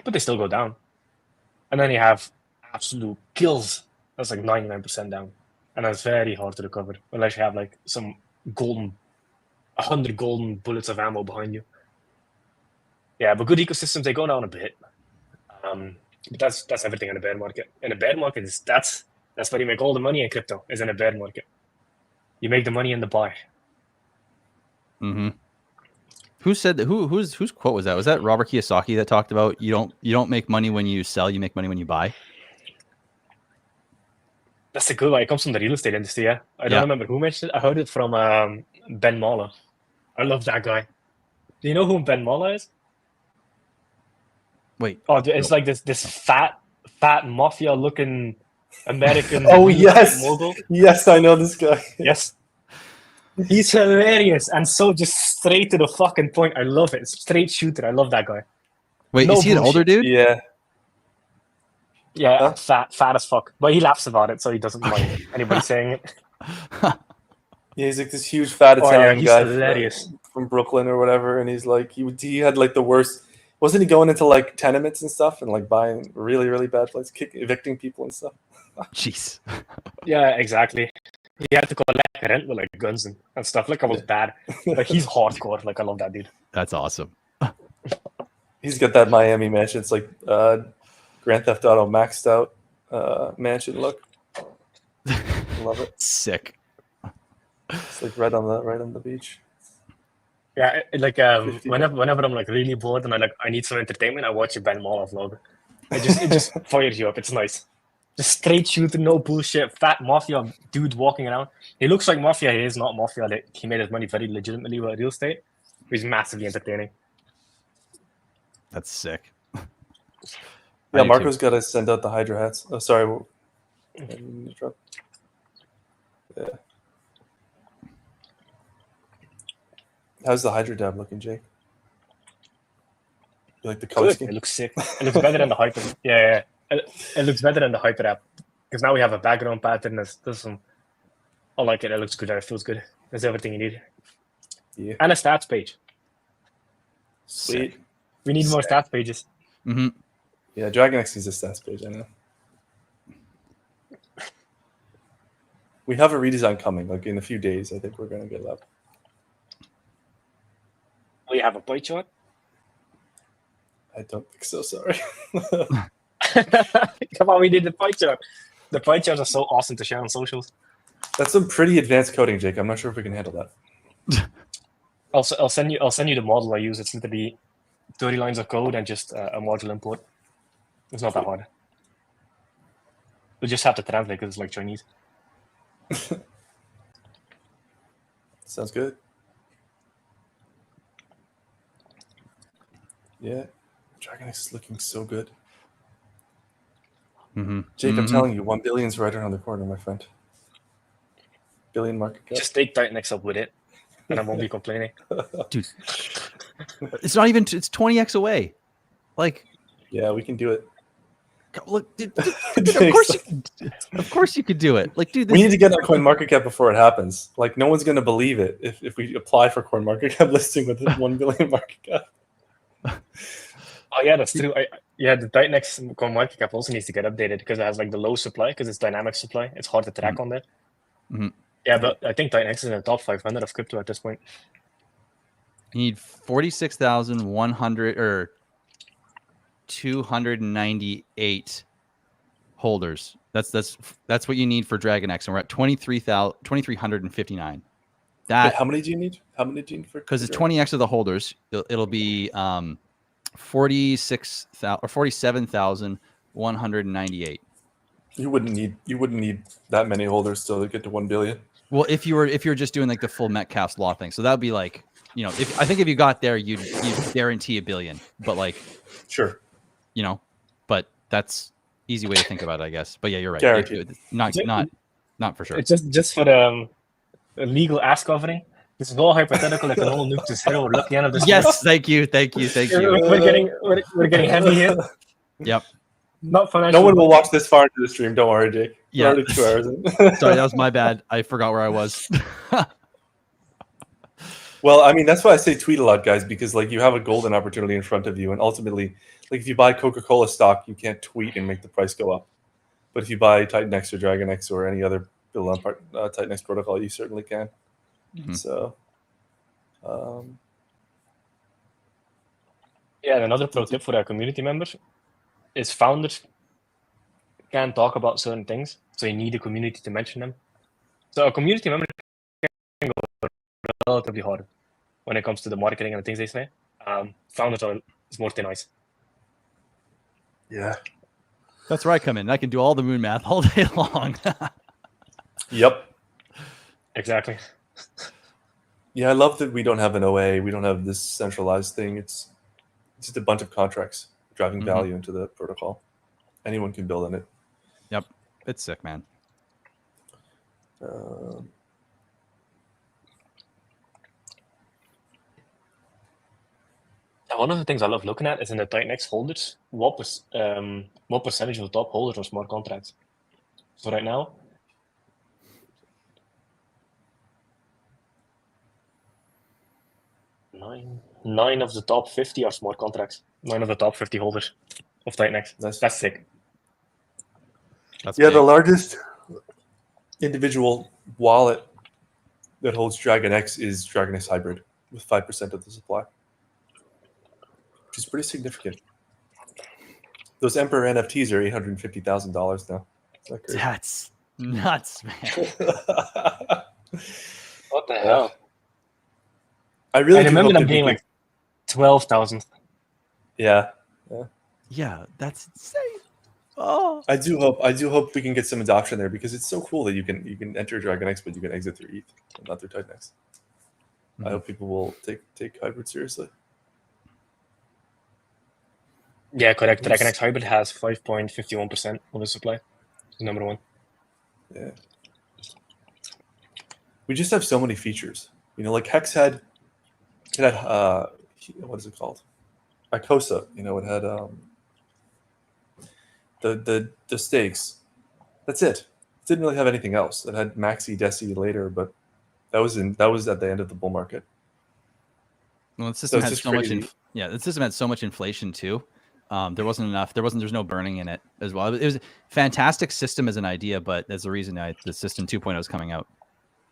but they still go down. And then you have absolute kills. That's like 99% down. And that's very hard to recover unless you have like some 100 golden bullets of ammo behind you. Yeah, but good ecosystems, they go down a bit. But that's everything in a bear market. In a bear market, that's where you make all the money in crypto, is in a bear market. You make the money in the buy. Mm-hmm. Who said that? Whose quote was that? Was that Robert Kiyosaki that talked about you don't make money when you sell, you make money when you buy? That's a good one. It comes from the real estate industry, yeah. I don't remember who mentioned it. I heard it from Ben Mala. I love that guy. Do you know who Ben Mala is? Wait. Oh, it's like this fat mafia-looking American. Oh yes, mogul. Yes, I know this guy. Yes. He's hilarious and so just straight to the fucking point. I love it. Straight shooter. I love that guy. Wait, is he an older dude? Yeah. Yeah, fat as fuck. But he laughs about it, so he doesn't mind anybody saying it. Yeah, he's like this huge fat Italian guy hilarious. From Brooklyn or whatever, and he's like he had like the worst. Wasn't he going into like tenements and stuff and like buying really, really bad places, evicting people and stuff? Jeez. Yeah, exactly. He had to collect rent with like guns and stuff. Like, I was bad. Like, he's hardcore. Like, I love that dude. That's awesome. He's got that Miami mansion. It's like Grand Theft Auto maxed out mansion look. Love it. Sick. It's like right on the beach. Yeah, like whenever I'm like really bored and I need some entertainment, I watch a Ben Mala vlog. It just fires you up. It's nice. Just straight shooter, no bullshit, fat mafia dude walking around. He looks like mafia. He is not mafia. He made his money very legitimately with real estate. He's massively entertaining. That's sick. Yeah, Marco's got to send out the Hydra hats. Oh, sorry. Yeah. How's the Hydra dab looking, Jake? You like the color Good. scheme? It looks sick. It looks better than the Hyper. Yeah. It looks better than the Hyper app because now we have a background pattern. There's some. I like it. It looks good. It feels good. There's everything you need. Yeah. And a stats page. Sweet. Sick. We need more stats pages. Mm-hmm. Yeah, Dragon X needs a stats page, I know. We have a redesign coming, like in a few days. I think we're going to get it up. We have a pie chart. I don't think so, sorry. Come on, we need the pie chart. The pie charts are so awesome to share on socials. That's some pretty advanced coding, Jake. I'm not sure if we can handle that. I'll send you the model I use. It's literally 30 lines of code and just a module import. It's not that hard. We just have to translate because it's like Chinese. Sounds good. Yeah, Dragon X is looking so good. Mm-hmm. Jake, I'm telling you, 1 billion's right around the corner, my friend. Billion market cap. Just take Titanx up with it, and I won't be complaining. Dude, it's not even. It's 20x away. Like, Yeah, we can do it. look, dude, of course you could do it. Like, dude, We need to get on CoinMarketCap before it happens. Like, no one's going to believe it if we apply for CoinMarketCap listing with 1 billion market cap. Oh yeah, that's true. The Titanx market cap also needs to get updated because it has like the low supply because it's dynamic supply. It's hard to track on there. Mhm. Yeah, but I think Titanx is in the top 500 of crypto at this point. You need 46,100 or 298 holders. That's what you need for Dragon X, and we're at 23,359. Wait, how many do you need? How many do you need for? Because it's 20x of the holders. It'll be 46,000 or 47,198. You wouldn't need that many holders to get to 1 billion. Well, if you're just doing like the full Metcalfe's law thing, so that would be like, I think if you got there, you'd guarantee 1 billion. But like, Sure. But that's easy way to think about it, I guess. But yeah, you're right. Guaranteed. Not for sure. It's just for the legal ass covering. This is all hypothetical. If an old nuke is zero, we're looking at this. Yes, thank you. We're getting heavy here. Yep. Not financial. No one will watch this far into the stream. Don't worry, Jake. We're Yeah. already 2 hours in. Sorry, that was my bad. I forgot where I was. Well, I mean, that's why I say tweet a lot, guys, because like you have a golden opportunity in front of you, and ultimately, like if you buy Coca-Cola stock, you can't tweet and make the price go up. But if you buy Titanx or Dragon X or any other build on Titanx protocol, you certainly can. Mhm. So, Yeah, and another pro tip for our community members is founders can't talk about certain things, so you need a community to mention them. So a community member can go relatively hard when it comes to the marketing and the things they say. Founders are more than nice. yeah. That's where I come in. I can do all the moon math all day long. Yep. Exactly. Yeah, I love that we don't have an OA. We don't have this centralized thing. It's just a bunch of contracts driving value into the protocol. Anyone can build on it. Yep. It's sick, man. One of the things I love looking at is in the Titanx holders, what percentage of the top holders are smart contracts. So right now, 9 of the top 50 are smart contracts. 9 of the top 50 holders of Titanx. That's sick. That's Yeah, big. the largest individual wallet that holds Dragon X is Dragon X Hybrid with 5% of the supply, which is pretty significant. Those Emperor NFTs are $850,000 now. Is that crazy? That's nuts, man. What the hell? I really I do remember hope them that we being can- like 12,000. Yeah. Yeah, that's insane. Oh, I do hope we can get some adoption there because it's so cool that you can enter Dragon X, but you can exit through ETH, and not through Titanx. I hope people will take hybrid seriously. Yeah, correct. Dragon X Hybrid has 5.51% of the supply. Number one. Yeah. We just have so many features. Like Hex had it had what is it called? Icosa. You know, it had the stakes. That's it. It didn't really have anything else. It had Maxi Deci later, but that was at the end of the bull market. Well, the system had just so much. crazy. The system had so much inflation too. There's no burning in it as well. It was a fantastic system as an idea, but there's a reason the system 2.0 is coming out.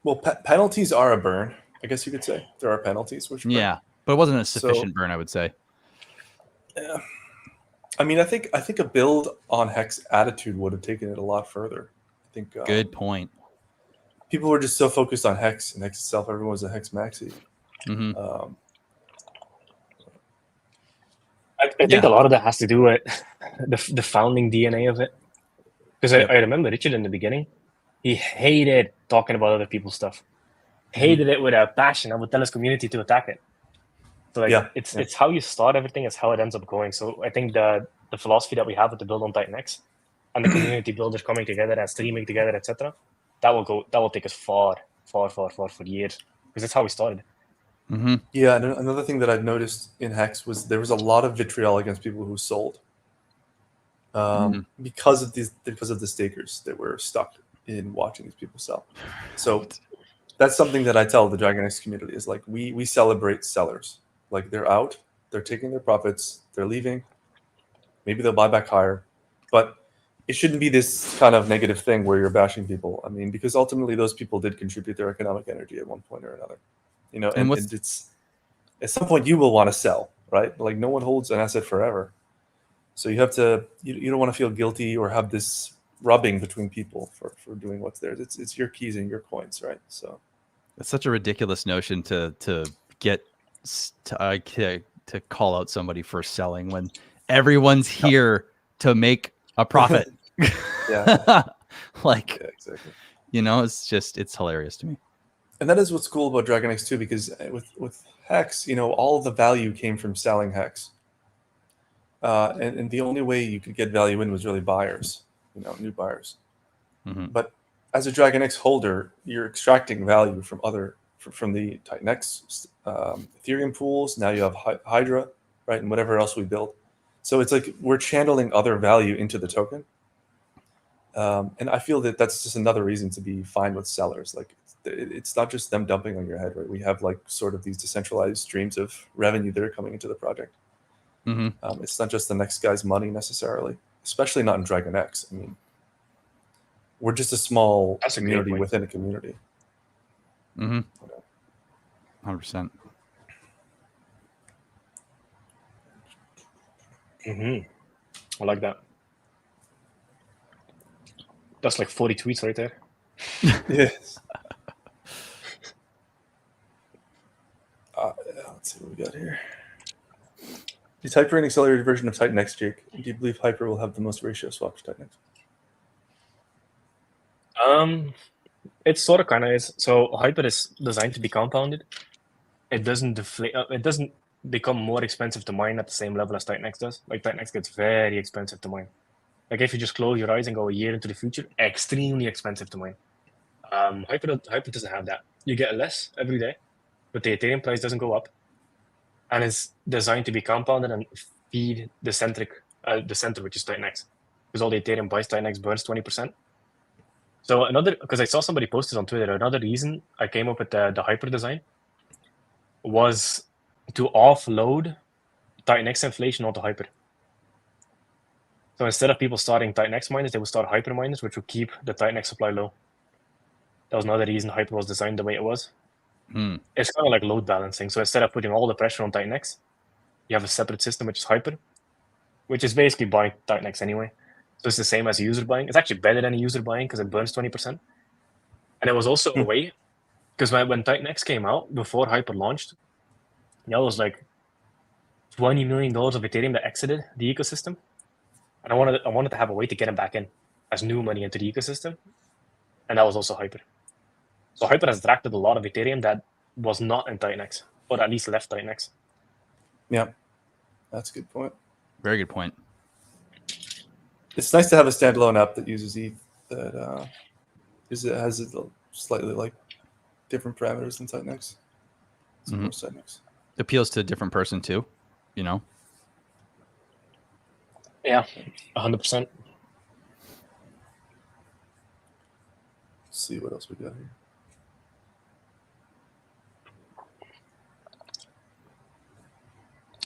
Well, penalties are a burn. I guess you could say there are penalties, which yeah, but it wasn't a sufficient burn, I would say. Yeah. I mean, I think a build on Hex attitude would have taken it a lot further. I think. Good point. People were just so focused on Hex and Hex itself. Everyone was a Hex maxi. Mm-hmm. I think a lot of that has to do with the founding DNA of it. Because I remember Richard in the beginning, he hated talking about other people's stuff. Hated it with a passion and would tell his community to attack it. So it's how you start everything, it's how it ends up going. So I think the philosophy that we have with the build on Titan X and the community builders coming together and streaming together, etc., that will take us far for years. Because that's how we started. Mm-hmm. Yeah, and another thing that I've noticed in Hex was there was a lot of vitriol against people who sold because of the stakers that were stuck in watching these people sell. So that's something that I tell the Dragon X community is like we celebrate sellers. Like they're out, they're taking their profits, they're leaving. Maybe they'll buy back higher, but it shouldn't be this kind of negative thing where you're bashing people. I mean, because ultimately those people did contribute their economic energy at one point or another. You know, and it's at some point you will want to sell, right? Like no one holds an asset forever, so you have to. You don't want to feel guilty or have this rubbing between people for doing what's theirs. It's your keys and your coins, right? So it's such a ridiculous notion to get to call out somebody for selling when everyone's here to make a profit. Exactly. You know, it's hilarious to me. And that is what's cool about Dragon X 2, because with Hex, you know, all of the value came from selling Hex. And the only way you could get value in was really buyers, you know, new buyers. Mm-hmm. But as a Dragon X holder, you're extracting value from the Titan X Ethereum pools. Now you have Hydra, right, and whatever else we build. So it's like we're channeling other value into the token. And I feel that that's just another reason to be fine with sellers. Like it's not just them dumping on your head, right? We have like sort of these decentralized streams of revenue that are coming into the project. Mm-hmm. It's not just the next guy's money necessarily, especially not in Dragon X. I mean, we're just a small community within a community. Mm-hmm. 100%. Mm-hmm. I like that. That's like 40 tweets right there. Yes. Let's see what we got here. Is Hyper an accelerated version of Titan X, Jake? Do you believe Hyper will have the most ratio swaps to Titan X? It sort of kind of is. So Hyper is designed to be compounded. It doesn't deflate. It doesn't become more expensive to mine at the same level as Titan X does. Like Titan X gets very expensive to mine. Like if you just close your eyes and go a year into the future, extremely expensive to mine. Hyper doesn't have that. You get less every day, but the Ethereum price doesn't go up, and it's designed to be compounded and feed the center, which is Titan X, because all the Ethereum buys Titan X burns 20%. So because I saw somebody posted on Twitter, another reason I came up with the Hyper design was to offload Titan X inflation onto Hyper. So instead of people starting Titan X miners, they would start Hyper miners, which would keep the Titan X supply low. That was another reason Hyper was designed the way it was. It's kind of like load balancing. So instead of putting all the pressure on Titan X, you have a separate system, which is Hyper, which is basically buying Titan X anyway. So it's the same as user buying. It's actually better than a user buying because it burns 20%. And it was also a way, because when Titan X came out, before Hyper launched, there was like $20 million of Ethereum that exited the ecosystem. And I wanted to have a way to get them back in as new money into the ecosystem. And that was also Hyper. So Hyper has attracted a lot of Ethereum that was not in Titan X, or at least left Titan X. Yeah, that's a good point. Very good point. It's nice to have a standalone app that uses ETH that has slightly like different parameters than Titan X. It's more Titan X. appeals to a different person too, you know? Yeah, 100%. Let's see what else we got here.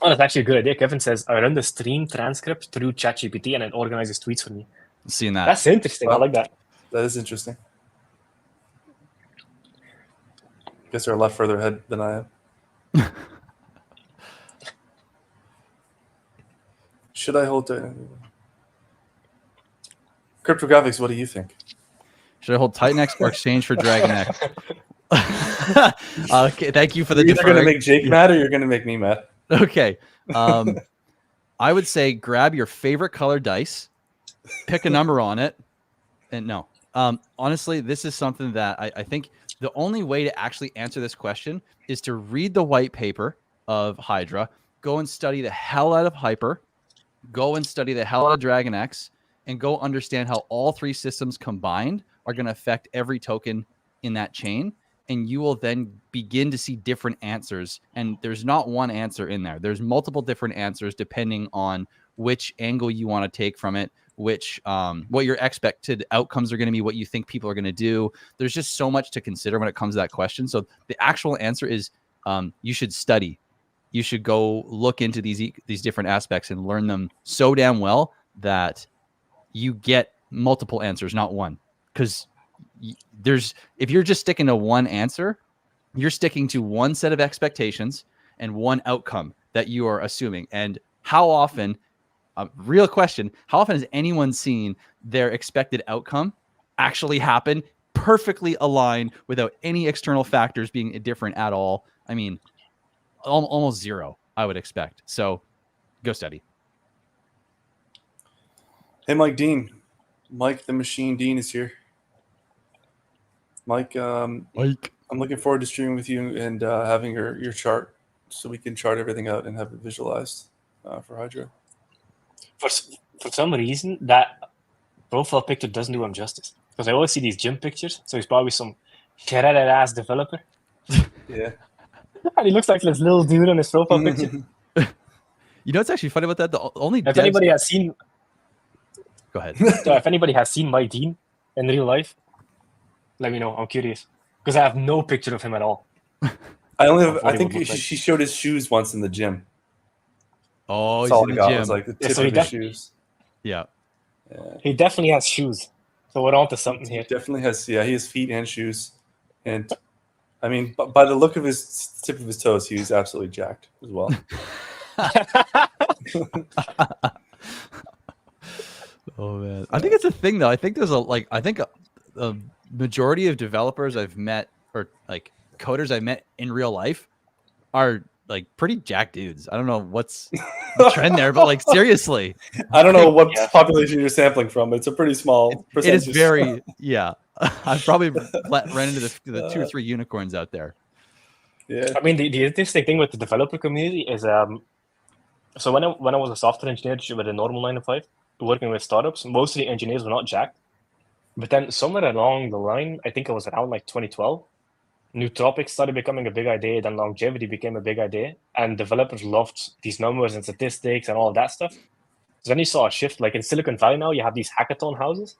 Oh, that's actually a good idea. Kevin says, I run the stream transcript through ChatGPT and it organizes tweets for me. Seeing that. That's interesting. I like that. That is interesting. Guess they're a lot further ahead than I am. Should I hold cryptographics? What do you think? Should I hold Titan X or exchange for Dragon X? Okay, thank you for the. You're either going to make Jake mad or you're going to make me mad. Okay. I would say grab your favorite color dice, pick a number on it, and no. Honestly, this is something that I think the only way to actually answer this question is to read the white paper of Hydra, go and study the hell out of Hyper, go and study the hell out of Dragon X, and go understand how all three systems combined are going to affect every token in that chain. And you will then begin to see different answers. And there's not one answer in there. There's multiple different answers depending on which angle you want to take from it, which what your expected outcomes are going to be, what you think people are going to do. There's just so much to consider when it comes to that question. So the actual answer is you should study. You should go look into these different aspects and learn them so damn well that you get multiple answers, not one. Because if you're just sticking to one answer, you're sticking to one set of expectations and one outcome that you are assuming. And how often, real question, how often has anyone seen their expected outcome actually happen perfectly aligned without any external factors being different at all? I mean, almost zero, I would expect. So go study. Hey, Mike the Machine Dean is here. Mike, I'm looking forward to streaming with you and having your chart so we can chart everything out and have it visualized for Hydra. For some reason, that profile picture doesn't do him justice. Because I always see these gym pictures, so he's probably some shredded-ass developer. Yeah. And he looks like this little dude on his profile picture. You know what's actually funny about that? The only If anybody has seen... Go ahead. So if anybody has seen Mike Dean in real life, let me know. I'm curious. Because I have no picture of him at all. I think she showed his shoes once in the gym. Oh, That's he's all in I the got gym. was like the tip of his shoes. Yeah. He definitely has shoes. So we're on to something He here. definitely has, he has feet and shoes. And I mean, by the look of his tip of his toes, he was absolutely jacked as well. Oh man, I think it's a thing though. I think there's a majority of developers I've met or like coders I've met in real life are like pretty jacked dudes. I don't know what's the trend there, but like seriously, I don't know what population you're sampling from. It's a pretty small percentage. It is very I've probably ran into the 2 or 3 unicorns out there. Yeah, I mean the interesting thing with the developer community is so when I was a software engineer with a normal 9 to 5. Working with startups, most of the engineers were not jacked. But then somewhere along the line, I think it was around like 2012, nootropics started becoming a big idea, then longevity became a big idea, and developers loved these numbers and statistics and all of that stuff. So then you saw a shift, like in Silicon Valley now, you have these hackathon houses,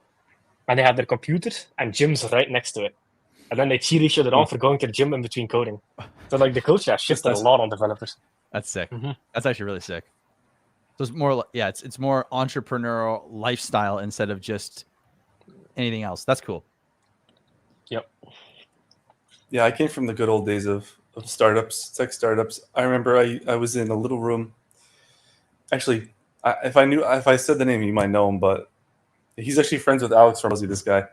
and they have their computers and gyms right next to it. And then they cheer each other on for going to the gym in between coding. So like the culture has shifted a lot on developers. That's sick. Mm-hmm. That's actually really sick. So it's more, it's more entrepreneurial lifestyle instead of just anything else. That's cool. Yep. Yeah, I came from the good old days of startups, tech startups. I remember I was in a little room. Actually, if I said the name, you might know him, but he's actually friends with Alex from Aussie, this guy.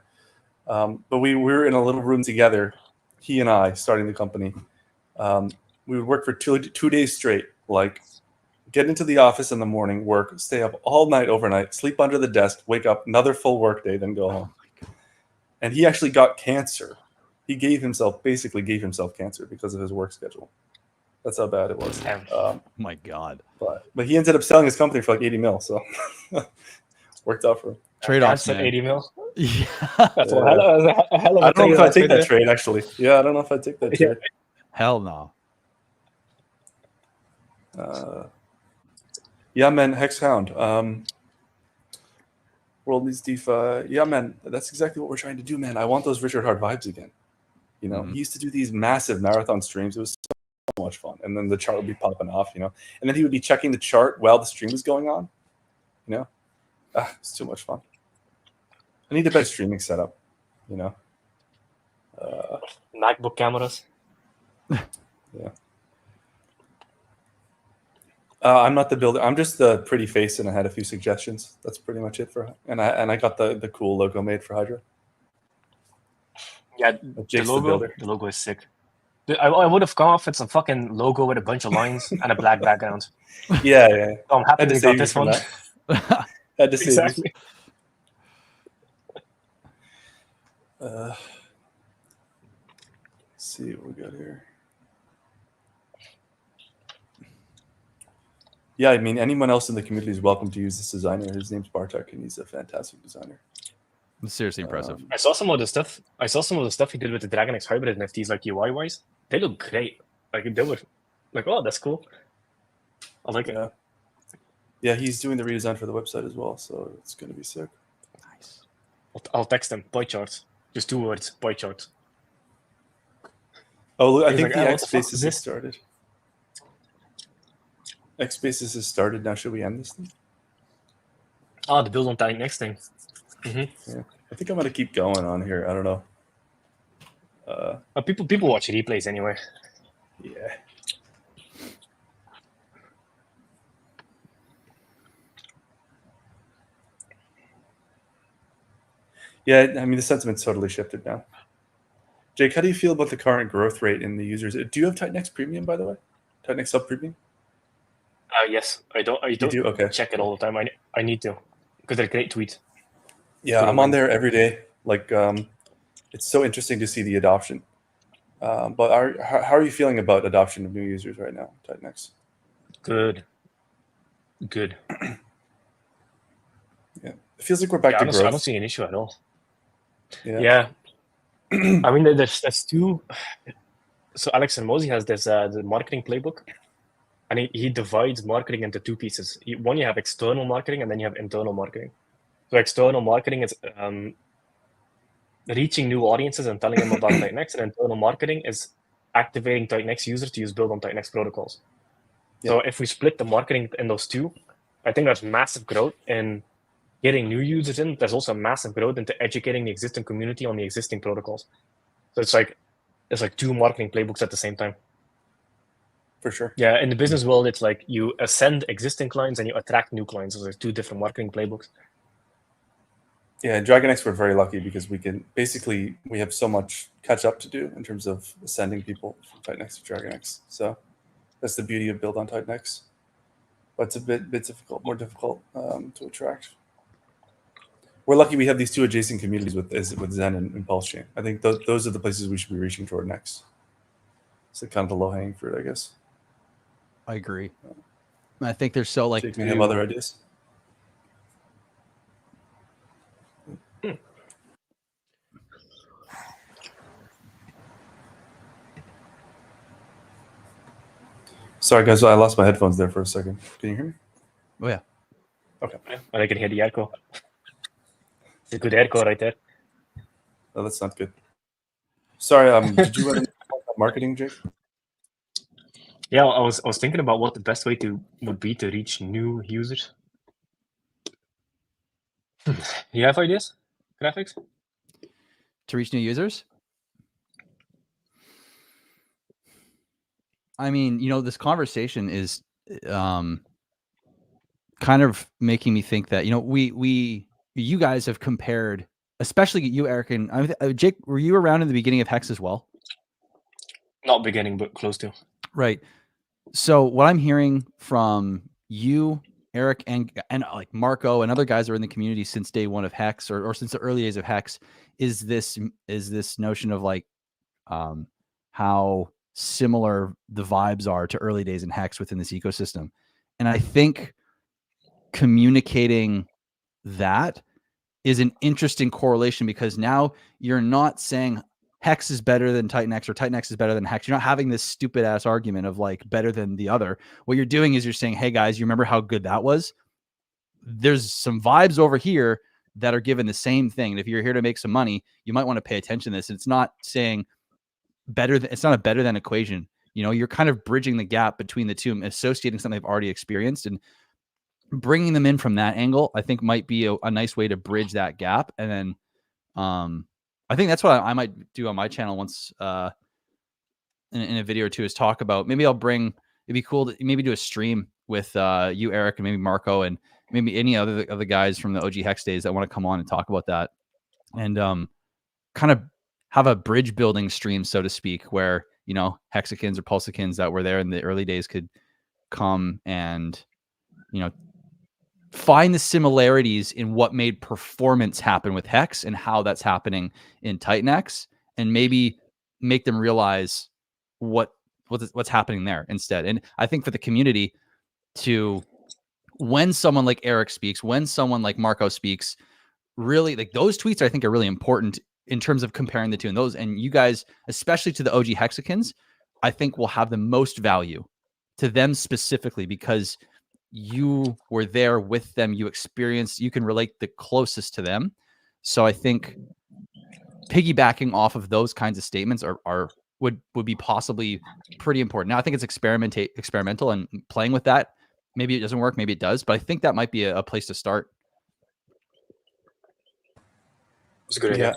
But we were in a little room together, he and I, starting the company. We would work for two days straight, like get into the office in the morning, work, stay up all night, overnight, sleep under the desk, wake up, another full work day, then go home. And he actually got cancer. He basically gave himself cancer because of his work schedule. That's how bad it was. My God. But he ended up selling his company for like 80 mil, so worked out for him. Trade-offs, man. 80 mil? Yeah. That's a hell of a I don't know if I'd take that trade, actually. Yeah, I don't know if I'd take that trade. Hell no. Yeah, man, Hexhound. World needs DeFi. Yeah, man, that's exactly what we're trying to do, man. I want those Richard Hart vibes again. You know, he used to do these massive marathon streams. It was so much fun. And then the chart would be popping off, you know. And then he would be checking the chart while the stream was going on. You know, it's too much fun. I need a better streaming setup, you know. MacBook cameras. Yeah. I'm not the builder. I'm just the pretty face, and I had a few suggestions. That's pretty much it for. And I got the cool logo made for Hydra. Yeah, Jake's the logo is sick. I would have gone off with some fucking logo with a bunch of lines and a black background. Yeah. So I'm happy we got this one. Had to save Exactly. Let's see what we got here. Yeah, I mean, anyone else in the community is welcome to use this designer. His name's Bartek, and he's a fantastic designer. It's seriously impressive. I saw some of the stuff he did with the Dragon X Hybrid NFTs, like UI wise. They look great. Like they were like, oh, that's cool. I like it. Yeah, he's doing the redesign for the website as well, so it's gonna be sick. Nice. I'll text him. Pie charts. Just 2 words. Pie charts. Oh, look, I He's think like, the "Oh, X Spaces has started. X Spaces has started. Now, should we end this thing? Oh, the build on time next thing. Yeah, I think I'm gonna keep going on here. I don't know. People watch replays anyway. Yeah. Yeah, I mean, the sentiment's totally shifted now. Jake, how do you feel about the current growth rate in the users? Do you have Titanx Premium, by the way? Titanx Sub Premium? Yes, I don't do? Okay. check it all the time. I need to, because they're great tweets. Yeah, I'm on there every day. Like, it's so interesting to see the adoption. But how are you feeling about adoption of new users right now, Titanx? Good. Yeah, it feels like we're back to growth. I don't see an issue at all. Yeah. I mean, there's two. So Alex Hermosi has this the marketing playbook, and he divides marketing into 2 pieces. One, you have external marketing, and then you have internal marketing. So external marketing is reaching new audiences and telling them about Titanx, and internal marketing is activating Titanx users to use build on Titanx protocols. Yeah. So if we split the marketing in those 2, I think there's massive growth in getting new users in. There's also massive growth into educating the existing community on the existing protocols. So it's like 2 marketing playbooks at the same time. For sure. Yeah, in the business world, it's like you ascend existing clients and you attract new clients. So there's 2 different marketing playbooks. Yeah, Dragon X, we're very lucky because we have so much catch up to do in terms of ascending people from Titanx to Dragon X. So that's the beauty of build on Titanx. But it's a bit difficult, more difficult to attract. We're lucky we have these 2 adjacent communities with Zen and Pulse Chain. I think those are the places we should be reaching toward next. It's kind of the low-hanging fruit, I guess. I agree. I think there's so like. Jake, do you have other ideas? Sorry, guys, I lost my headphones there for a second. Can you hear me? Oh, yeah. Okay. Yeah, I can hear the echo. It's a good echo right there. Oh, that's not good. Sorry, did you want to talk about marketing, Jake? Yeah, I was thinking about what the best way would be to reach new users. You have ideas? Graphics? To reach new users? I mean, this conversation is kind of making me think that, you guys have compared, especially you, Eric, and Jake, were you around in the beginning of Hex as well? Not beginning, but close to. Right. So what I'm hearing from you, Eric, and like Marco and other guys that are in the community since day 1 of Hex or since the early days of Hex is this notion of like how similar the vibes are to early days in Hex within this ecosystem. And I think communicating that is an interesting correlation because now you're not saying Hex is better than Titan X or Titan X is better than Hex. You're not having this stupid ass argument of like better than the other. What you're doing is you're saying, hey guys, you remember how good that was? There's some vibes over here that are given the same thing. And if you're here to make some money, you might want to pay attention to this. It's not saying better. It's not a better than equation. You know, you're kind of bridging the gap between the two and associating something they've already experienced and bringing them in from that angle. I think might be a nice way to bridge that gap. And then, I think that's what I might do on my channel once, in a video or two, is talk about, maybe I'll bring, it'd be cool to maybe do a stream with you, Eric, and maybe Marco, and maybe any other of the guys from the OG Hex days that want to come on and talk about that. And kind of have a bridge building stream, so to speak, where, you know, Hexicans or Pulsicans that were there in the early days could come and, you know, find the similarities in what made performance happen with Hex and how that's happening in Titan X, and maybe make them realize what's happening there instead. And I think for the community to, when someone like Eric speaks, when someone like Marco speaks, really, like, those tweets I think are really important in terms of comparing the two. And those, and you guys, especially to the OG Hexicans, I think will have the most value to them specifically, because you were there with them, you experienced, you can relate the closest to them. So I think piggybacking off of those kinds of statements would be possibly pretty important. Now I think it's experimental, and playing with that. Maybe it doesn't work, maybe it does, but I think that might be a place to start. It's a good idea.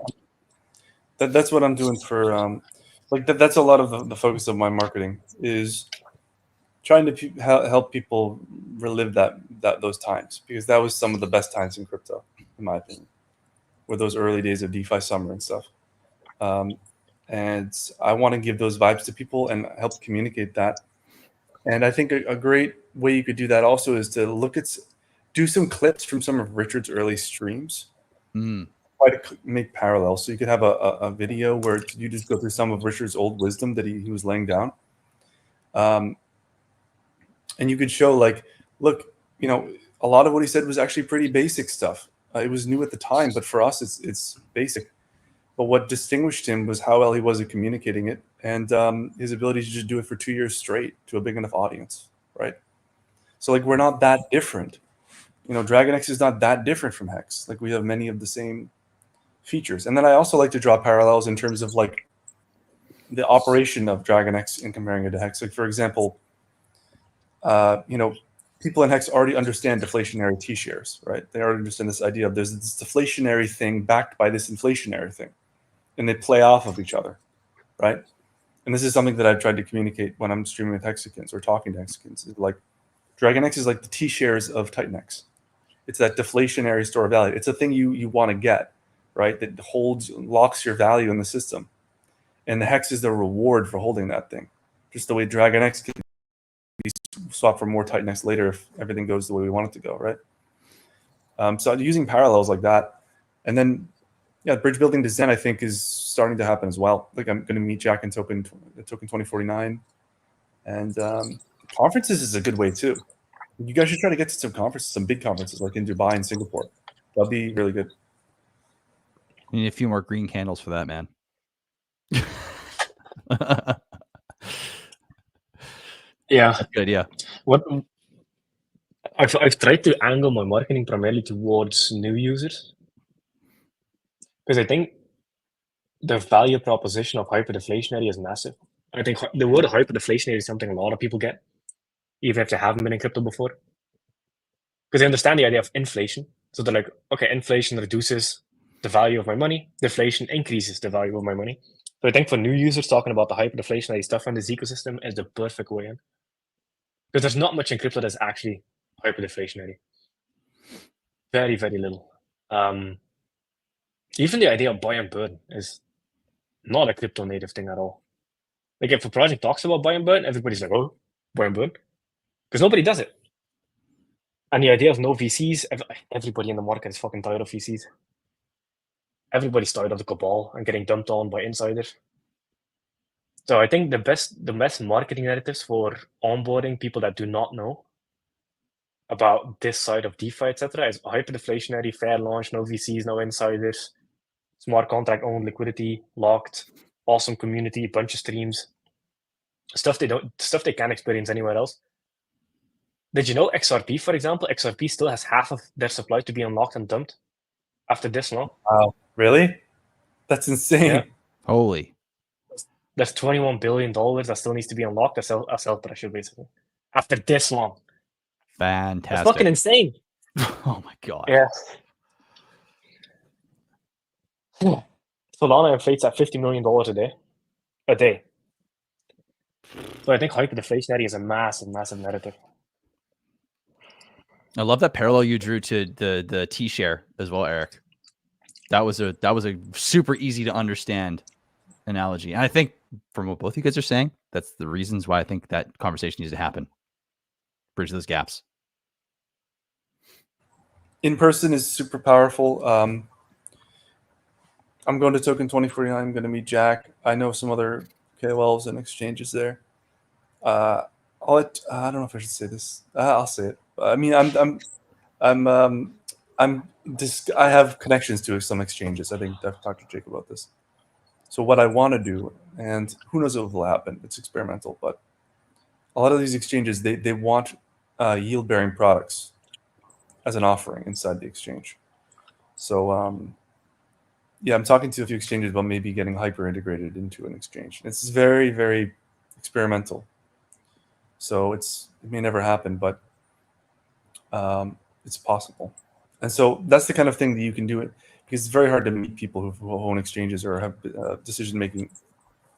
That's what I'm doing for like that's a lot of the focus of my marketing, is trying to help people relive those times, because that was some of the best times in crypto, in my opinion, were those early days of DeFi summer and stuff. And I want to give those vibes to people and help communicate that. And I think a great way you could do that also is to do some clips from some of Richard's early streams. Try to make parallels. So you could have a video where you just go through some of Richard's old wisdom that he was laying down. And you could show, like, look, you know, a lot of what he said was actually pretty basic stuff. It was new at the time, but for us, it's basic. But what distinguished him was how well he was at communicating it, and his ability to just do it for 2 years straight to a big enough audience, right? So, like, we're not that different. You know, Dragon X is not that different from Hex. Like, we have many of the same features. And then I also like to draw parallels in terms of, like, the operation of Dragon X and comparing it to Hex. Like, for example, you know, people in Hex already understand deflationary T-shares, right? They already understand this idea of there's this deflationary thing backed by this inflationary thing, and they play off of each other, right? And this is something that I've tried to communicate when I'm streaming with Hexicans or talking to Hexicans. Is like, Dragon X is like the T-shares of Titan X. It's that deflationary store of value. It's a thing you want to get, right? That locks your value in the system. And the Hex is the reward for holding that thing. Just the way Dragon X can be swapped for more Titan X later if everything goes the way we want it to go, right? So using parallels like that. And then, yeah, bridge building to Zen, I think, is starting to happen as well. Like, I'm going to meet Jack in Token 2049. And conferences is a good way too. You guys should try to get to some conferences, some big conferences, like in Dubai and Singapore. That'd be really good. You need a few more green candles for that, man. Yeah, that's good. Yeah. What I've tried to angle my marketing primarily towards new users, because I think the value proposition of hyperdeflationary is massive. I think the word hyperdeflationary is something a lot of people get, even if they haven't been in crypto before, because they understand the idea of inflation. So they're like, okay, inflation reduces the value of my money, deflation increases the value of my money. So I think for new users, talking about the hyperdeflationary stuff in this ecosystem is the perfect way in, because there's not much in crypto that's actually hyperdeflationary. Very, very little. Even the idea of buy and burn is not a crypto native thing at all. Like, if a project talks about buy and burn, everybody's like, oh, buy and burn, because nobody does it. And the idea of no VCs, everybody in the market is fucking tired of VCs. Everybody's tired of the cabal and getting dumped on by insiders. So I think the best marketing narratives for onboarding people that do not know about this side of DeFi, etc., is hyperdeflationary, fair launch, no VCs, no insiders, smart contract owned, liquidity locked, awesome community, a bunch of streams, stuff they can't experience anywhere else. Did you know XRP, for example, XRP still has half of their supply to be unlocked and dumped after this long? Wow, really? That's insane. Yeah. Holy. There's $21 billion that still needs to be unlocked as sell pressure, basically, after this long. Fantastic. That's fucking insane. Oh my god. Yeah. Solana inflates at $50 million a day. So I think hyperdeflationary is a massive, massive narrative. I love that parallel you drew to the T-share as well, Eric. That was a super easy to understand analogy. And I think from what both you guys are saying, that's the reasons why I think that conversation needs to happen. Bridge those gaps. In person is super powerful. I'm going to Token 2049. I'm going to meet Jack. I know some other KOLs and exchanges there. I don't know if I should say this. I'll say it. I mean, I have connections to some exchanges. I think I've talked to Jake about this. So what I want to do, and who knows what will happen, it's experimental, but a lot of these exchanges, they want yield-bearing products as an offering inside the exchange. So yeah, I'm talking to a few exchanges about maybe getting hyper integrated into an exchange. It's very, very experimental. So it may never happen, but it's possible. And so that's the kind of thing that you can do it, because it's very hard to meet people who own exchanges or have decision making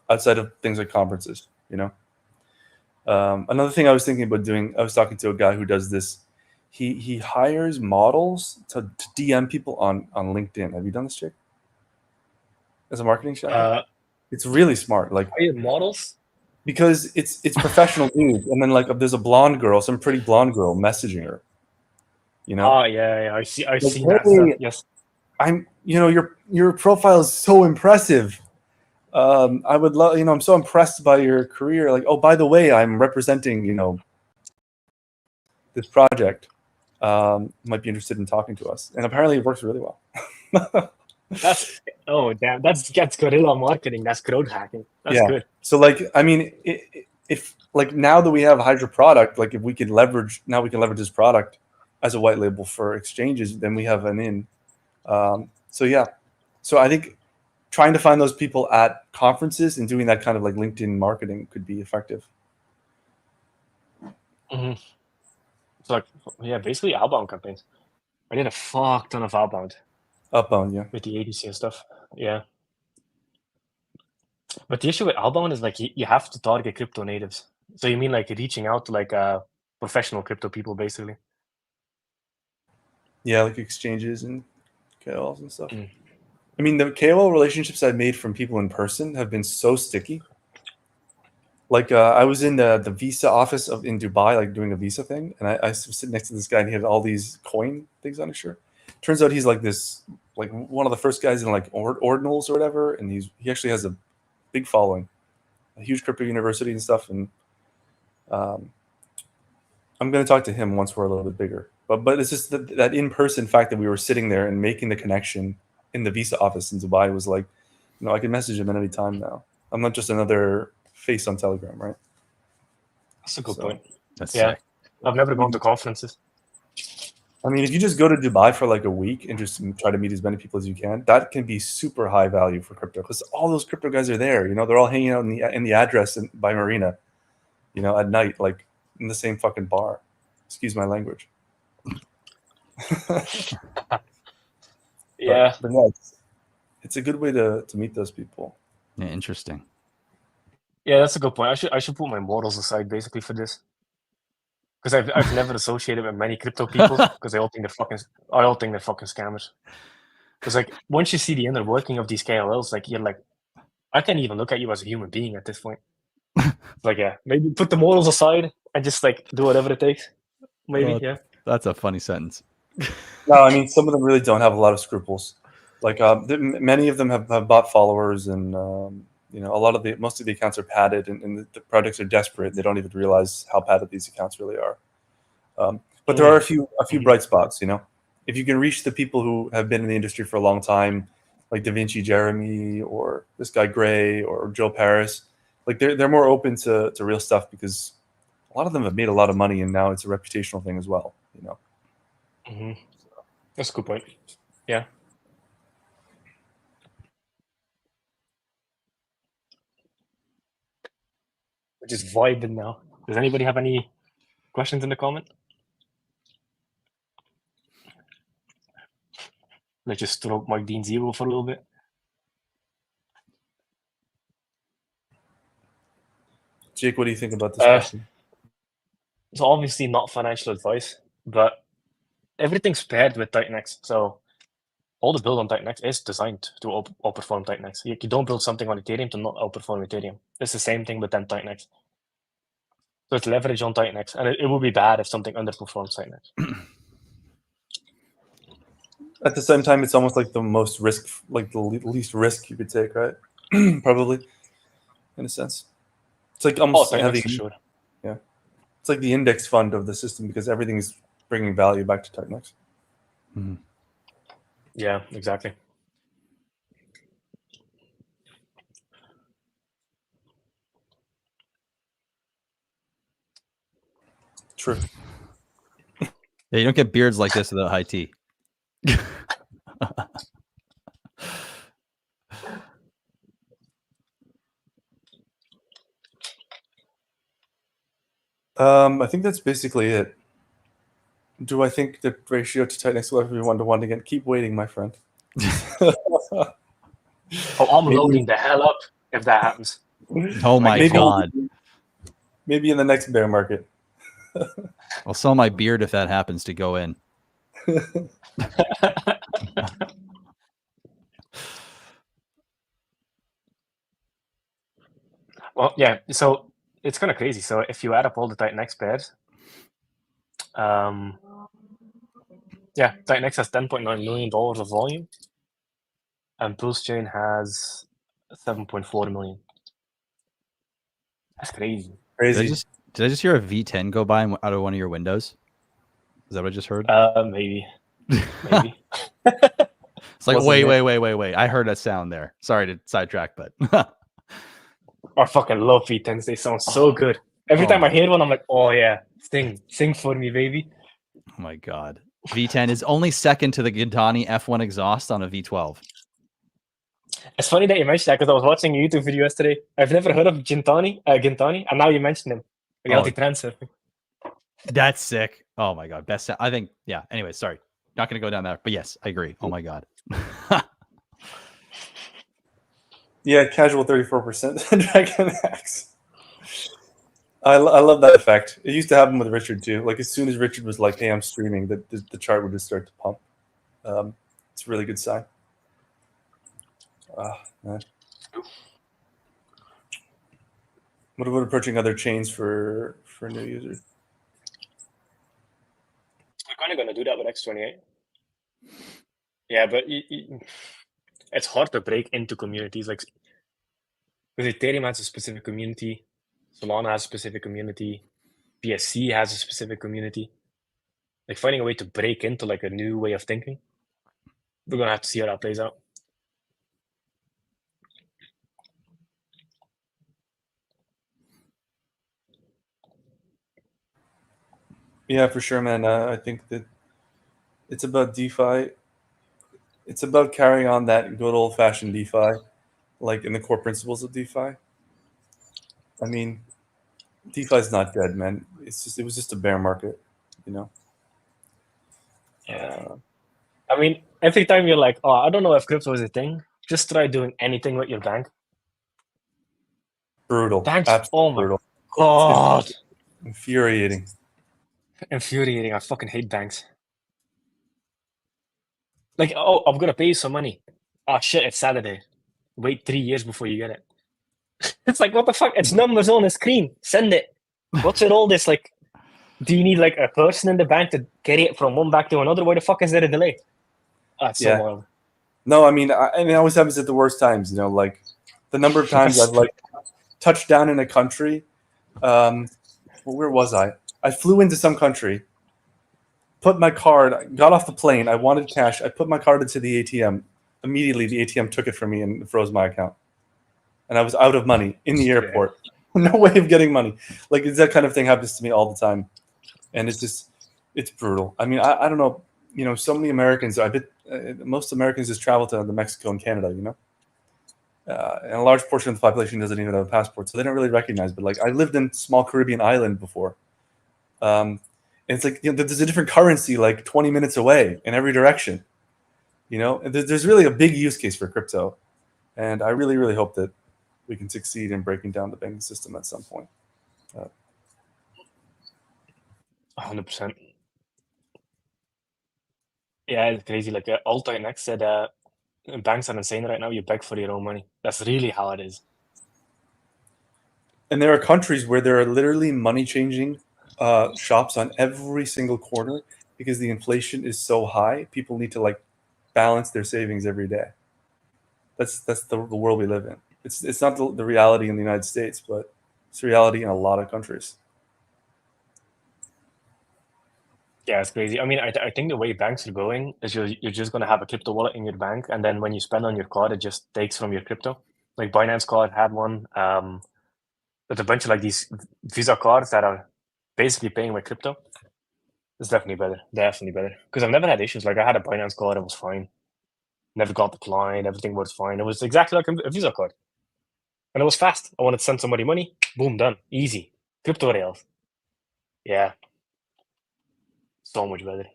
outside of things like conferences. Another thing I was thinking about doing, I was talking to a guy who does this. He hires models to DM people on LinkedIn. Have you done this, Jake? As a marketing strategy? It's really smart. Like, hire models? Because it's professional dudes, and then like there's a blonde girl, some pretty blonde girl messaging her. Oh yeah, I've seen that hey, stuff. Yes. Your profile is so impressive. I would love, I'm so impressed by your career. Like, oh, by the way, I'm representing, this project. Might be interested in talking to us. And apparently it works really well. That's guerrilla marketing. That's crowd hacking. That's good. So like, I mean, if like now that we have a Hydra product, like if we can leverage this product as a white label for exchanges, then we have an in. So yeah, so I think trying to find those people at conferences and doing that kind of like LinkedIn marketing could be effective. Mm-hmm. So like, yeah, basically outbound campaigns. I did a fuck ton of outbound. Outbound, yeah. With the ADC and stuff, yeah. But the issue with outbound is like you have to target crypto natives. So you mean like reaching out to like professional crypto people, basically? Yeah, like exchanges and KOLs and stuff. I mean, the KOL relationships I've made from people in person have been so sticky. Like I was in the visa office in Dubai, like doing a visa thing, and I was sitting next to this guy, and he had all these coin things on his shirt. Turns out he's like one of the first guys in like ordinals or whatever, and he actually has a big following, a huge crypto university and stuff. And I'm going to talk to him once we're a little bit bigger. But it's just that in-person fact that we were sitting there and making the connection in the visa office in Dubai was like, I can message him at any time now. I'm not just another face on Telegram, right? That's a good point. That's sick. I've never gone to conferences. I mean, if you just go to Dubai for like a week and just try to meet as many people as you can, that can be super high value for crypto, because all those crypto guys are there. They're all hanging out in the address by Marina, at night, like in the same fucking bar. Excuse my language. Yeah. But yeah, it's a good way to meet those people. Yeah, interesting. Yeah, that's a good point. I should put my morals aside basically for this, because I've never associated with many crypto people because I all think they're fucking scammers. Because like once you see the inner working of these KOLs, like you're like, I can't even look at you as a human being at this point. Like, yeah, maybe put the morals aside and just like do whatever it takes. Maybe, yeah. That's a funny sentence. No, I mean, some of them really don't have a lot of scruples. Like many of them have bought followers, and most of the accounts are padded, and the projects are desperate. They don't even realize how padded these accounts really are. But there are a few bright spots. If you can reach the people who have been in the industry for a long time, like Da Vinci Jeremy or this guy Gray or Joe Paris. Like they're more open to real stuff because a lot of them have made a lot of money, and now it's a reputational thing as well. You know. Mm-hmm. That's a good point. Yeah. We're just vibing now. Does anybody have any questions in the comment? Let's just throw up Mike Dean 0 for a little bit. Jake, what do you think about this question? It's obviously not financial advice, but everything's paired with TitanX. So all the build on TitanX is designed to outperform TitanX. You don't build something on Ethereum to not outperform Ethereum. It's the same thing with TitanX. So it's leverage on TitanX, and it would be bad if something underperforms TitanX. At the same time, it's almost like the most risk, like the least risk you could take, right? Probably, in a sense. It's like almost TitanX for sure. Yeah, it's like the index fund of the system because everything is bringing value back to TitanX. Mm-hmm. Yeah, exactly. True. Yeah, you don't get beards like this without high tea. I think that's basically it. Do I think the ratio to TitanX will ever be 1-to-1 again? Keep waiting, my friend. Oh, I'm loading the hell up if that happens. Oh my god! Maybe in the next bear market. I'll sell my beard if that happens to go in. Well, yeah. So it's kind of crazy. So if you add up all the TitanX pairs, yeah, TitanX has $10.9 million of volume, and Pulse Chain has 7.4 million. That's crazy. Crazy. Did I just hear a V10 go by out of one of your windows? Is that what I just heard? Maybe. Maybe. It's like, wait. I heard a sound there. Sorry to sidetrack, but I fucking love V10s. They sound so good. Every time I hear one, I'm like, oh yeah, sing for me, baby. Oh my god. V10 is only second to the Gintani F1 exhaust on a V12. It's funny that you mentioned that because I was watching a YouTube video yesterday. I've never heard of Gintani, and now you mentioned him. Reality transfer. That's sick. Oh my god. Best. I think. Yeah. Anyway, sorry. Not going to go down there. But yes, I agree. Oh my god. Yeah, casual 34% Dragon Axe. I love that effect. It used to happen with Richard too. Like as soon as Richard was like, "Hey, I'm streaming," the chart would just start to pump. It's a really good sign. Man. What about approaching other chains for new users? We're kind of going to do that with X28. Yeah, but it's hard to break into communities. Like, because Ethereum has a specific community, Solana has a specific community, BSC has a specific community. Like finding a way to break into like a new way of thinking, we're going to have to see how that plays out. Yeah, for sure, man. I think that it's about DeFi. It's about carrying on that good old-fashioned DeFi, like in the core principles of DeFi. I mean, DeFi is not dead, man. It was just a bear market, you know. Yeah. I mean, every time you're like, oh, I don't know if crypto is a thing, just try doing anything with your bank. Brutal. Banks, Absolutely oh my brutal. god. Infuriating. Infuriating. I fucking hate banks. Like, oh, I'm gonna pay you some money. Oh shit, it's Saturday. Wait 3 years before you get it. It's like, what the fuck? It's numbers on the screen. Send it. What's with all this? Like, do you need like a person in the bank to carry it from one bank to another? Why the fuck is there a delay? That's so wild. No, I mean, it always happens at the worst times. You know, like the number of times I've like touched down in a country. Well, where was I? I flew into some country, put my card, got off the plane. I wanted cash. I put my card into the ATM. immediately the ATM took it from me and froze my account, and I was out of money in the airport. No way of getting money. Like that kind of thing happens to me all the time, and it's brutal. I mean, I don't know. You know, so many Americans. I bet most Americans just travel to Mexico and Canada. You know, and a large portion of the population doesn't even have a passport, so they don't really recognize. But like, I lived in a small Caribbean island before. And it's like, you know, there's a different currency like 20 minutes away in every direction. You know, and there's really a big use case for crypto, and I really, really hope that we can succeed in breaking down the banking system at some point. 100%. Yeah, it's crazy. Like Alt.next said, banks are insane right now. You beg for your own money. That's really how it is. And there are countries where there are literally money changing shops on every single corner because the inflation is so high. People need to like balance their savings every day. That's the world we live in. It's not the reality in the United States, but it's the reality in a lot of countries. Yeah, it's crazy. I mean, I think the way banks are going is you're just going to have a crypto wallet in your bank, and then when you spend on your card, it just takes from your crypto. Like Binance card had one. There's a bunch of like these Visa cards that are basically paying with crypto. It's definitely better. Definitely better. Because I've never had issues. Like I had a Binance card, it was fine. Never got declined. Everything was fine. It was exactly like a Visa card, and it was fast. I wanted to send somebody money. Boom, done. Easy. Crypto rails. Yeah. So much better.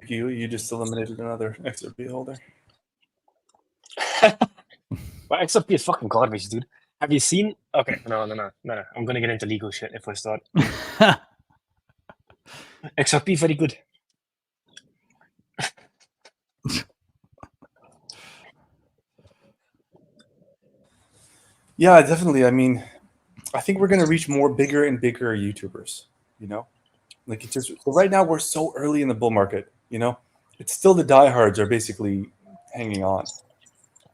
You just eliminated another XRP holder. But XRP is fucking garbage, dude. Have you seen? Okay, no. I'm gonna get into legal shit if I start. XRP very good. Yeah, definitely. I mean, I think we're going to reach more bigger and bigger YouTubers, you know? Like it's just so right now we're so early in the bull market, you know? It's still the diehards are basically hanging on.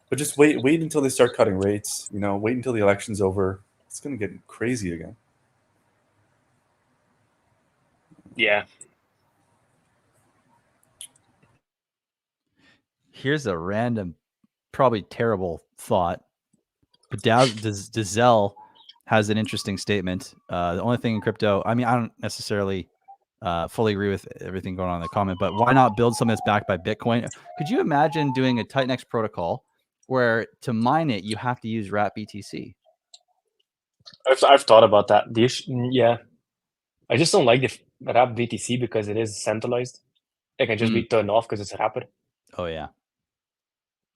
But just wait until they start cutting rates, you know, wait until the election's over. It's going to get crazy again. Yeah. Here's a random, probably terrible thought, but Dazelle has an interesting statement. The only thing in crypto, I mean, I don't necessarily fully agree with everything going on in the comment, but why not build something that's backed by Bitcoin? Could you imagine doing a Titanx protocol where to mine it, you have to use wrap BTC? I've thought about that. The issue, yeah. I just don't like the wrap BTC because it is centralized. It can just be turned off because it's a wrapper. Oh yeah.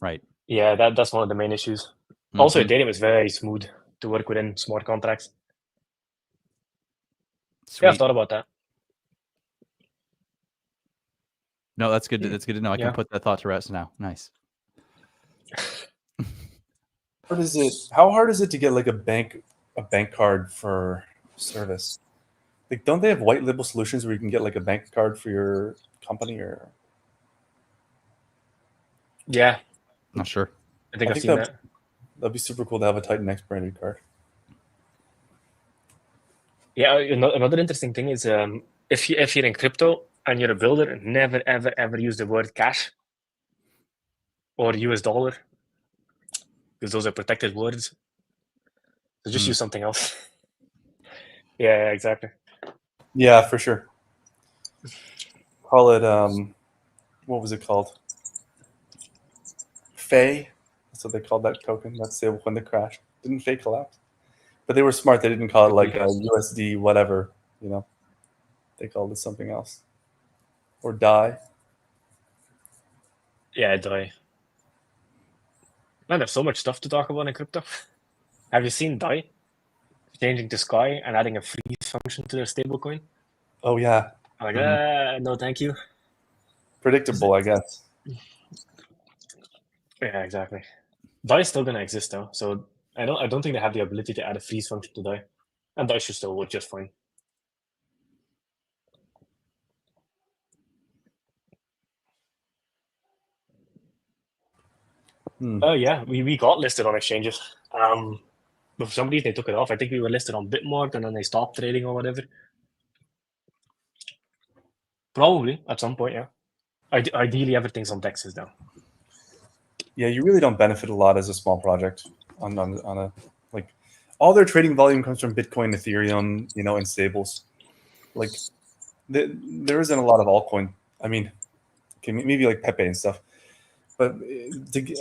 Right. Yeah, that's one of the main issues. Also, Ethereum is very smooth to work within smart contracts. Sweet. Yeah, I've thought about that. No, that's good. That's good to know. I can put that thought to rest now. Nice. How hard is it to get like a bank card for service? Like, don't they have white label solutions where you can get like a bank card for your company or? Yeah. Not sure. I think I've seen that. That'd be super cool to have a Titanx branded card. Yeah, another interesting thing is if you're in crypto and you're a builder, never ever use the word cash or US dollar because those are protected words. So just use something else. Yeah, exactly. Yeah, for sure. Call it what was it called? Faye. That's what they called that token. That's when they crashed. Didn't Faye collapse? But they were smart. They didn't call it like a USD whatever. You know, they called it something else. Or die. Yeah, die. Man, there's so much stuff to talk about in crypto. Have you seen DAI changing to Sky and adding a freeze function to their stablecoin? Oh yeah. I'm like, no, thank you. Predictable, I guess. Yeah, exactly. DAI is still gonna exist though, so I don't think they have the ability to add a freeze function to DAI, and DAI should still work just fine. Yeah, we got listed on exchanges. But for some reason they took it off. I think we were listed on Bitmart and then they stopped trading or whatever. Probably at some point, yeah. Ideally, everything's on DEXs now. Yeah, you really don't benefit a lot as a small project on a like all their trading volume comes from Bitcoin, Ethereum, and stables. Like there isn't a lot of altcoin. I mean, okay, maybe like Pepe and stuff, but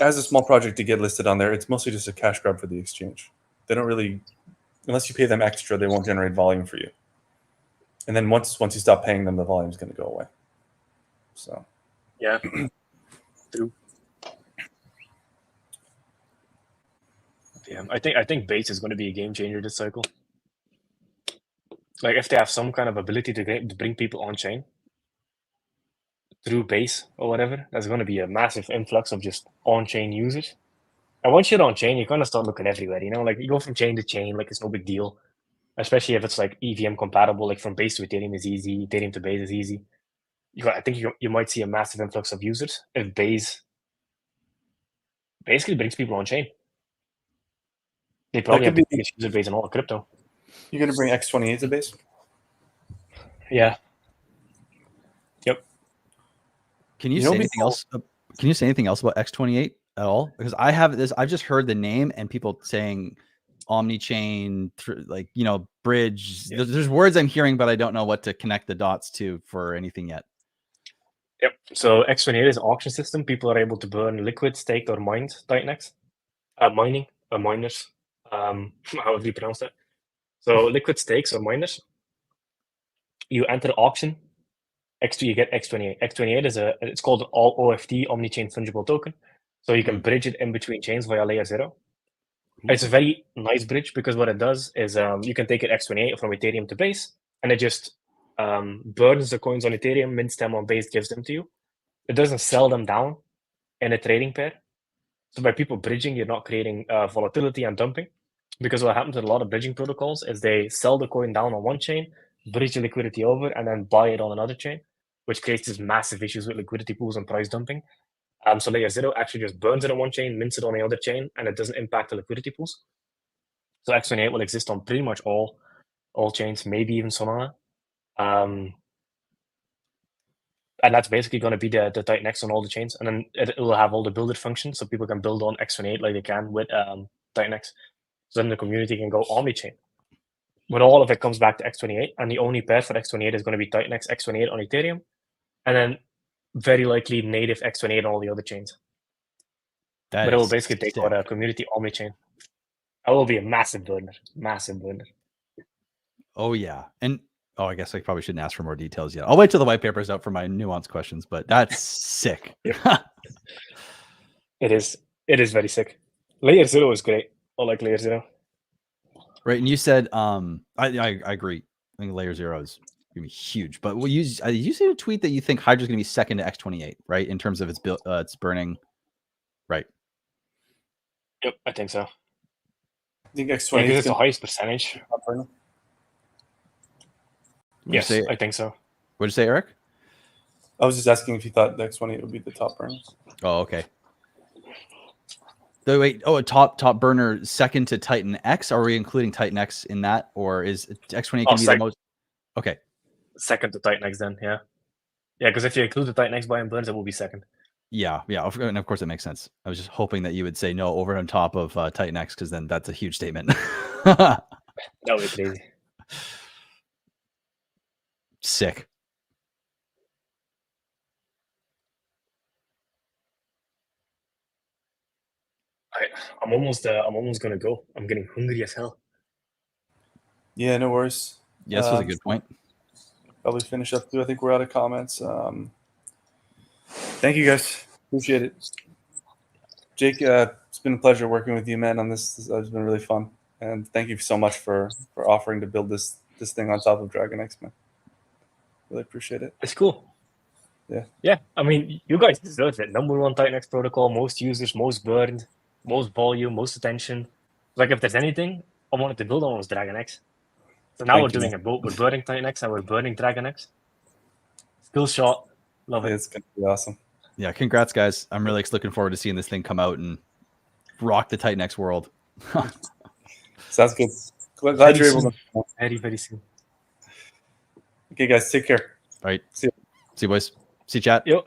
as a small project to get listed on there, it's mostly just a cash grab for the exchange. They don't really, unless you pay them extra, they won't generate volume for you. And then once you stop paying them, the volume is going to go away. So yeah, true. Yeah, I think Base is going to be a game changer this cycle. Like if they have some kind of ability to bring people on chain through Base or whatever, there's going to be a massive influx of just on chain users. And once you're on chain, you kind of start looking everywhere. Like you go from chain to chain, like it's no big deal. Especially if it's like EVM compatible, like from Base to Ethereum is easy, Ethereum to Base is easy. I think you might see a massive influx of users if Base basically brings people on chain. They probably have the biggest user base in all of crypto. You're going to bring X28 to Base? Yeah. Yep. Can you say anything else? Can you say anything else about X28 at all? Because I've just heard the name and people saying omni-chain, like, bridge. Yeah. There's words I'm hearing, but I don't know what to connect the dots to for anything yet. Yep. So X28 is an auction system. People are able to burn liquid, staked, or mined Titanx. Miners, however you pronounce that. So liquid stakes or miners, you enter auction. You get X28. X28 it's called an all OFT, omni-chain fungible token. So you can bridge it in between chains via layer 0. It's a very nice bridge because what it does is you can take it X28 from Ethereum to Base, and it just burns the coins on Ethereum, mints them on Base, gives them to you. It doesn't sell them down in a trading pair. So by people bridging, you're not creating volatility and dumping. Because what happens with a lot of bridging protocols is they sell the coin down on one chain, bridge the liquidity over, and then buy it on another chain, which creates these massive issues with liquidity pools and price dumping. So layer 0 actually just burns it on one chain, mints it on the other chain, and it doesn't impact the liquidity pools. So X28 will exist on pretty much all chains, maybe even Solana. And that's basically going to be the Titanx on all the chains. And then it will have all the builder functions, so people can build on X28 like they can with Titanx. So then the community can go omni-chain. But all of it comes back to X28, and the only pair for X28 is going to be Titanx X28 on Ethereum, and then very likely native X28 on all the other chains. But it will basically take out a community omni-chain. That will be a massive burner. Massive burner. Oh, yeah. And I guess I probably shouldn't ask for more details yet. I'll wait till the white paper is out for my nuanced questions, but that's sick. It is very sick. Layer 0 is great. I like Layer 0. Right. And you said, I agree. I think Layer 0 is going to be huge. But you said a tweet that you think Hydra is going to be second to X28, right? In terms of its burning. Right. Yep, I think so. I think X28 because it's the highest percentage. Yes, I think so. What did you say, Eric? I was just asking if you thought the X28 would be the top burner. Oh, okay. Wait, a top burner second to Titan X? Are we including Titan X in that, or is X28 going to be the most? Okay. Second to Titan X, then, yeah. Yeah, because if you include the Titan X buy and burns, it will be second. Yeah, and of course it makes sense. I was just hoping that you would say no over on top of Titan X, because then that's a huge statement. That would be crazy. Sick. I'm almost gonna go. I'm getting hungry as hell. Yeah, no worries. Yeah, this was a good point. Probably finish up too. I think we're out of comments. Thank you guys. Appreciate it. Jake, it's been a pleasure working with you, man, on this. It's been really fun. And thank you so much for offering to build this thing on top of DragonX, man. Really appreciate it. It's cool. Yeah. Yeah, I mean, you guys deserve it. Number 1 Titanx protocol, most users, most burned, most volume, most attention. Like, if there's anything I wanted to build on was DragonX. So now we're doing a boat. We're burning Titanx and we're burning DragonX. Skill shot. Love it. It's going to be awesome. Yeah, congrats, guys. I'm really looking forward to seeing this thing come out and rock the Titanx world. Sounds good. Glad you're able to. Very, very soon. Okay, guys, take care. All right. See you. See you, boys. See you, chat. Yo.